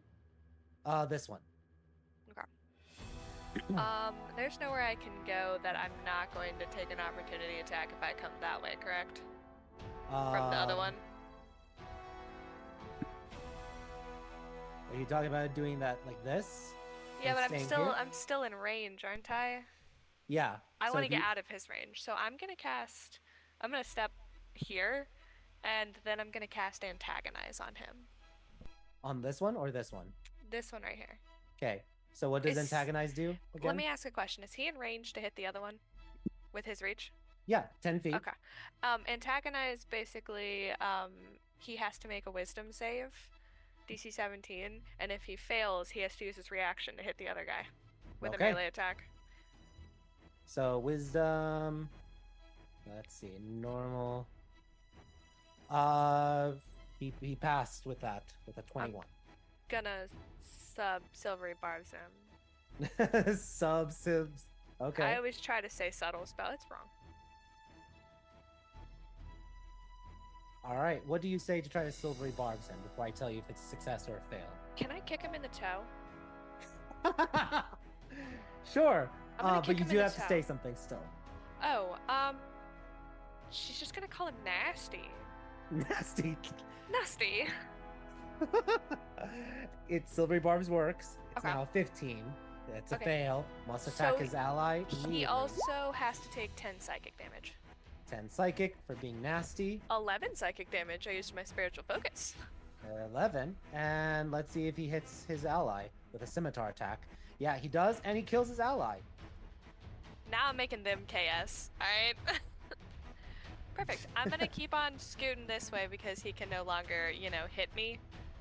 This one. There's nowhere I can go that I'm not going to take an opportunity attack if I come that way, correct? From the other one? Are you talking about doing that like this? Yeah, and but staying here? I'm still in range, aren't I? Yeah. I so want to if get you- out of his range, so I'm gonna step here, and then I'm gonna cast Antagonize on him. On this one or this one? This one right here. Okay. So what does Is- Antagonize do again? Let me ask a question. Is he in range to hit the other one with his reach? Yeah, 10 feet. Okay. Antagonize basically, he has to make a Wisdom save, DC 17, and if he fails, he has to use his reaction to hit the other guy with Okay. a melee attack. So Wisdom. Let's see. Normal. He passed with that with a 21. Gonna sub Silvery Barbs him. Subs. Okay. I always try to say subtle spell. It's wrong. All right. What do you say to try to silvery barbs him before I tell you if it's a success or a fail? Can I kick him in the toe? Sure. I'm gonna But kick you him do in the have to toe. say something still. Oh, she's just gonna call him nasty. Nasty. Nasty. It's silvery barbs works. It's Okay. now 15. It's a Okay. fail. Must attack So his ally. He immediately. also has to take 10 psychic damage. 10 psychic for being nasty. 11 psychic damage. I used my spiritual focus. 11. And let's see if he hits his ally with a scimitar attack. Yeah, he does, and he kills his ally. Now I'm making them KS. Alright? Perfect. I'm gonna keep on scooting this way because he can no longer, hit me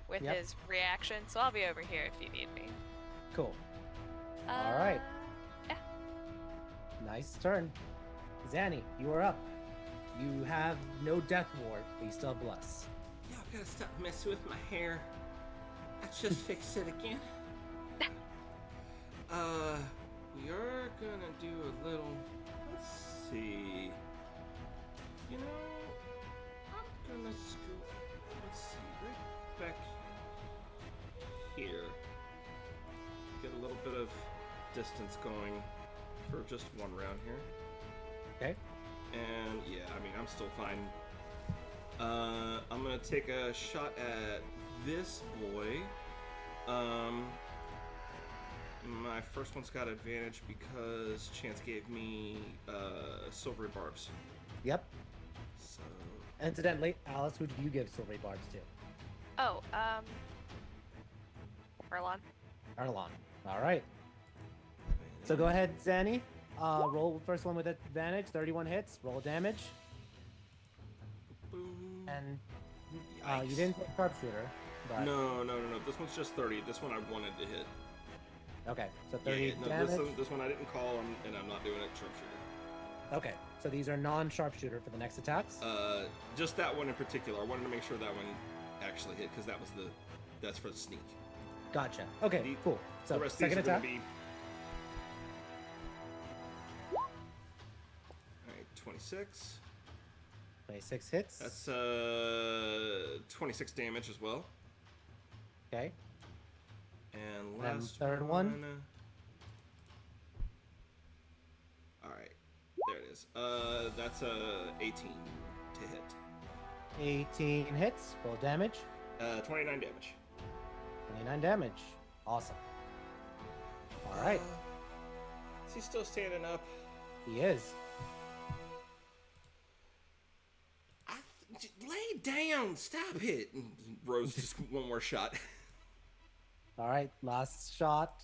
with Yep. his reaction. So I'll be over here if you need me. Cool. All right. Yeah. Nice turn. Zanny, you are up. You have no death ward, but you still have bless. Y'all gotta stop messing with my hair. I just fixed it again. We are gonna do a little. Let's see. I'm gonna scoot. Let's see, right back here. Get a little bit of distance going for just one round here. Okay. And yeah, I'm still fine. I'm gonna take a shot at this boy. My first one's got advantage because Chance gave me silvery barbs. Yep. So Incidentally, Alice, who did you give silvery barbs to? Oh, Erlon. Arlon. All right. So go ahead, Zanny. Roll first one with advantage. 31 hits. Roll damage. boom. And you Yikes. didn't take sharpshooter. But... No. This one's just 30. This one I wanted to hit. Okay, so 30 Yeah, no, damage. this one I didn't call, and I'm not doing it sharpshooter. Okay, so these are non-sharpshooter for the next attacks. Just that one in particular. I wanted to make sure that one actually hit because that's for the sneak. Gotcha. Okay, The- cool. So the rest of second these are attack. gonna be. All right, 26. 26 hits. That's 26 damage as well. Okay. And Then last third one. All right, there it is. That's 18 to hit. 18 hits. Roll damage. 29 damage. 29 damage. Awesome. All right. Is he still standing up? He is. Lay down. Stop it. And Rose just one more shot. All right. Last shot.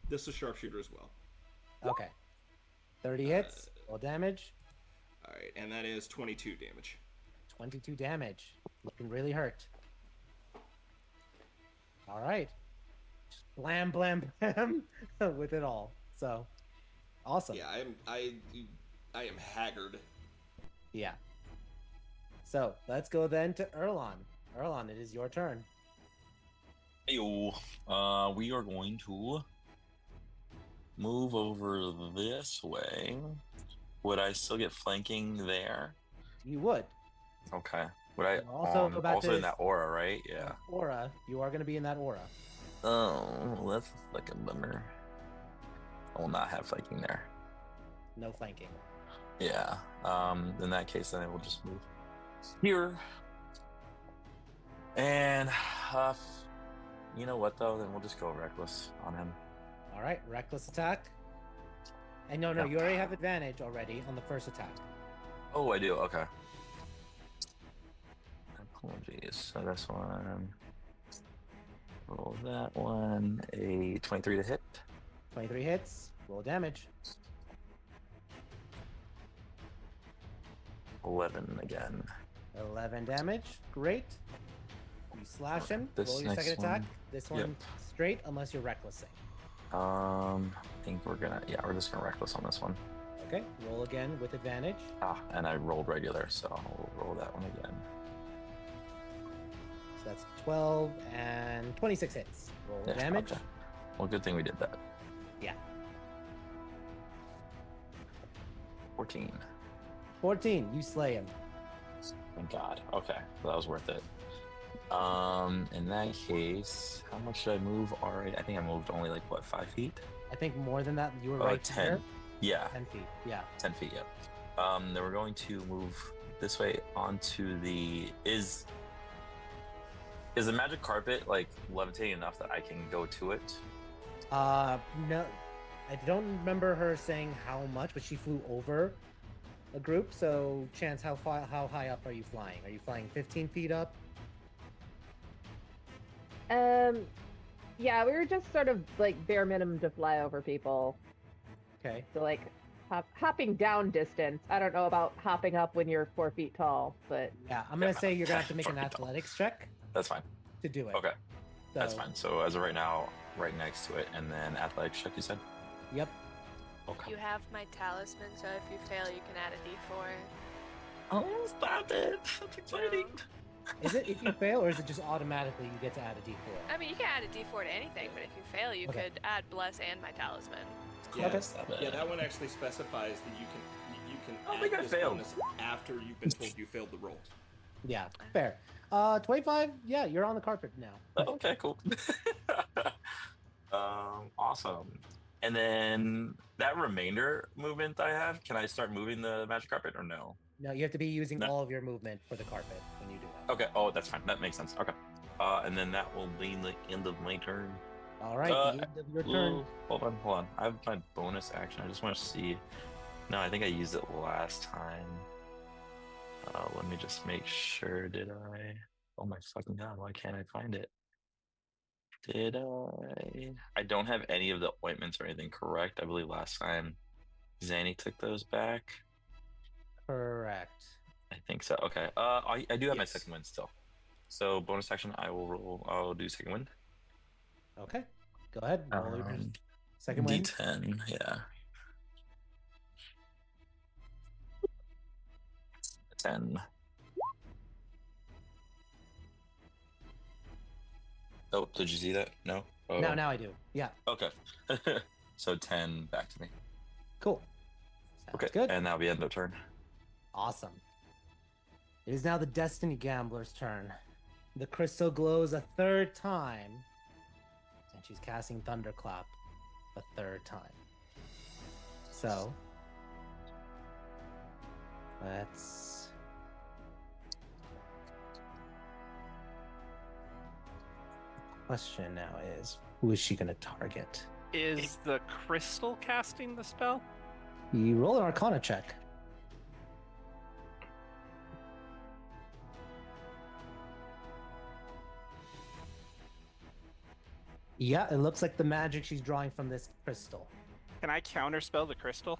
This is sharpshooter as well. Okay. 30 hits. Roll damage. All right, and that is 22 damage. 22 damage. Looking really hurt. All right. Just blam, blam, blam with it all. So, awesome. Yeah, I am haggard. Yeah. So, let's go then to Erlon. Erlon, it is your turn. Heyo. We are going to move over this way. Would I still get flanking there? You would. Okay. Would I You're also about also to in that aura, right? Yeah. Aura. You are going to be in that aura. Oh, well, that's a fucking bummer. I will not have flanking there. No flanking. Yeah. In that case, then I will just move here. And you know what though? Then we'll just go reckless on him. All right, reckless attack. And no, Yep. you already have advantage already on the first attack. Oh, I do. Okay. Apologies. So this one. Roll that one. A 23 to hit. 23 hits. Roll damage. 11 again. 11 damage. Great. You slash him. This Roll your next second attack. one. This one straight, unless you're recklessing. I think we're just gonna reckless on this one. Okay. Roll again with advantage. And I rolled regular, so I'll roll that one again. So that's 12 and 26 hits. Roll Yeah, damage. okay. Well, good thing we did that. Yeah. 14. 14. You slay him. Thank God. Okay, so that was worth it. In that case, how much did I move already? I think I moved only like what, 5 feet? I think more than that. You were right 10. here. Yeah, 10 feet. Yeah. 10 feet. Yeah. Then we're going to move this way onto the is the magic carpet like levitating enough that I can go to it? No. I don't remember her saying how much, but she flew over a group. So, Chance, how high up are you flying? Are you flying 15 feet up? Yeah, we were just sort of like bare minimum to fly over people. Okay. So like hopping down distance. I don't know about hopping up when you're 4 feet tall, but Yeah, I'm gonna say you're gonna have to make an athletics check That's fine. to do it. Okay, that's So, fine. So as of right now, right next to it, and then athletics check. You said. Yep. Okay. You have my talisman, so if you fail, you can add a d4. Oh, stop it! That's exciting. Is it if you fail, or is it just automatically you get to add a d4? I mean, you can add a d4 to anything, but if you fail, you Okay. could add bless and my talisman. Yeah, Okay. Stop it. yeah, that one actually specifies that you can I don't add think I this failed. bonus after you've been told you failed the roll. Yeah, fair. 25. Yeah, you're on the carpet now. Okay, cool. Awesome. And then that remainder movement I have, can I start moving the magic carpet or no? No, you have to be using No. all of your movement for the carpet when you do that. Okay. Oh, that's fine. That makes sense. Okay. And then that will be the end of my turn. All right, the end of your turn. Ooh, hold on. I have my bonus action. I just want to see. No, I think I used it last time. Let me just make sure. Did I? Oh my fucking God! Why can't I find it? Did I? I don't have any of the ointments or anything. Correct? I believe last time Zanny took those back. Correct. I think so. Okay. I do have my Yes. second wind still. So bonus action, I will roll. I'll do second wind. Okay. Go ahead. Roll your second wind. D10. Yeah. 10. Oh, did you see that? No. Oh. No, now I do. Yeah. Okay. So 10 back to me. Cool. Sounds Okay. good. And that'll be end of turn. Awesome. It is now the Destiny Gambler's turn. The crystal glows a third time, and she's casting Thunderclap a third time. So, let's... Question now is, who is she going to target? Is the crystal casting the spell? You roll an Arcana check. Yeah, it looks like the magic she's drawing from this crystal. Can I counterspell the crystal?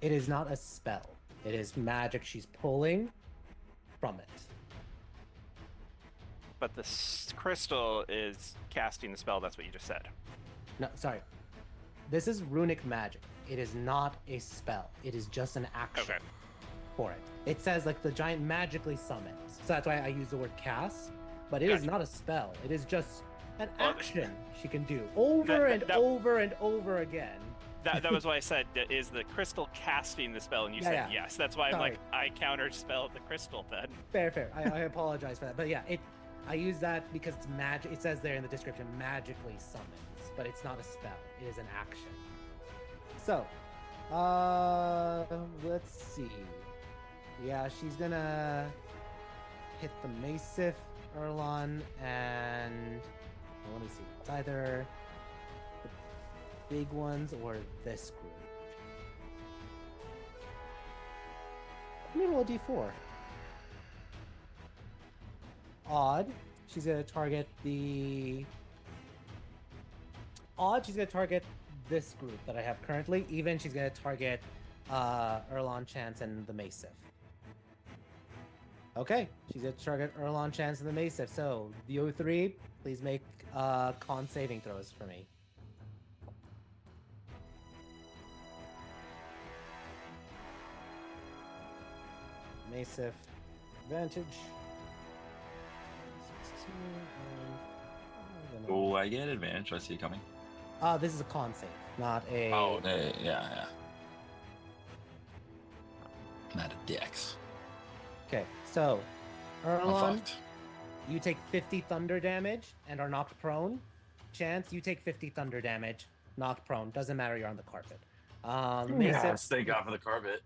It is not a spell. It is magic she's pulling from it. But the crystal is casting the spell. That's what you just said. No, sorry. This is runic magic. It is not a spell. It is just an action Okay. for it. It says like the giant magically summons. So that's why I use the word cast. But it is Gotcha. not a spell. It is just an Well, action she can do over and over and over again. That was why I said, is the crystal casting the spell? And you said yes. That's why I'm like, I counter spell the crystal then. Fair. I apologize for that. But yeah, I use that because it's magic. It says there in the description, magically summons, but it's not a spell. It is an action. So, let's see. Yeah, she's gonna hit the Maesif, Erlon, and well, let me see. It's either the big ones or this group. Let me roll a d4. Odd. She's gonna target the. Odd. She's gonna target this group that I have currently. Even she's gonna target Erlon, Chance, and the Maesif. Okay, she's gonna target Erlon, Chance, and the Maesif. So the O3, please make con saving throws for me. Maesif, advantage. Oh, I get advantage. I see it coming. This is a con save, not a. Oh, yeah. Not a dex. Okay, so Erlon, you take 50 thunder damage and are knocked prone. Chance, you take 50 thunder damage, knocked prone. Doesn't matter, you're on the carpet. Yes, thank God for the carpet.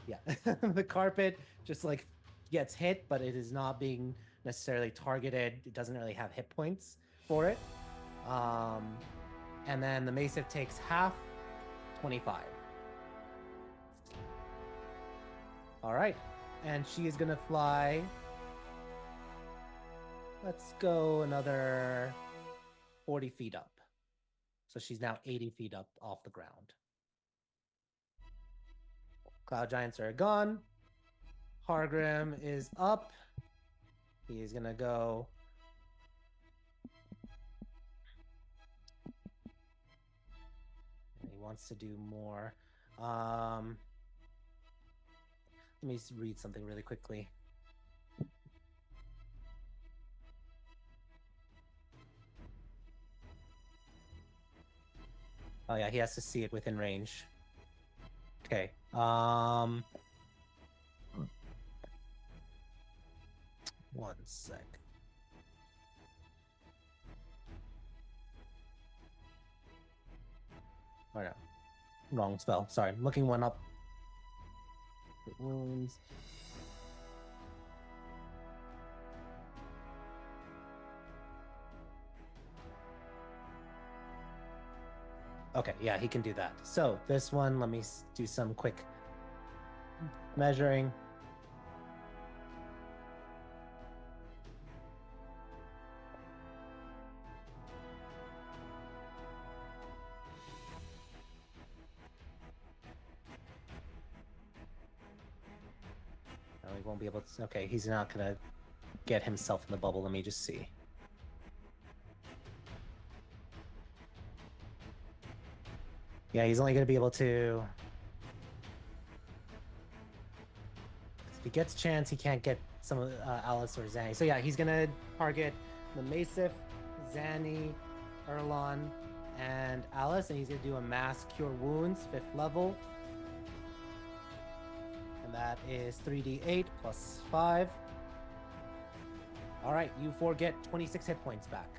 Yeah, the carpet just like gets hit, but it is not being necessarily targeted. It doesn't really have hit points for it. And then the Maesif takes half, 25. All right, and she is gonna fly. Let's go another 40 feet up. So she's now 80 feet up off the ground. Cloud Giants are gone. Hargrim is up. He is gonna go. And he wants to do more. Let me read something really quickly. Oh yeah, he has to see it within range. Okay. One sec. Oh no. Wrong spell. Sorry, I'm looking one up. Wounds. Okay, yeah, he can do that. So this one, let me do some quick measuring. No, he won't be able to. Okay, he's not gonna get himself in the bubble. Let me just see. Yeah, he's only going to be able to. If he gets a chance, he can't get some of Alice or Zanny. So yeah, he's going to target the Maesif, Zanny, Erlon, and Alice, and he's going to do a mass cure wounds, 5th level. And that is 3d8 plus 5. All right, you 4 get 26 hit points back.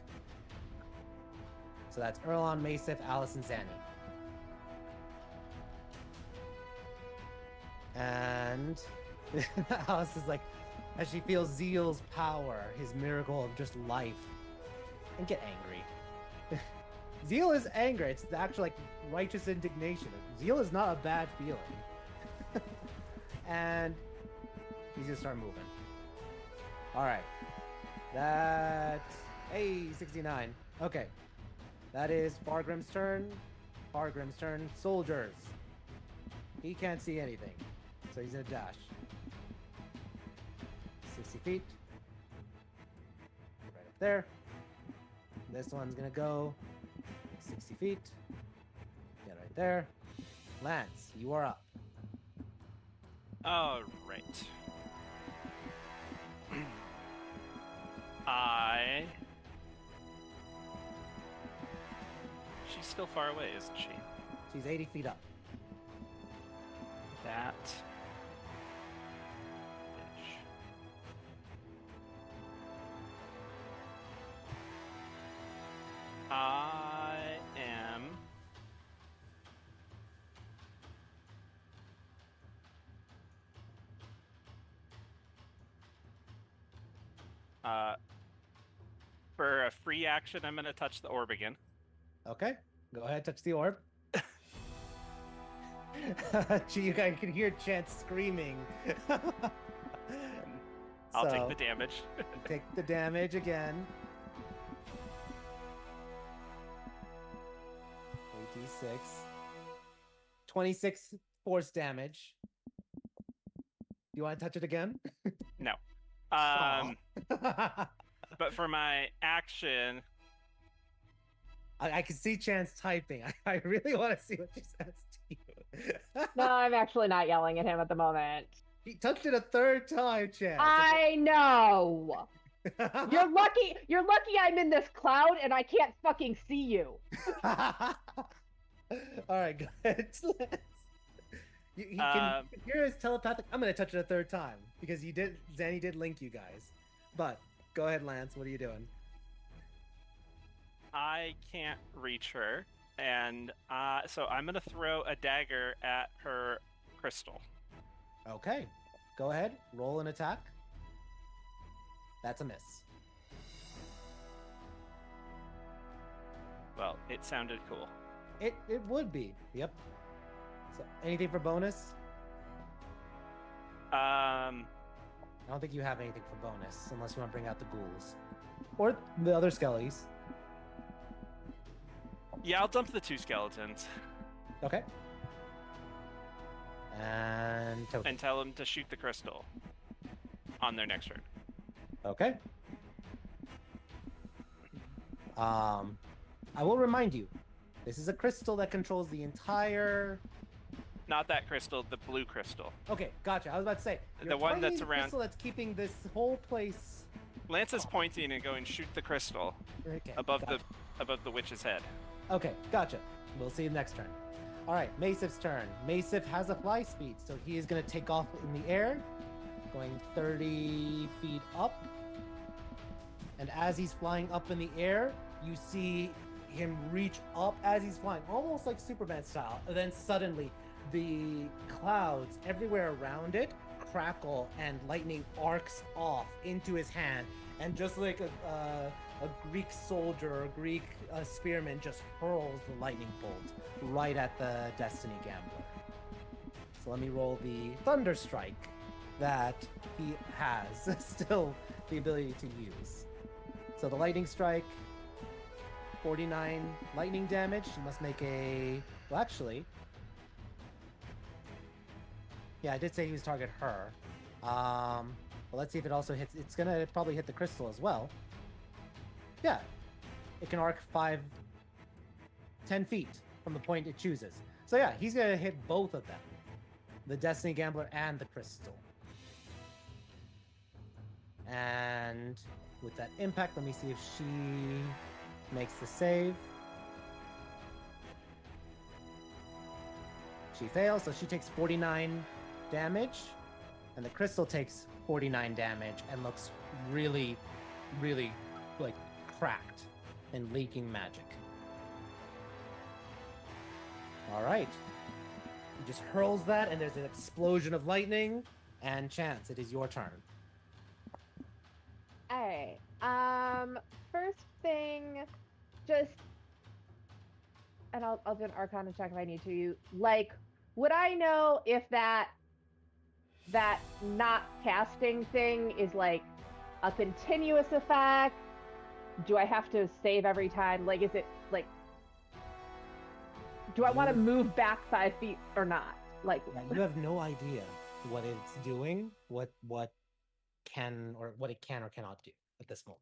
So that's Erlon, Maesif, Alice, and Zanny. And Alice is like, as she feels Zeal's power, his miracle of just life, and get angry. Zeal is anger. It's the actual like righteous indignation. Zeal is not a bad feeling. And he's gonna start moving. All right, that's 69. Okay, that is Fargrim's turn. Fargrim's turn. Soldiers. He can't see anything. So he's gonna dash 60 feet. Right up there. This one's gonna go 60 feet. Get right there. Lance, you are up. All right. I she's still far away, isn't she? She's 80 feet up. That bitch. I am for a free action, I'm gonna touch the orb again. Okay, go ahead, touch the orb. Gee, you guys can hear Chance screaming. I'll take the damage. Take the damage again. 8d6. 26 force damage. You want to touch it again? No. Aw. But for my action, I can see Chance typing. I really want to see what she says to you. No, I'm actually not yelling at him at the moment. He touched it a third time, Chance. I know. You're lucky. You're lucky I'm in this cloud and I can't fucking see you. All right, go ahead. He can hear his telepathic. I'm gonna touch it a third time because Zanny did link you guys. But go ahead, Lance. What are you doing? I can't reach her, and so I'm gonna throw a dagger at her crystal. Okay, go ahead. Roll an attack. That's a miss. Well, it sounded cool. It would be. Yep. So anything for bonus? I don't think you have anything for bonus unless you want to bring out the ghouls or the other skellies. Yeah, I'll dump the 2 skeletons. Okay. And Toki. And tell them to shoot the crystal on their next turn. Okay. I will remind you, this is a crystal that controls the entire. Not that crystal, the blue crystal. Okay, gotcha. I was about to say The one that's around. Crystal that's keeping this whole place. Lance is pointing and going, shoot the crystal Okay. above gotcha. the witch's head. Okay, gotcha. We'll see you next turn. All right, Masif's turn. Masif has a fly speed, so he is going to take off in the air, going 30 feet up. And as he's flying up in the air, you see him reach up as he's flying, almost like Superman style. And then suddenly, the clouds everywhere around it crackle, and lightning arcs off into his hand. And just like a Greek soldier or a Greek spearman just hurls the lightning bolt right at the Destiny Gambler. So let me roll the Thunder Strike that he has still the ability to use. So the Lightning Strike, 49 lightning damage. He must make a... Well, actually... Yeah, I did say he was target her. Well, let's see if it also hits... It's gonna probably hit the crystal as well. Yeah. It can arc 10 feet from the point it chooses. So yeah, he's gonna hit both of them. The Destiny Gambler and the crystal. And with that impact, let me see if she makes the save. She fails, so she takes 49 damage. And the crystal takes 49 damage and looks really, really, like, cracked and leaking magic. Alright. He just hurls that, and there's an explosion of lightning. And Chance, it is your turn. Alright. First thing, just, and I'll do an Arcana check if I need to. Like, would I know if that not casting thing is like a continuous effect? Do I have to save every time? Like, is it like, do I want to move back 5 feet or not? Like, Yeah, you have no idea what it's doing, what it can or cannot do at this moment.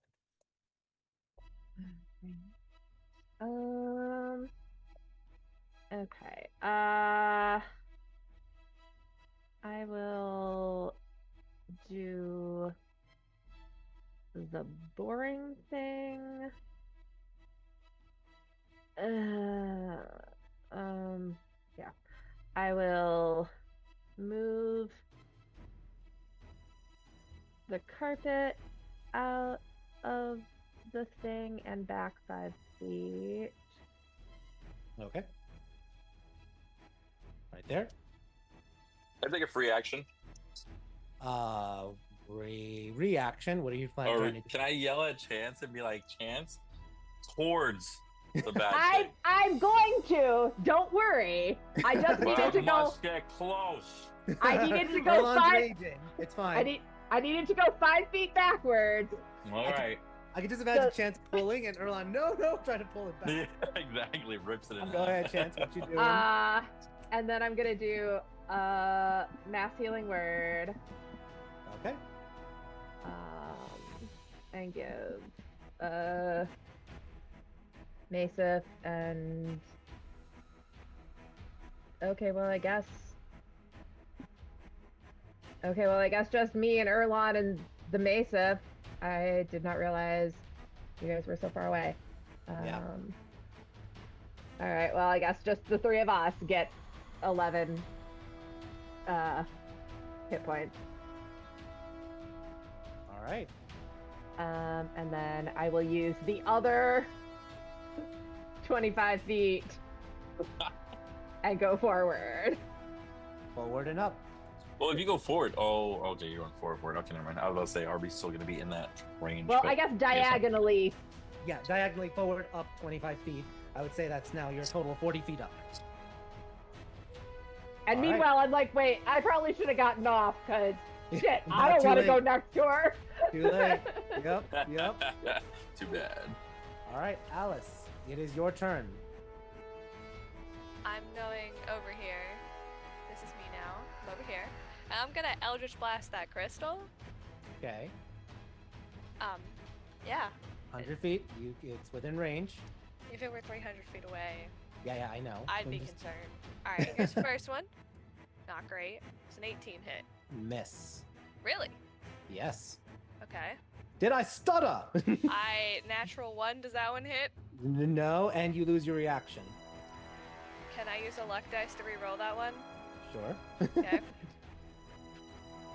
Okay. I will do the boring thing. I will move the carpet out of the thing and back 5 feet. Okay. Right there. I take a free action. Reaction. What are you planning Or trying to do? can I yell at Chance and be like, Chance, towards the bad thing? I'm going to. Don't worry. I just But needed I to go. must get close. I needed to go Erlon's 5. raging. It's fine. I needed to go 5 feet backwards. All right. I can just imagine Chance pulling and Erlon, no, trying to pull it back. Yeah, exactly. Rips it in Go half. ahead, Chance. What you doing? And then I'm gonna do mass healing word. Okay. And give Mesa and okay, well I guess just me and Erlon and the Mesa. I did not realize you guys were so far away. Yeah. All right, well I guess just the 3 of us get 11 hit points. All right. And then I will use the other 25 feet and go forward. Forward and up. Well, if you go forward, okay, you're going forward. Okay, never mind. I was about to say, Arby's still going to be in that range. Well, but I guess diagonally. Yeah, diagonally forward, up 25 feet. I would say that's now your total 40 feet up. And All meanwhile, I'm like, wait, I probably should have gotten off because shit, I Not don't too want to late. go next to her. Too late. Yep. Too bad. All right, Alice, it is your turn. I'm going over here. This is me now. I'm over here. And I'm gonna Eldritch Blast that crystal. Okay. Yeah. 100 feet. It's within range. If it were 300 feet away, Yeah, I know. I'd be concerned. Alright, here's the first one. Not great. It's an 18 hit. Miss. Really? Yes. Okay. Did I stutter? Natural 1, does that one hit? No, and you lose your reaction. Can I use a luck dice to re-roll that one? Sure. Okay.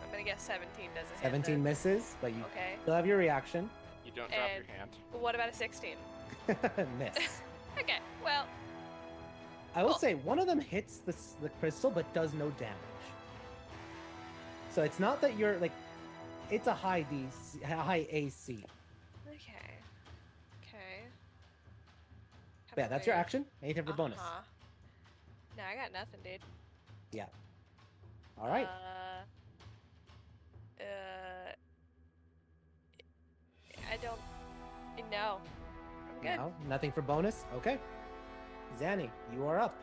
I'm gonna guess 17 doesn't hit. 17 then. misses, but you Okay. still have your reaction. You don't drop And- your hand. What about a 16? Miss. Okay, well, I will say one of them hits the crystal but does no damage. So it's not that you're like, it's a high DC, high AC. okay. But yeah, that's your action. Anything for bonus. Uh-huh. No, I got nothing, dude. Yeah. All right. I don't. No. I'm good. No, nothing for bonus. Okay. Zanny, you are up.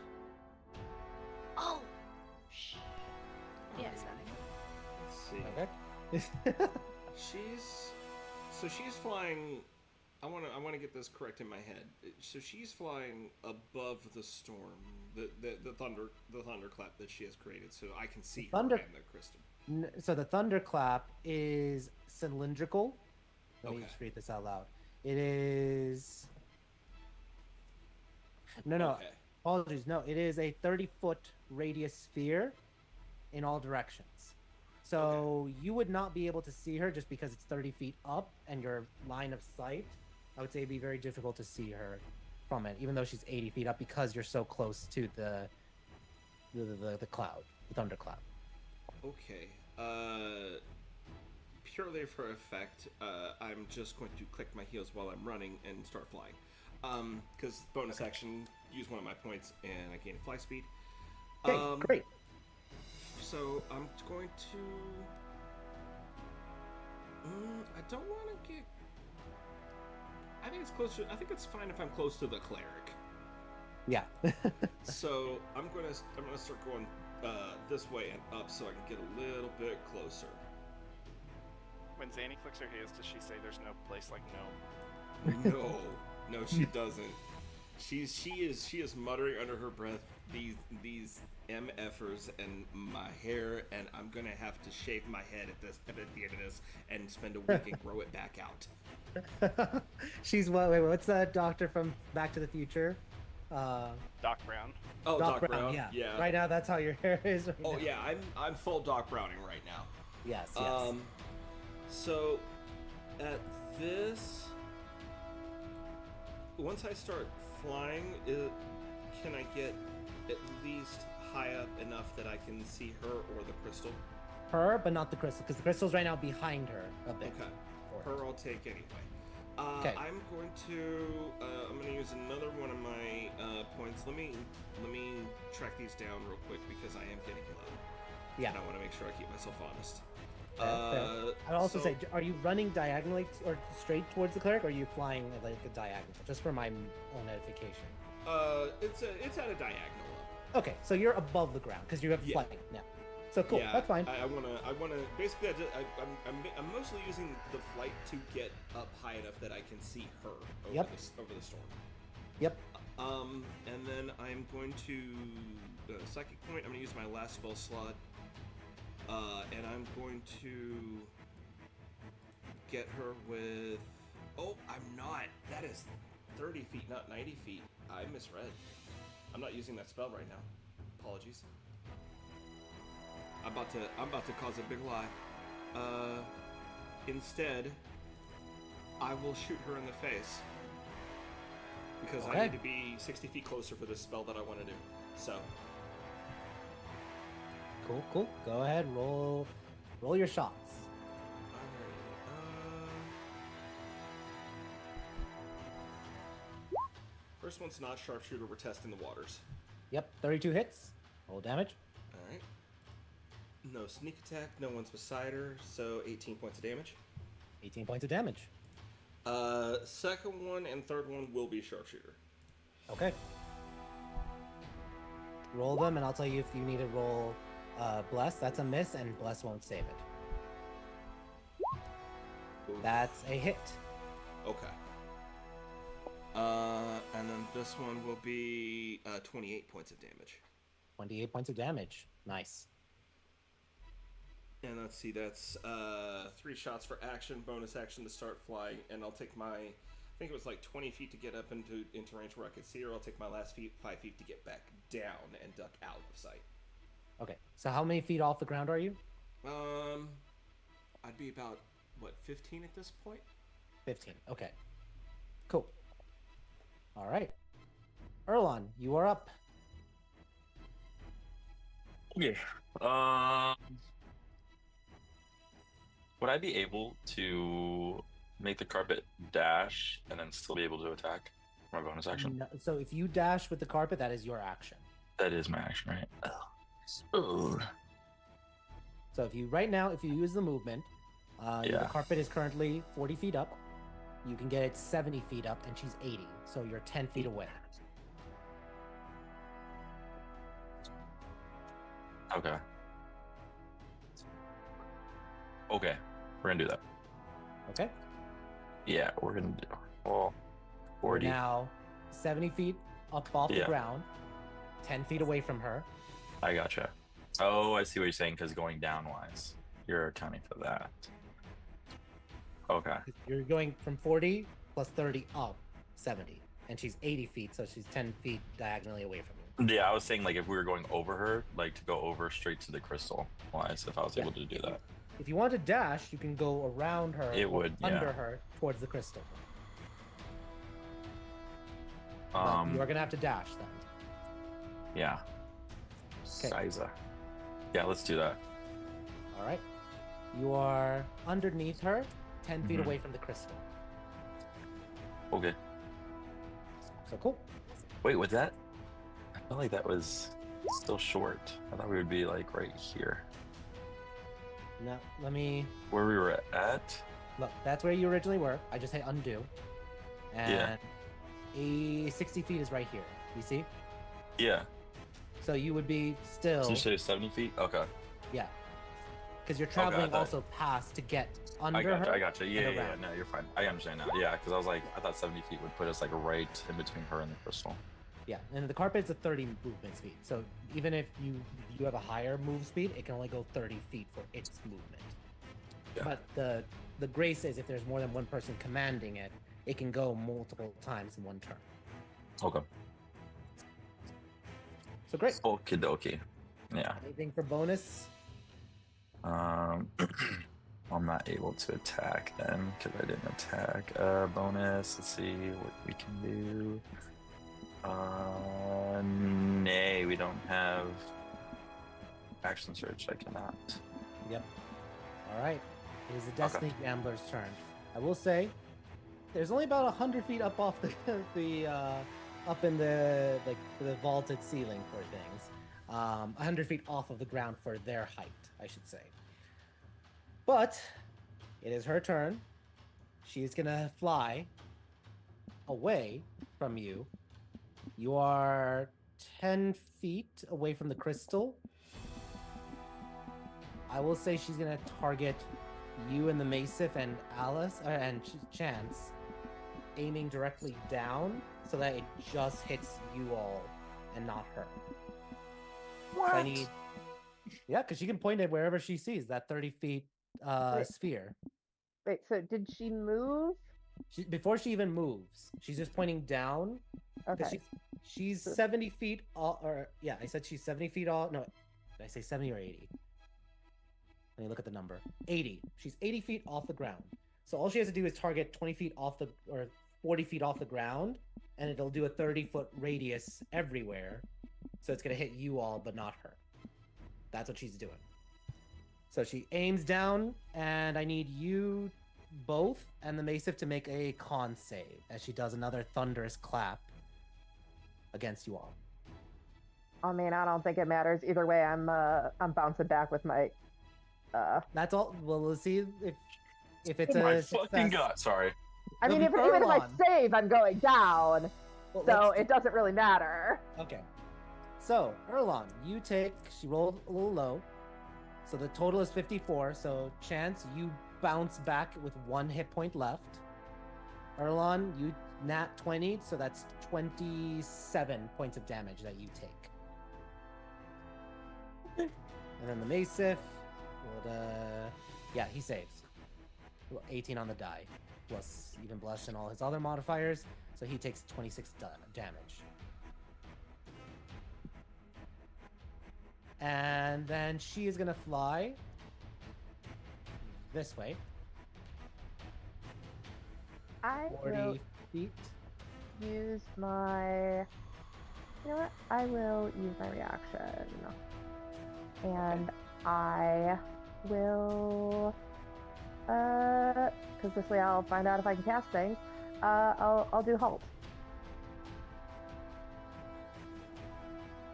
Oh. Shh. Yes, nothing. Let's see. Okay. She's flying. I want to get this correct in my head. So she's flying above the storm, the thunderclap that she has created, so I can see her and the crystal. So the thunderclap is cylindrical. Let me Okay. just read this out loud. It is. No. Okay. Apologies. No, it is a 30-foot radius sphere in all directions. So you would not be able to see her just because it's 30 feet up and your line of sight. I would say it'd be very difficult to see her from it, even though she's 80 feet up because you're so close to the cloud, the thundercloud. Okay. Purely for effect, I'm just going to click my heels while I'm running and start flying. Because bonus action, use one of my points and I gain fly speed. Okay, great. So I'm going to. I don't want to get. I think it's closer. I think it's fine if I'm close to the cleric. Yeah. So I'm gonna start going this way and up so I can get a little bit closer. When Zanny clicks her heels, does she say there's no place like no? No, she doesn't. She is muttering under her breath these MFers and my hair, and I'm gonna have to shave my head at the end of this and spend a week and grow it back out. She's what? Wait, what's that doctor from Back to the Future? Doc Brown. Oh, Doc Doc Brown, Brown. yeah. Right now, that's how your hair is. Right Oh now. yeah, I'm full Doc Browning right now. Yes. Yes. So at this, once I start flying, can I get at least high up enough that I can see her or the crystal? Her, but not the crystal, because the crystal's right now behind her a bit. Okay. Her I'll take anyway. Okay. I'm going to use another one of my points. Let me track these down real quick because I am getting low. Yeah. And I want to make sure I keep myself honest. I'd also say, are you running diagonally or straight towards the cleric, or are you flying like a diagonal? Just for my own edification. It's at a diagonal up. Okay, so you're above the ground because you have flying now. So cool, Yeah, that's fine. I wanna basically I'm mostly using the flight to get up high enough that I can see her over the storm. Yep. And then I'm going to psychic point. I'm gonna use my last spell slot. And I'm going to get her with. Oh, I'm not. That is 30 feet, not 90 feet. I misread. I'm not using that spell right now. Apologies. I'm about to cause a big lie. Instead, I will shoot her in the face because I need to be 60 feet closer for this spell that I want to do. So. Cool. Go ahead, roll your shots. First one's not sharpshooter. We're testing the waters. Yep, 32 hits. Roll damage. All right. No sneak attack. No one's beside her, so 18 points of damage. 18 points of damage. Second one and third one will be sharpshooter. Okay. Roll them, and I'll tell you if you need to roll bless. That's a miss, and bless won't save it. Oof. That's a hit. Okay. And then this one will be 28 points of damage. 28 points of damage. Nice. And let's see, that's 3 shots for action, bonus action to start flying, and I'll take my, I think it was like 20 feet to get up into range where I could see her. I'll take my last 5 feet to get back down and duck out of sight. Okay, so how many feet off the ground are you? I'd be about, 15 at this point? 15, okay. Cool. All right. Erlon, you are up. Okay. Would I be able to make the carpet dash and then still be able to attack my bonus action? No, so if you dash with the carpet, that is your action. That is my action, right? Oh. So if you use the movement, the carpet is currently 40 feet up. You can get it 70 feet up, and she's 80. So you're 10 feet away. Okay. Okay, we're gonna do that. Okay. Yeah, we're gonna do. Well, 40. Now, 70 feet up off the ground, 10 feet away from her. I gotcha. Oh, I see what you're saying. Because going down-wise, you're accounting for that. Okay. You're going from 40 plus 30 up 70, and she's 80 feet, so she's 10 feet diagonally away from you. Yeah, I was saying like if we were going over her, like to go over straight to the crystal. Wise, if I was able to do that. If you want to dash, you can go around her. It would, under her towards the crystal. You are gonna have to dash then. Yeah. Okay. Siza. Yeah, let's do that. All right. You are underneath her, 10 feet away from the crystal. Okay. So cool. Wait, was that? I felt like that was still short. I thought we would be like right here. No, let me. Where we were at? Look, that's where you originally were. I just hit undo. And 60 feet is right here. You see? Yeah. So you would be still. So you say 70 feet? Okay. Yeah. Because you're traveling also past to get under her. I gotcha. Yeah. No, you're fine. I understand now. Yeah, because I was like, I thought 70 feet would put us like right in between her and the crystal. Yeah, and the carpet's a 30 movement speed. So even if you have a higher move speed, it can only go 30 feet for its movement. Yeah. But the grace is if there's more than one person commanding it, it can go multiple times in one turn. Okay. So great. Okie dokie. Yeah. Anything for bonus? I'm not able to attack then because I didn't attack. Bonus. Let's see what we can do. Nay, we don't have action search. I cannot. Yep. All right. It is the Destiny Gambler's turn. I will say, there's only about 100 feet up off the up in the vaulted ceiling for things. 100 feet off of the ground for their height, I should say. But it is her turn. She is gonna fly away from you. You are 10 feet away from the crystal. I will say she's gonna target you and the Maesif and Alice and Chance, aiming directly down so that it just hits you all and not her. What? So I need, yeah, because she can point it wherever she sees that 30 feet sphere. Wait, so did she move? Before she even moves, she's just pointing down. Okay. She's 70 feet off, or yeah, I said she's 70 feet off. No, did I say 70 or 80? Let me look at the number. 80. She's 80 feet off the ground. So all she has to do is target 20 feet off or 40 feet off the ground, and it'll do a 30-foot radius everywhere. So it's going to hit you all, but not her. That's what she's doing. So she aims down, and I need you both and the Maesif to make a con save as she does another thunderous clap against you all. I mean, I don't think it matters either way. I'm bouncing back with my. That's all. Well, let's see if it's my a fucking success. god! Sorry. I mean, It'll be even if I Erlon. save, I'm going down, Well, so let's- it doesn't really matter. Okay. So, Erlon, she rolled a little low. So the total is 54. So, Chance, you bounce back with 1 hit point left. Erlon, you nat 20. So that's 27 points of damage that you take. And then the Maesif would, yeah, he saves. 18 on the die. Plus even blessed and all his other modifiers. So he takes 26 damage. And then she is going to fly this way. I 40 will feet. use my. You know what? I will use my reaction, and I will. Because this way I'll find out if I can cast things. I'll do halt.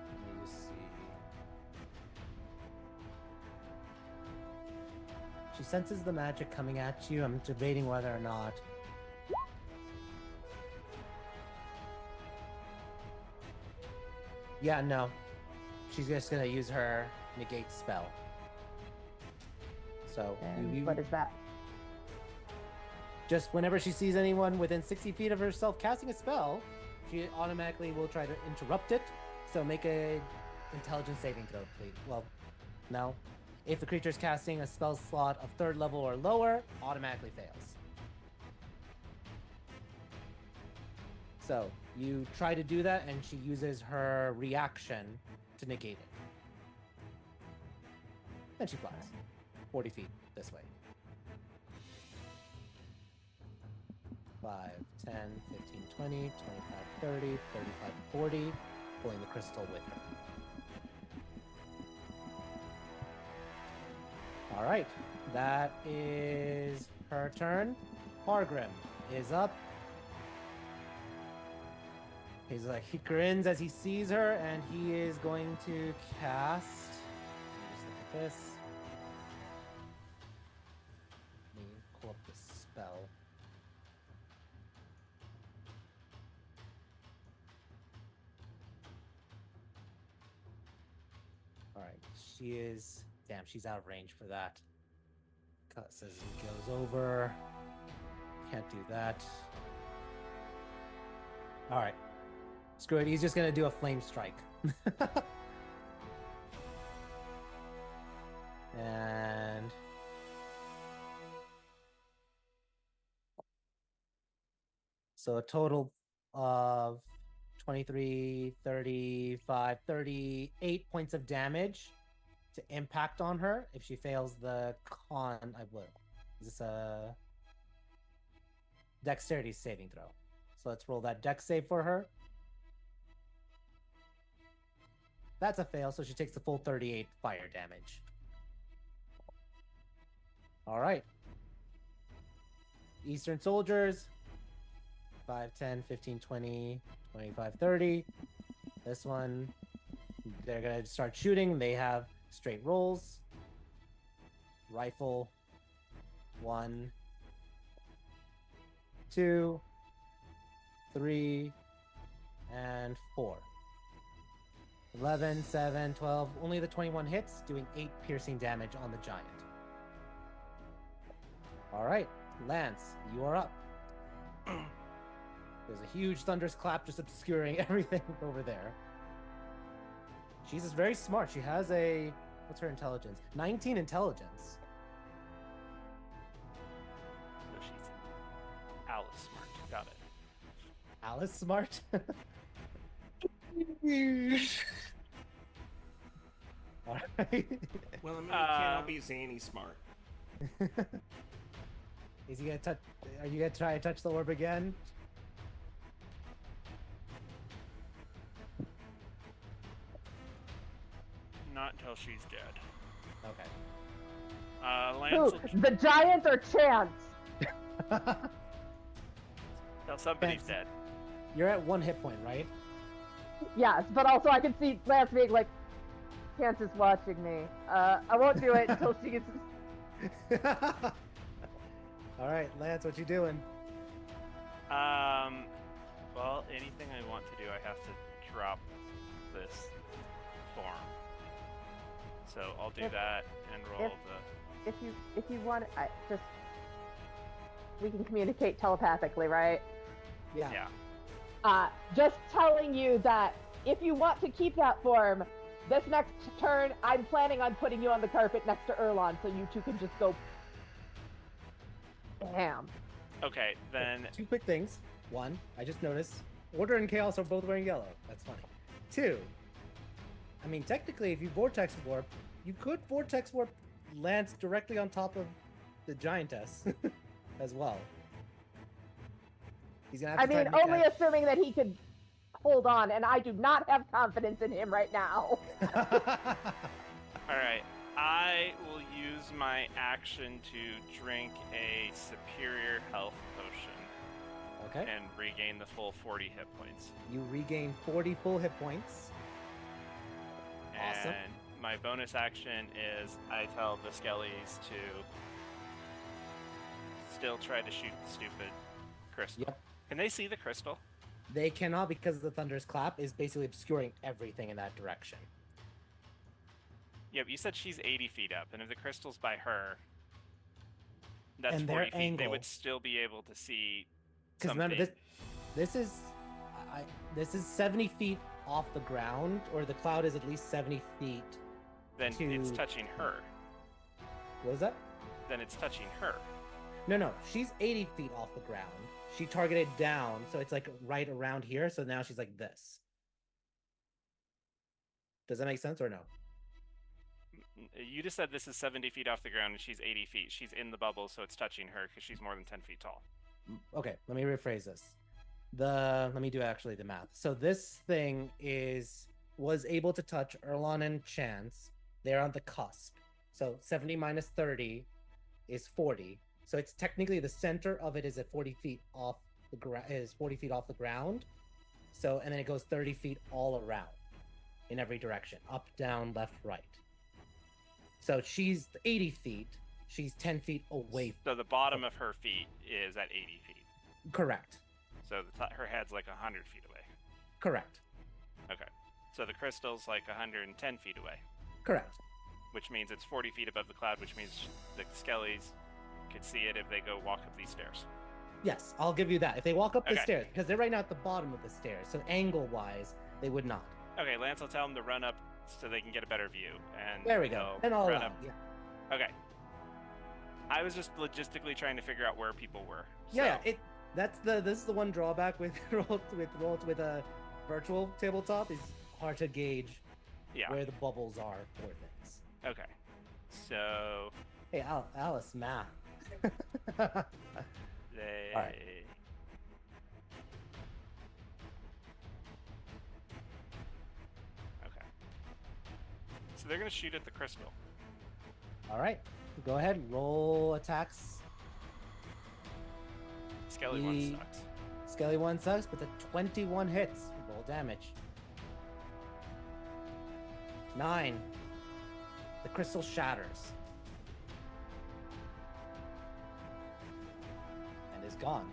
Let me just see. She senses the magic coming at you. I'm debating whether or not. Yeah, no. She's just gonna use her negate spell. So And what is that? just whenever she sees anyone within 60 feet of herself casting a spell, she automatically will try to interrupt it. So make a intelligence saving throw, please. Well, no. If the creature is casting a spell slot of 3rd level or lower, automatically fails. So you try to do that, and she uses her reaction to negate it. And she flies 40 feet this way. 5, 10, 15, 20, 25, 30, 35, 40, pulling the crystal with her. All right, that is her turn. Hargrim is up. He's like, he grins as he sees her, and he is going to cast. Let me just look at this. Let me pull up the spell. All right, she is. Damn, she's out of range for that. Cut says he goes over. Can't do that. All right. Screw it. He's just gonna do a flame strike. And so a total of 23, 35, 38 points of damage to impact on her if she fails the con. I would. Is this a dexterity saving throw? So let's roll that dex save for her. That's a fail, so she takes the full 38 fire damage. All right. Eastern soldiers. 5, 10, 15, 20, 25, 30. This one, they're going to start shooting. They have straight rolls. Rifle. 1, 2, 3, and 4. 11, 7, 12. Only the 21 hits, doing 8 piercing damage on the giant. All right, Lance, you are up. There's a huge thunderous clap just obscuring everything over there. She's just very smart. She has a... What's her intelligence? 19 intelligence. So she's Alice smart. Got it. Alice smart? All right. Well, I mean, we can't all be zany smart. Is he gonna touch? Are you gonna try to touch the orb again? Not until she's dead. Okay. Lance Who? The giant or Chance? Till somebody's Lance. dead. You're at 1 hit point, right? Yes, but also I can see Lance being like, Chance is watching me. I won't do it until she gets. All right, Lance, what you doing? Well, anything I want to do, I have to drop this form. So I'll do that and roll If you want, we can communicate telepathically, right? the. Yeah. Yeah. Just telling you that if you want to keep that form, this next turn, I'm planning on putting you on the carpet next to Erlon, so you two can just go. Bam. Okay, then. 2 quick things. 1, I just noticed Order and Chaos are both wearing yellow. That's funny. 2, I mean, technically, if you Vortex Warp, you could Vortex Warp Lance directly on top of the Giantess as well. He's gonna have to try to make only assuming that he could hold on, and I do not have confidence in him right now. Alright, I will use my action to drink a superior health potion Okay. and regain the full 40 hit points. You regain 40 full hit points. Awesome. And my bonus action is I tell the Skellies to still try to shoot the stupid crystal. Yep. Can they see the crystal? They cannot because the Thunderous Clap is basically obscuring everything in that direction. Yep, you said she's 80 feet up, and if the crystal's by her, that's And 40 their feet. They angle. would still be able to see Because something. remember, this is 70 feet off the ground, or the cloud is at least 70 feet. Then it's to- touching her. What was that? Then it's touching her. No, she's 80 feet off the ground. She targeted down, so it's like right around here, so now she's like this. Does that make sense or no? You just said this is 70 feet off the ground and she's 80 feet. She's in the bubble, so it's touching her because she's more than 10 feet tall. Okay, let me rephrase this. Let me do actually the math. So this thing was able to touch Erlon and Chance. They're on the cusp. So 70 minus 30 is 40. So it's technically the center of it is at 40 feet off is 40 feet off the ground. So and then it goes 30 feet all around in every direction, up, down, left, right. So she's 80 feet. She's 10 feet away. So the bottom of her feet is at 80 feet. Correct. So her head's like 100 feet away. Correct. Okay. So the crystal's like 110 feet away, Correct. which means it's 40 feet above the cloud, which means the Skellies could see it if they go walk up these stairs. Yes, I'll give you that. If they walk up the Okay. stairs, because they're right now at the bottom of the stairs, so angle-wise, they would not. Okay, Lance will tell them to run up so they can get a better view. And There we go. they'll And all run that. up. Yeah. Okay. I was just logistically trying to figure out where people were. Yeah, So- this is the one drawback with virtual tabletop is hard to gauge Yeah. where the bubbles are for things. Okay. So Hey, Alice, math. they. All right. Okay. So they're gonna shoot at the crystal. All right, go ahead. Roll attacks. Skelly one sucks. Skelly 1 sucks, but the 21 hits. Roll damage. 9. The crystal shatters. And is gone.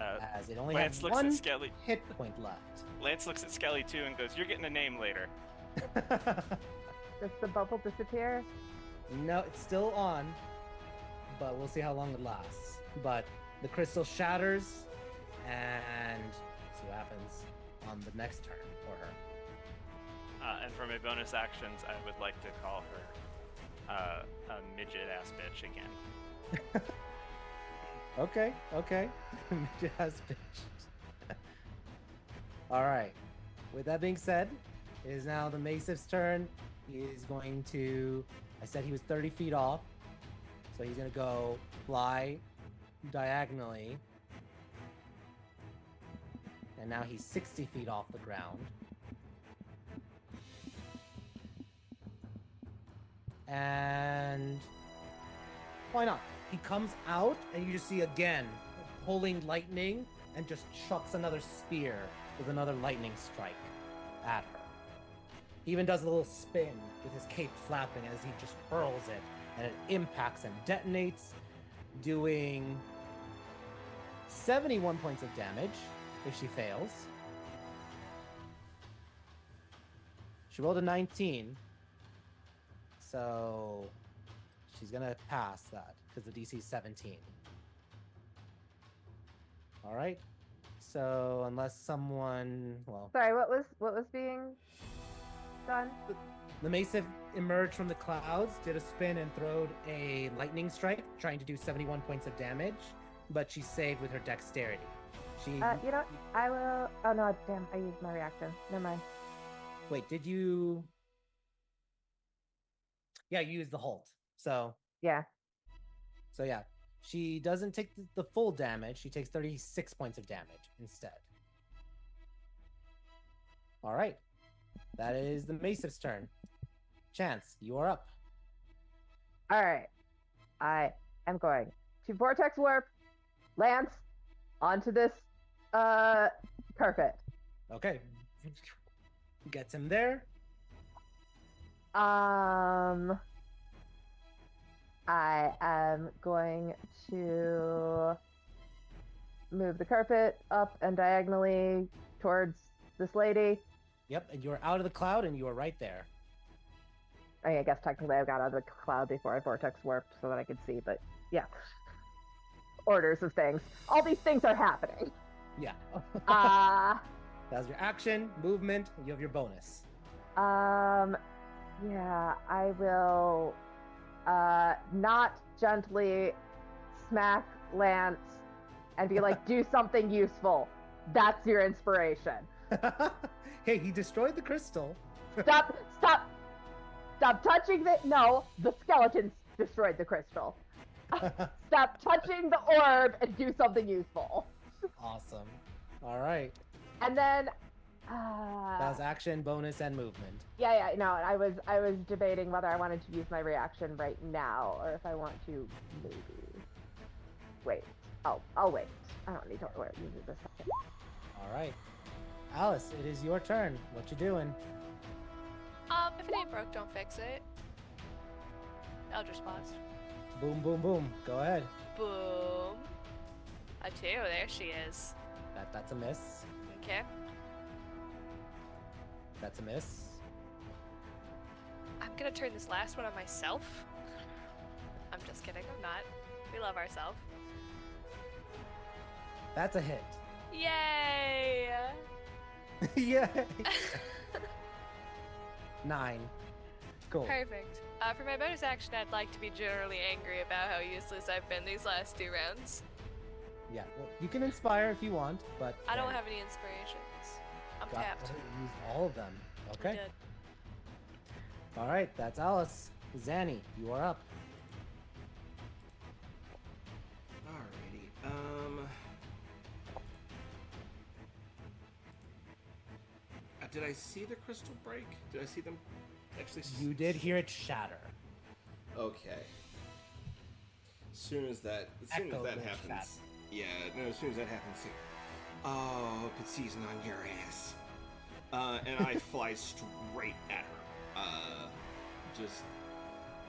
As it only Lance has looks one at Skelly. hit point left. Lance looks at Skelly too and goes, "You're getting a name later." Does the bubble disappear? No, it's still on, but we'll see how long it lasts. But the crystal shatters, and see what happens on the next turn for her. And for my bonus actions, I would like to call her a midget ass bitch again. Okay. Just bitch. All right. With that being said, it is now the Mace's turn. He is going to. I said he was 30 feet off, so he's going to go fly diagonally. And now he's 60 feet off the ground. And why not? He comes out, and you just see again pulling lightning and just chucks another spear with another lightning strike at her. He even does a little spin with his cape flapping as he just hurls it, and it impacts and detonates, doing 71 points of damage if she fails. She rolled a 19, so she's gonna pass that because the DC is 17. All right. So unless someone, well, Sorry, what was being done? the mace emerged from the clouds, did a spin, and throwed a lightning strike, trying to do 71 points of damage, but she saved with her dexterity. She. You know, I will. Oh no, damn! I used my reaction. Never mind. Wait, did you? Yeah, you used the halt. So Yeah. yeah, she doesn't take the full damage. She takes 36 points of damage instead. All right, that is the Mace's turn. Chance, you are up. All right. I am going to vortex warp Lance onto this carpet. Okay, gets him there. I am going to move the carpet up and diagonally towards this lady. Yep, and you're out of the cloud, and you are right there. I guess technically I got out of the cloud before I vortex warped so that I could see, but yeah. Orders of things. All these things are happening. Yeah. Uh, That's your action, movement, and you have your bonus. yeah, I will not gently smack Lance and be like, do something useful. That's your inspiration. Hey, he destroyed the crystal. Stop touching no, the skeletons destroyed the crystal. Stop touching the orb and do something useful. Awesome. All right. And then That was action, bonus, and movement. yeah, no, I was debating whether I wanted to use my reaction right now or if I want to maybe wait. I'll wait. I don't need to use it this time. All right. Alice, it is your turn. What you doing? If it ain't broke, don't fix it. Eldritch Blast. Boom, boom, boom. Go ahead. Boom. A 2. There she is. That's a miss. Okay. That's a miss. I'm gonna turn this last one on myself. I'm just kidding. I'm not. We love ourselves. That's a hit. Yay! Yay! 9. Cool. Perfect. For my bonus action, I'd like to be generally angry about how useless I've been these last 2 rounds. Yeah, well, you can inspire if you want, but I don't have any inspirations. I'm Got tapped. used all of them. We Okay. did. All right, that's Alice. Zanny, you are up. Alrighty. Did I see the crystal break? Did I see them actually? You did hear it shatter. Okay. As soon as that Echo happens, glitch that. yeah. No, as soon as that happens, oh, good season on your ass. And I fly straight at her.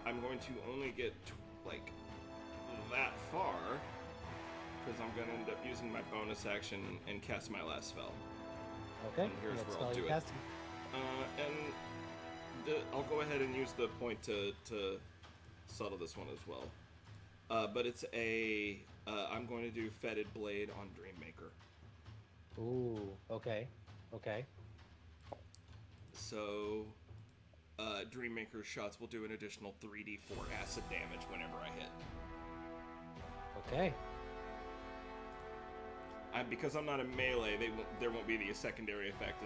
I'm going to only get like that far because I'm going to end up using my bonus action and cast my last spell. Okay. And here's what where spell I'll are you do it. casting? I'll go ahead and use the point to settle this one as well. But it's I'm going to do Fetid Blade on Dreammaker. Ooh. Okay. Okay. So, Dreammaker shots will do an additional 3d4 acid damage whenever I hit. Okay. Because I'm not a melee, there won't be the secondary effect.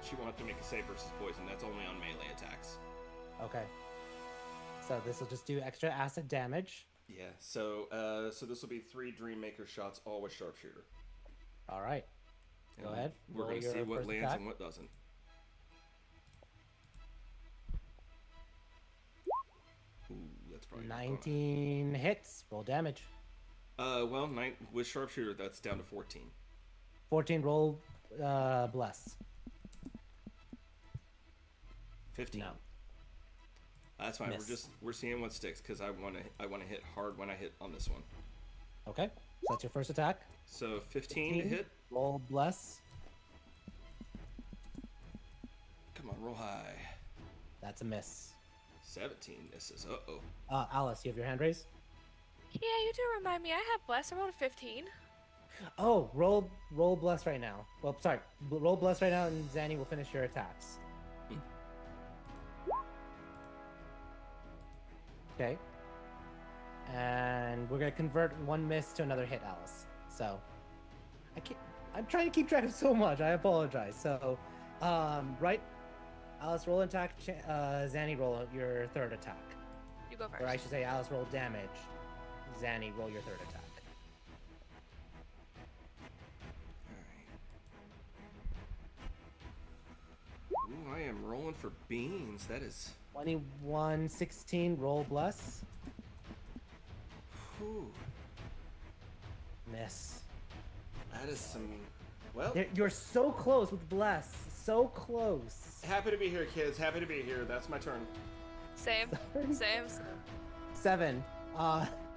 She won't have to make a save versus poison. That's only on melee attacks. Okay. So this will just do extra acid damage. Yeah. So this will be 3 Dreammaker shots, all with Sharpshooter. All right. Go And ahead. We're Roll going to your see what first lands attack. and what doesn't. Ooh, that's probably not gonna- 19 hits. Roll damage. Well, with Sharpshooter, that's down to 14. 14. Roll bless. 15. No. That's fine. Miss. We're seeing what sticks because I want to hit hard when I hit on this one. Okay. So that's your first attack. So 15 to hit. Roll bless. Come on, roll high. That's a miss. 17 misses. Uh-oh. Alice, you have your hand raised? Yeah, you do remind me. I have bless. I rolled a 15. Oh, roll bless right now. Well, sorry. Roll bless right now, and Zanny will finish your attacks. Okay. And we're gonna convert one miss to another hit, Alice. So I'm trying to keep track of so much. I apologize. So, right, Alice, roll an attack. Zanny, roll your third attack. You go first. Or I should say, Alice, roll damage. Zanny, roll your third attack. Alright. Ooh, I am rolling for beans. That is... 21, 16, roll bless. Whew. Miss. That is some... Well, You're so close with bless. So close. happy to be here, kids. Happy to be here. That's my turn. Same. Same. 7.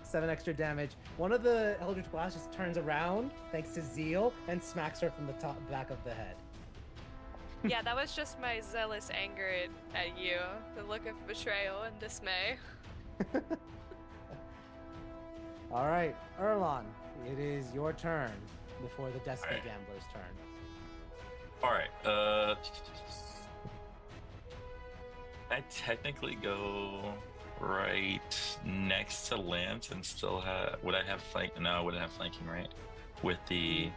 7 extra damage. One of the Eldritch Blasts just turns around, thanks to Zeal, and smacks her from the back of the head. Yeah, that was just my zealous anger at you. The look of betrayal and dismay. All right, Erlon, it is your turn before the Destiny Alright. Gambler's turn. All right. I technically go right next to Lance and still have. Would I have flank? No, I wouldn't have flanking, right? With the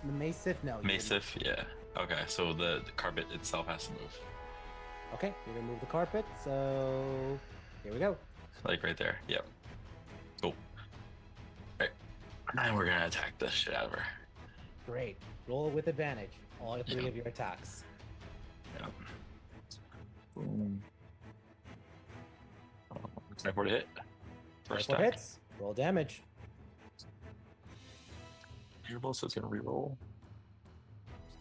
The Maesif, no. you Maesif, yeah. Okay, so the carpet itself has to move, didn't. Okay, you're gonna move the carpet, so here we go. like right there. Yep. Cool. All right, and we're gonna attack the shit out of her. Great. Roll with advantage. All 3 Yeah. of your attacks. Yep. Boom. 24 to hit. First 24 attack. hits. Roll damage. Terrible, so it's gonna reroll.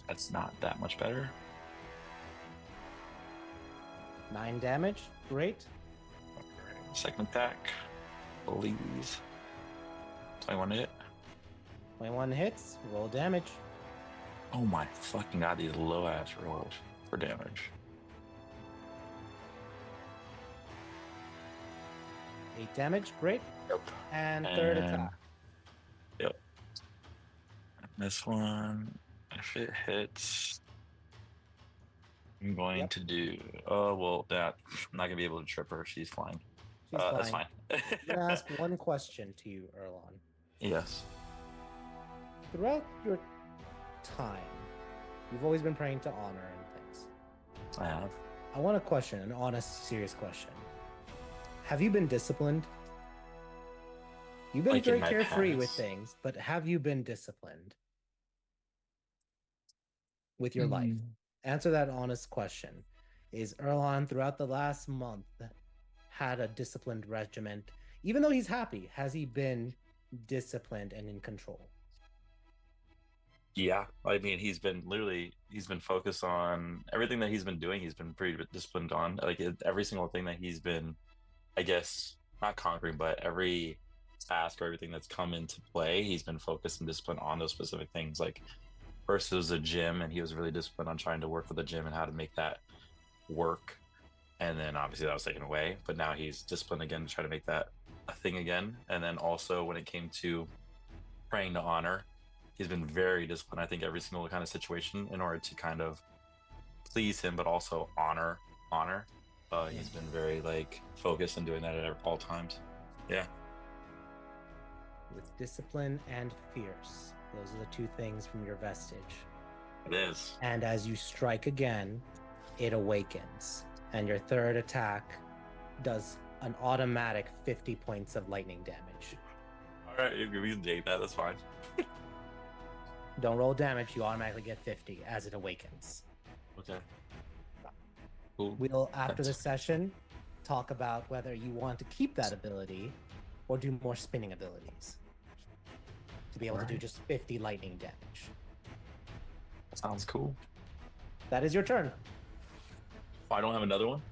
That's not that much better. 9 damage. Great. Second attack, please. 21 to hit. 21 hits. Roll damage. Oh my fucking god, these low ass rolls for damage. 8 damage. Great. Yep. And third And- attack. Yep. This one, if it hits, I'm going Yep. to do. Oh well, that I'm not gonna be able to trip her. She's flying. She's That's fine. fine. I'm gonna ask one question to you, Erlon. Yes. Throughout your time, You've always been praying to honor and things. I have. I want a question, an honest, serious question. Have you been disciplined? You've been Like in very my carefree with past? things, but have you been disciplined with your life? Answer that honest question. Is Erlon throughout the last month had a disciplined regiment? Even though he's happy, has he been disciplined and in control? Yeah, I mean, he's been focused on everything that he's been doing. He's been pretty disciplined on every single thing that he's been, I guess, not conquering, but every task or everything that's come into play, he's been focused and disciplined on those specific things. Like first it was a gym, and he was really disciplined on trying to work with the gym and how to make that work. And then obviously that was taken away, but now he's disciplined again to try to make that a thing again. And then also when it came to praying to honor, he's been very disciplined. I think every single kind of situation in order to kind of please him, but also honor. He's been very focused and doing that at all times. Yeah. With discipline and fierce. Those are the two things from your vestige. It is. And as you strike again, it awakens. And your third attack does an automatic 50 points of lightning damage. All right, if we can take that, that's fine. Don't roll damage, you automatically get 50 as it awakens. Okay. Cool. We'll, after the session, talk about whether you want to keep that ability or do more spinning abilities to be able to do just 50 lightning damage. Sounds cool. That is your turn. I don't have another one?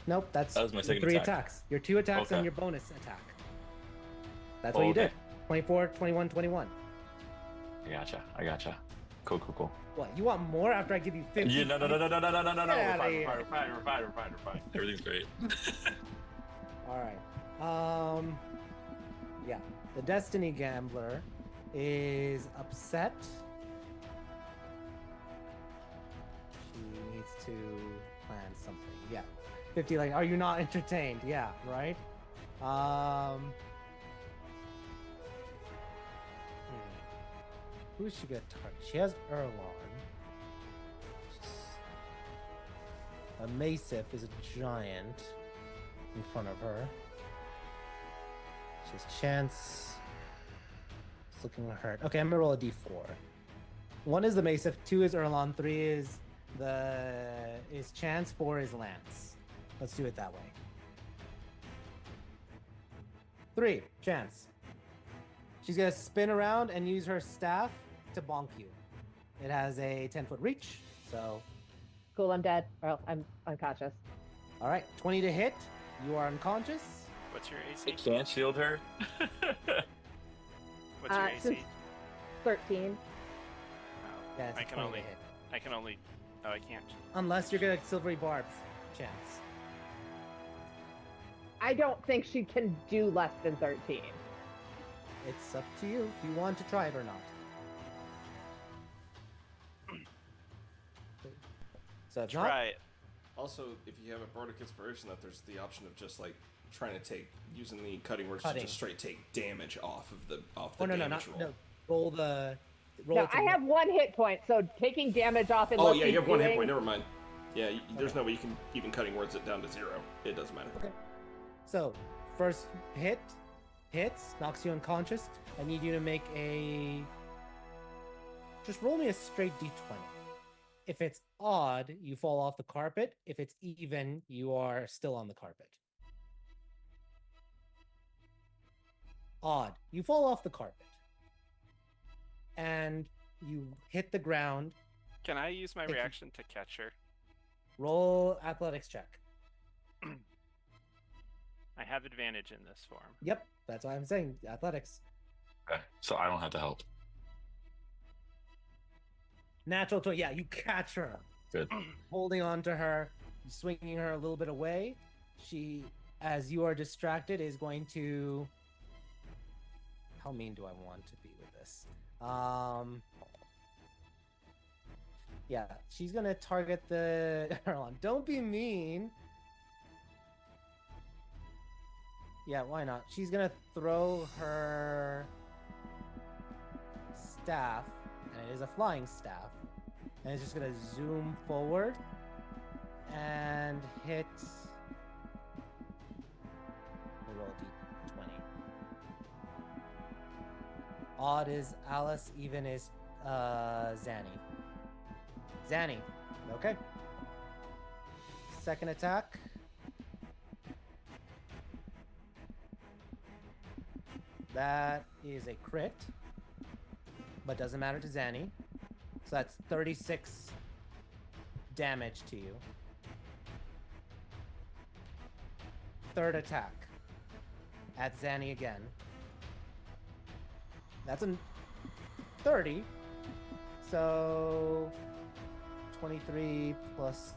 Nope, that was my second three attack. attacks. Your 2 attacks Okay. and your bonus attack. That's what you did. 24, 21, 21. I gotcha. Cool. What, you want more after I give you 50? Yeah, no. Get We're outta fine. here. We're fine. Everything's great. All right. Yeah. The Destiny Gambler is upset. She needs to plan something. Yeah. 50, are you not entertained? Yeah, right? Who's she gonna target? She has Erlon. A Massif is a giant in front of her. She has Chance. It's looking hurt. Okay, I'm gonna roll a d4. 1 is the Massif, 2 is Erlon, 3 is Chance, 4 is Lance. Let's do it that way. 3, Chance. She's gonna spin around and use her staff to bonk you. It has a 10-foot reach, so. Cool, I'm dead. Or I'm unconscious. All right, 20 to hit. You are unconscious. What's your I AC? can't shield her. What's your AC? since- 13. Oh, Yeah, it's I a can 20 only. to hit. I can only. Oh, I can't. Unless you're gonna silvery barbs, Chance. I don't think she can do less than 13. It's up to you if you want to try it or not. So if not, Try it. Also, if you have a Bardic Inspiration, that there's the option of just trying to using the cutting words to Cutting. just straight take damage off the oh no, damage roll. no, roll the. Roll No, it to I have 1 hit point, so taking damage off and Oh yeah, you have 1 hit point. Never mind. Yeah, there's no way you can even cutting words it down to 0. It doesn't matter. Okay. So first hits, knocks you unconscious. I need you to make a. Just roll me a straight d20. If it's odd, you fall off the carpet. If it's even, you are still on the carpet. Odd, you fall off the carpet. And you hit the ground. Can I use my Thank you. reaction to catch her? Roll athletics check. I have advantage in this form. Yep, that's why I'm saying athletics. Okay, so I don't have to help. Natural 20. Yeah, you catch her. Good. Holding on to her, swinging her a little bit away. She, as you are distracted, is going to. How mean do I want to be with this? Yeah, she's gonna target the Erlon. Don't be mean. Yeah, why not? She's gonna throw her staff, and it is a flying staff, And it's just gonna zoom forward and hit. We'll roll a d20. Odd is Alice, even is Zanny. Zanny, okay. Second attack. That is a crit, but doesn't matter to Zanny. So that's 36 damage to you. Third attack at Zanny again. That's a 30. So 23 plus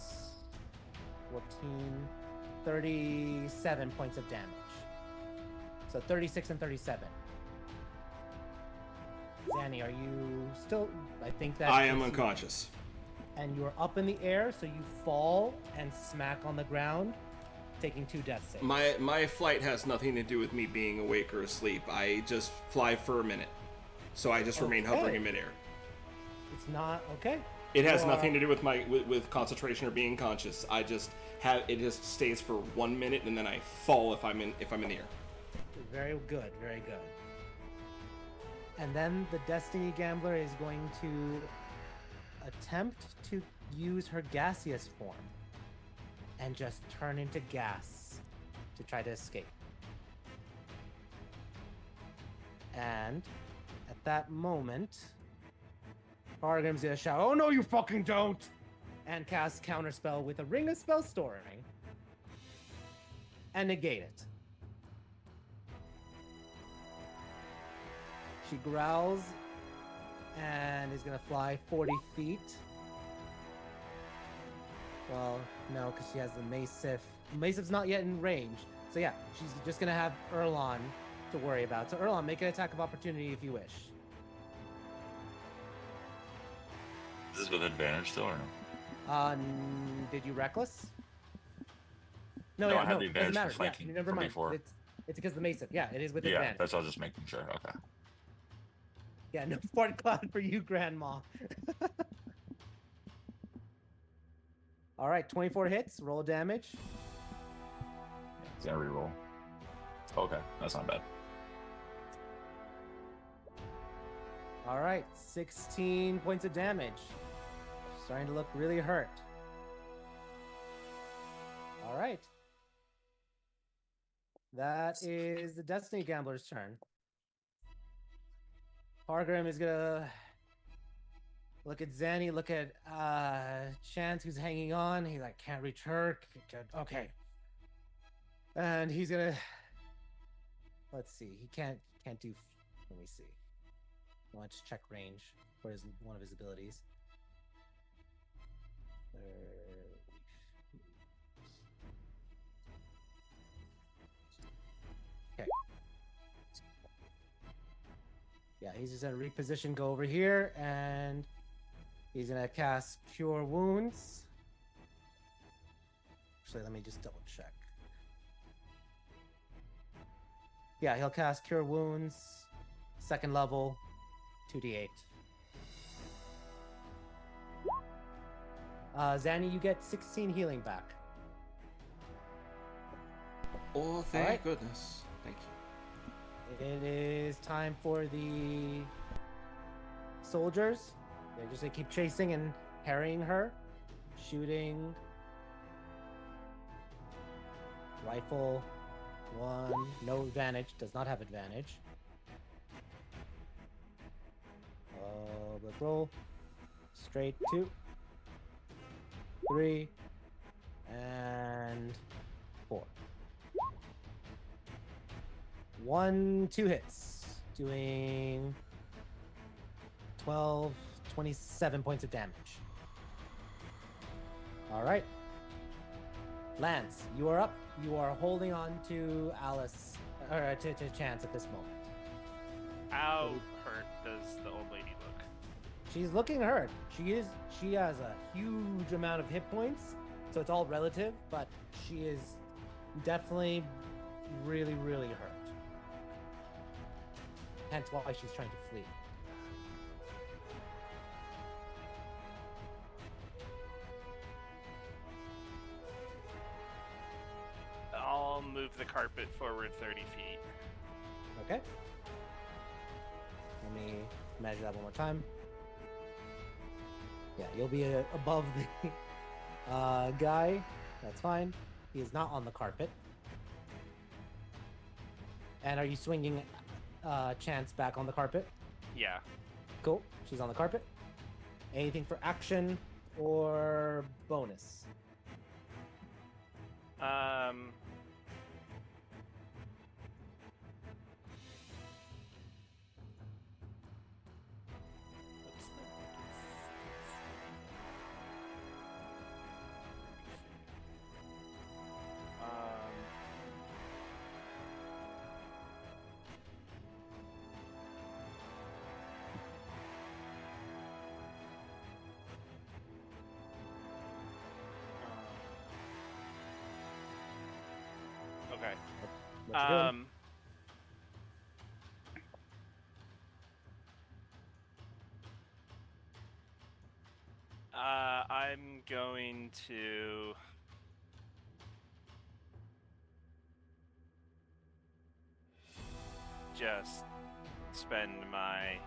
14, 37 points of damage. So 36 and 37. Zanny, are you still? I think that I am unconscious. And you're up in the air, so you fall and smack on the ground, taking 2 death saves. My flight has nothing to do with me being awake or asleep. I just fly for a minute, so I just remain hovering in midair. It's not okay. It has nothing to do with my with concentration or being conscious. I just have it just stays for 1 minute and then I fall if I'm in the air. Very good, very good. And then the Destiny Gambler is going to attempt to use her gaseous form and just turn into gas to try to escape. And at that moment, Argrim's gonna shout, "Oh no, you fucking don't!" and cast Counterspell with a Ring of Spell Storing and negate it. She growls and is gonna fly 40 feet. Well, no, because she has the Mace-Sif. Mace-Sif's not yet in range. So yeah, she's just gonna have Erlon to worry about. So Erlon, make an attack of opportunity if you wish. Is this with advantage still or no? Did you reckless? No, No, yeah, I had the advantage doesn't matter. for flanking Yeah, never from mind. before. It's because the Mace-Sif. Yeah, it is with Yeah, advantage. that's all. Just making sure. Okay. Yeah, no fart cloud for you, Grandma. All right, 24 hits. Roll damage. It's gonna reroll. Okay, that's not bad. All right, 16 points of damage. Starting to look really hurt. All right. That is the Destiny Gambler's turn. Hargrim is gonna look at Zanny, look at Chance, who's hanging on. He like can't reach her. Okay. And he's gonna. Let's see. He can't do. Let me see. I want to check range for one of his abilities. Okay. Yeah, he's just gonna reposition, go over here, and he's gonna cast Cure Wounds. Actually, let me just double check. Yeah, he'll cast Cure Wounds, 2nd level, 2d8. Zanny, you get 16 healing back. Oh, thank goodness. Thank you. It is time for the soldiers. They're just gonna keep chasing and harrying her, shooting. Rifle, 1, no advantage, does not have advantage. Let's roll. Straight 2, 3, and 4. 1, 2 hits, doing 12, 27 points of damage. All right. Lance, you are up. You are holding on to Alice, or to Chance at this moment. How hurt does the old lady look? She's looking hurt. She has a huge amount of hit points, so it's all relative, but she is definitely really, really hurt. Hence why she's trying to flee. move the carpet forward 30 feet. Okay. Let me measure that one more time. Yeah, you'll be above the guy. That's fine. He is not on the carpet. And are you swinging Chance back on the carpet? Yeah. Cool. She's on the carpet. Anything for action or bonus? What's the Okay. What you doing? I'm going to just spend my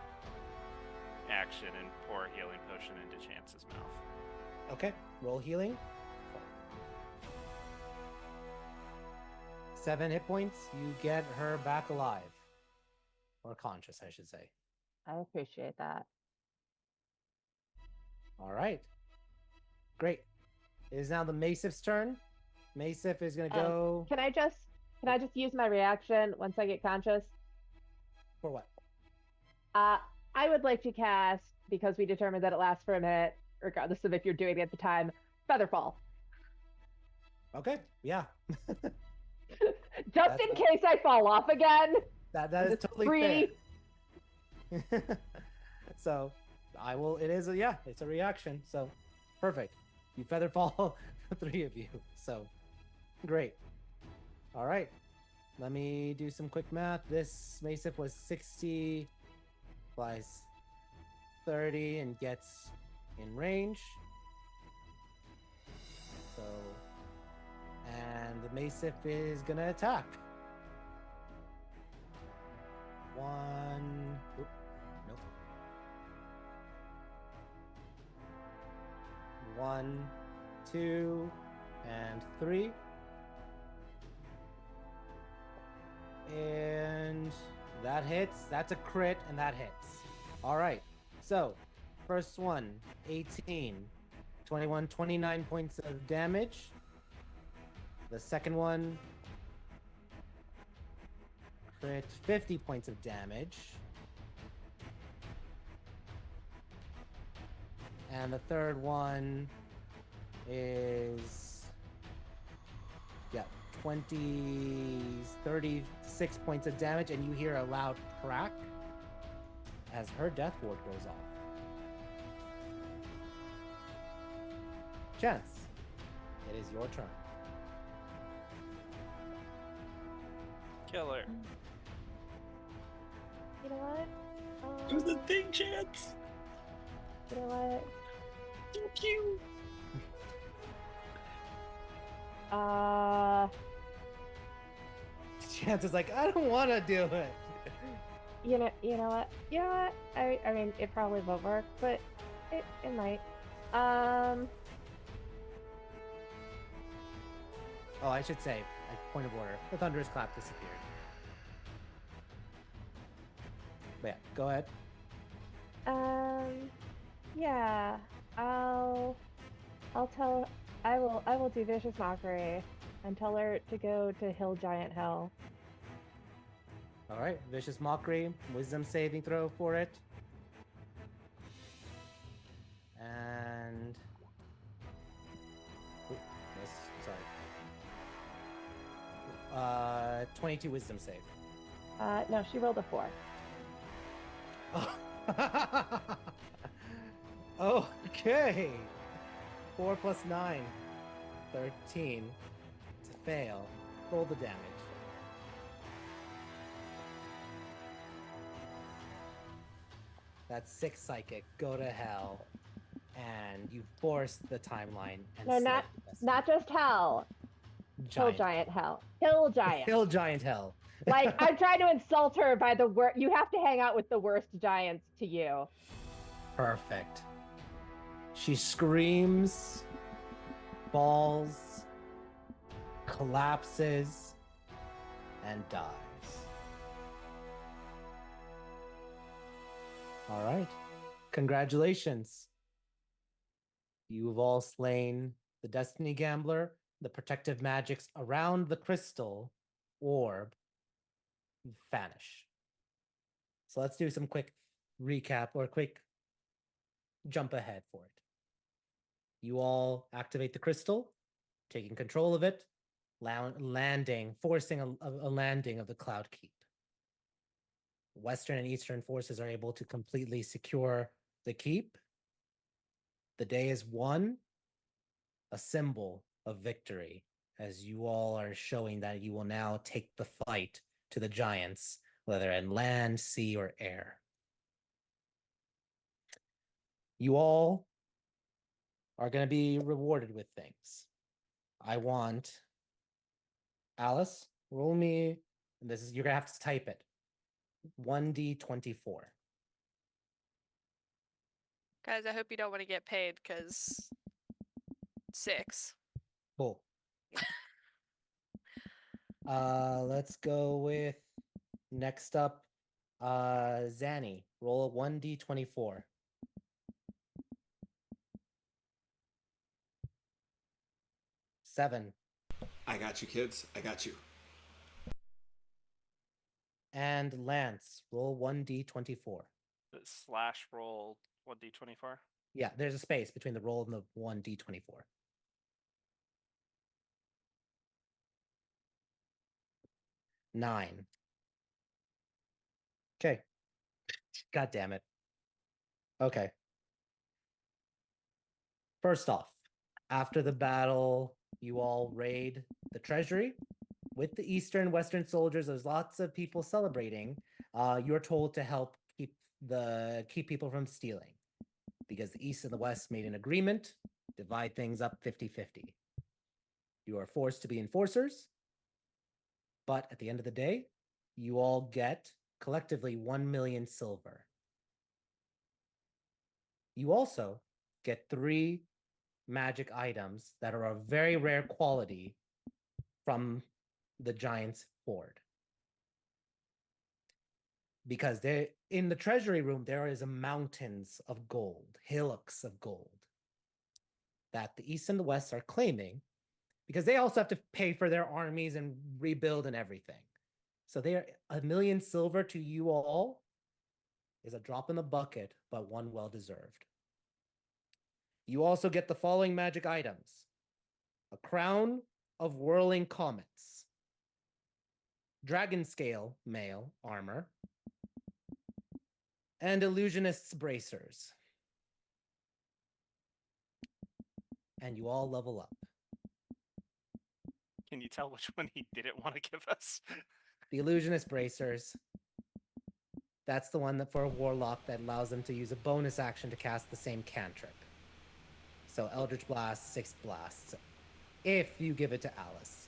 action and pour a healing potion into Chance's mouth. Okay. Roll healing. 7 hit points. You get her back alive. Or conscious, I should say. I appreciate that. All right. Great. It is now the Masif's turn. Masif is going to go... Can I just use my reaction once I get conscious? For what? I would like to cast, because we determined that it lasts for a minute, regardless of if you're doing it at the time, Featherfall. Okay. Yeah. Just in case I fall off again. That is totally free. Fair. So I will. It is it's a reaction. So perfect. You feather fall, the 3 of you. So great. All right. Let me do some quick math. This Masif was 60 plus 30 and gets in range. So, and the Masif is gonna attack. Nope. 1, 2, and 3. And that hits. That's a crit, and that hits. All right. So, first one, 18, 21, 29 points of damage. The second one, crit, 50 points of damage. And the third one is 36 points of damage, and you hear a loud crack as her death ward goes off. Chance, it is your turn. Killer. You know what? Do the thing, Chance. You know what? Thank you. Chance is like, I don't want to do it. You know what? I mean, it probably won't work, but it might. Oh, I should say, point of order, the thunderous clap disappeared. But yeah, go ahead. Yeah, I will do vicious mockery and tell her to go to Hill Giant Hell. All right, vicious mockery, wisdom saving throw for it. And sorry. 22 wisdom save. No, she rolled a 4. Okay. 4 plus 9. 13. To fail. Roll the damage. That's 6 psychic. Go to hell. And you force the timeline. And No, not just hell. Hill giant hell. Hill giant. Hill giant hell. Like, I'm trying to insult her by the word. You have to hang out with the worst giants to you. Perfect. She screams, falls, collapses, and dies. All right. Congratulations. You've all slain the Destiny Gambler, the protective magics around the crystal orb vanish. So let's do some quick recap or quick jump ahead for it. You all activate the crystal, taking control of it, landing, forcing a landing of the Cloud Keep. Western and Eastern forces are able to completely secure the keep. The day is won, a symbol of victory, as you all are showing that you will now take the fight to the giants, whether in land, sea, or air. You all are going to be rewarded with things. I want Alice, roll me, and this is, you're going to have to type it, 1d24. Guys, I hope you don't want to get paid, because 6. Cool. Let's go with next up, Zanny. Roll a 1d24. Seven. I got you, kids. I got you. And Lance, roll 1d24. The slash roll 1d24. Yeah, there's a space between the roll and the 1d24. 9. Okay. God damn it. Okay. First off, after the battle, you all raid the treasury with the Eastern and Western soldiers. There's lots of people celebrating. You're told to help keep people from stealing, because the East and the West made an agreement, divide things up 50-50. You are forced to be enforcers, but at the end of the day, you all get collectively 1 million silver. You also get 3 magic items that are of very rare quality from the Giant's Hoard. Because in the treasury room, there is mountains of gold, hillocks of gold, that the East and the West are claiming, because they also have to pay for their armies and rebuild and everything. So they are 1 million silver to you all is a drop in the bucket, but one well deserved. You also get the following magic items: a crown of whirling comets, dragon scale mail armor, and illusionist's bracers. And you all level up. Can you tell which one he didn't want to give us? The illusionist bracers, that's the one that for a warlock that allows them to use a bonus action to cast the same cantrip. So Eldritch Blast, 6 blasts, if you give it to Alice.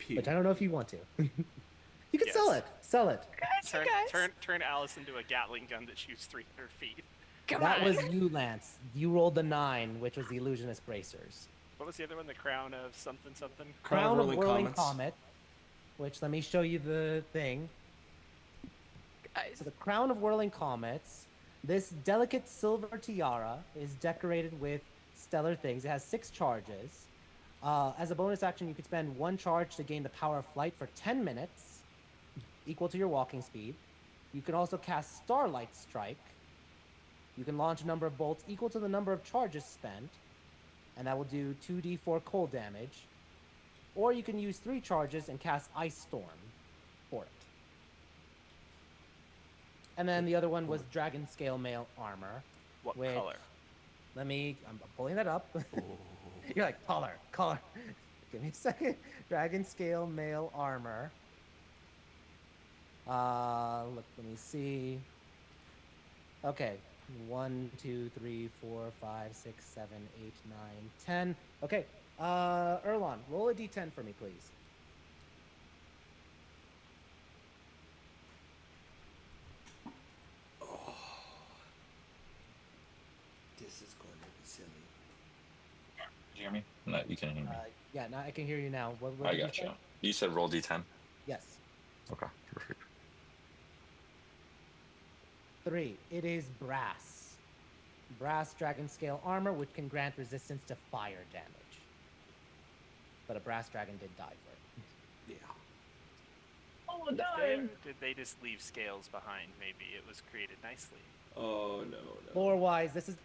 Which I don't know if you want to. You can sell it. Sell it. Turn Alice into a Gatling gun that shoots 300 feet. That was you, Lance. You rolled the 9, which was the illusionist bracers. What was the other one? The crown of something something? Crown of whirling comet. Which, let me show you the thing. Guys. So the crown of whirling comets, this delicate silver tiara is decorated with stellar things. It has 6 charges. As a bonus action, you could spend 1 charge to gain the power of flight for 10 minutes, equal to your walking speed. You can also cast Starlight Strike. You can launch a number of bolts equal to the number of charges spent, and that will do 2d4 cold damage. Or you can use 3 charges and cast Ice Storm for it. And then the other one was Dragon Scale Mail Armor. What color? I'm pulling that up. You're like, color. Give me a second. Dragon Scale Mail Armor. Let me see. Okay. 1, 2, 3, 4, 5, 6, 7, 8, 9, 10. Okay. Erlon, roll a d10 for me, please. This is going to be silly. Did you hear me? No, you can hear me. Yeah, now I can hear you now. What I did you got say? you. You said roll d10. Yes. Okay, perfect. 3. It is brass. Brass dragon scale armor, which can grant resistance to fire damage. But a brass dragon did die for it. Yeah. Oh, Did they just leave scales behind? Maybe it was created nicely. Oh no. Lore wise, this is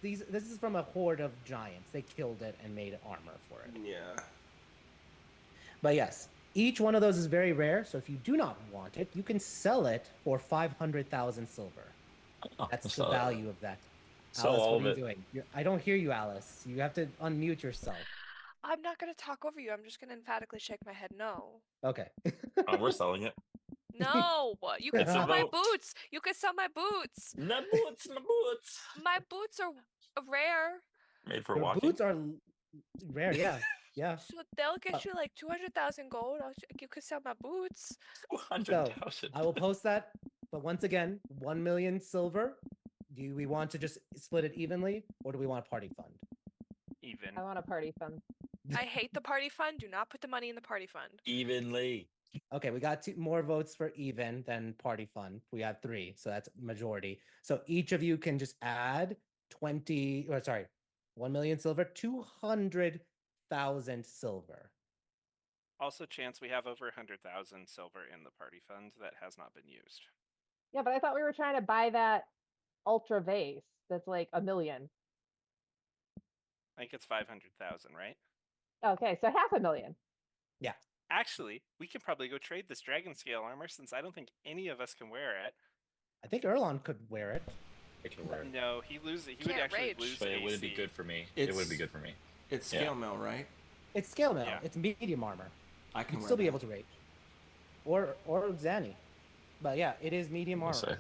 from a horde of giants. They killed it and made armor for it. Yeah. But yes, each one of those is very rare. So if you do not want it, you can sell it for 500,000 silver. That's the value of that. Sell Alice, all what are of you it. doing? I don't hear you, Alice. You have to unmute yourself. I'm not gonna talk over you. I'm just gonna emphatically shake my head no. Okay. We're selling it. No, you can It's a sell my vote. boots. You can sell my boots. My boots, my boots. My boots are rare, Made for Your walking. boots are rare, yeah. Yeah. so they'll get you like 200,000 gold. You could sell my boots. 200,000. I will post that. But once again, 1 million silver. Do we want to just split it evenly, or do we want a party fund? Even. I want a party fund. I hate the party fund. Do not put the money in the party fund. Evenly. Okay, we got more votes for even than party fund. We have 3, so that's majority. So each of you can just add 1 million silver, 200,000 silver. Also, chance we have over 100,000 silver in the party fund that has not been used. Yeah, but I thought we were trying to buy that ultra vase that's like 1 million. I think it's 500,000, right? Okay, so 500,000. Yeah. Actually, we can probably go trade this dragon scale armor since I don't think any of us can wear it. I think Erlon could wear it. I can wear it. No, he loses. He would Can't actually rage. lose. But it wouldn't be AC. good for me. It would be good for me. It's scale mail, right? It's scale mail. Yeah. It's medium armor. I can You'd wear still be that. able to rage. Or Zanny. But yeah, it is medium We'll armor. say.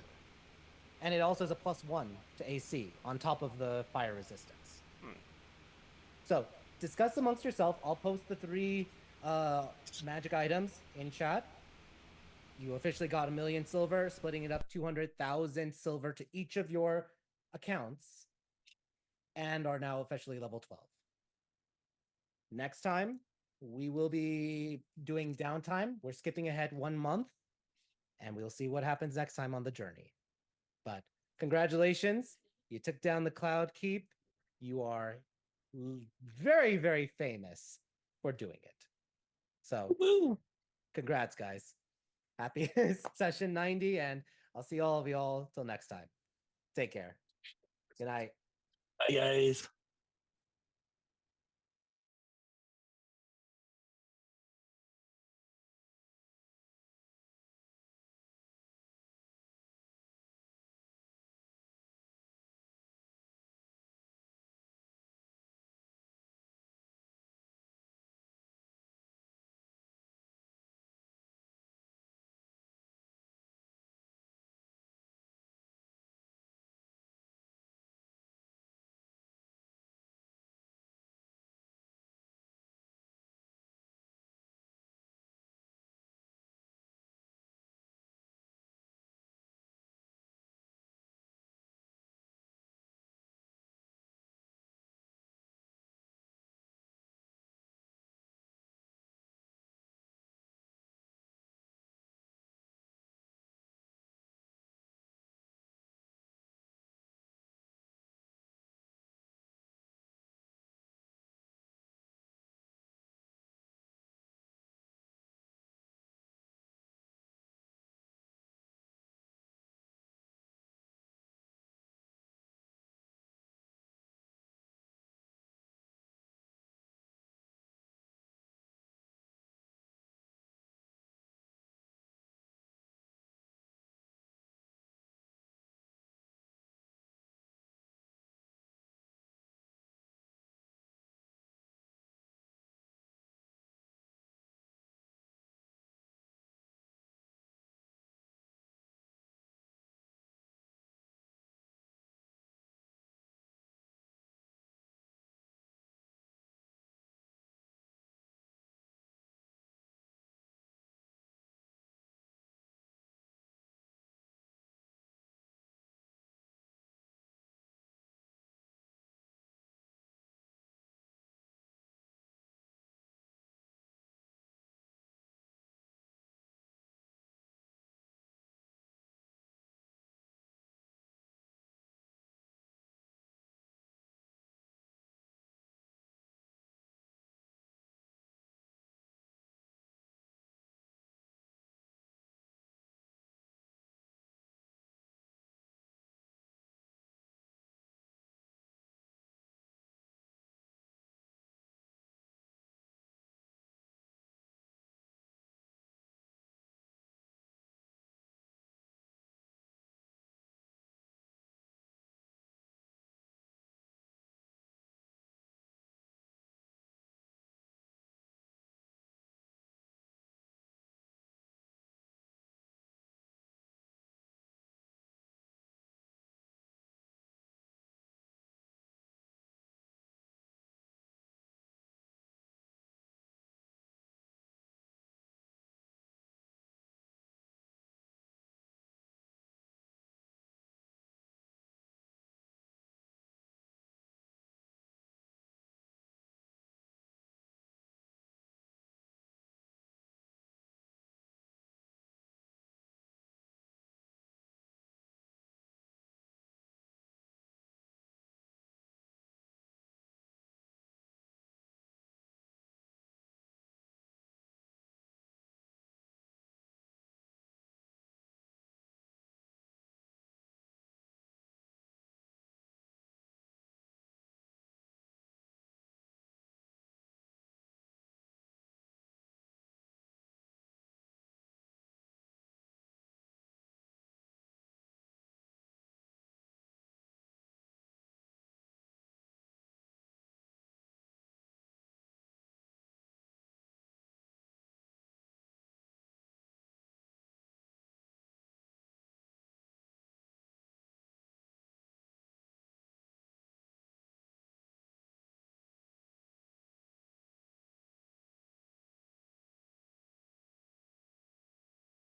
And it also has a +1 to AC on top of the fire resistance. So discuss amongst yourself. I'll post the 3 magic items in chat. You officially got 1 million silver, splitting it up 200,000 silver to each of your accounts, and are now officially level 12. Next time, we will be doing downtime. We're skipping ahead 1 month, and we'll see what happens next time on the journey. But congratulations, you took down the Cloud Keep. You are very, very famous for doing it. So, congrats, guys. Happy session 90, and I'll see all of y'all till next time. Take care. Good night. Bye, guys.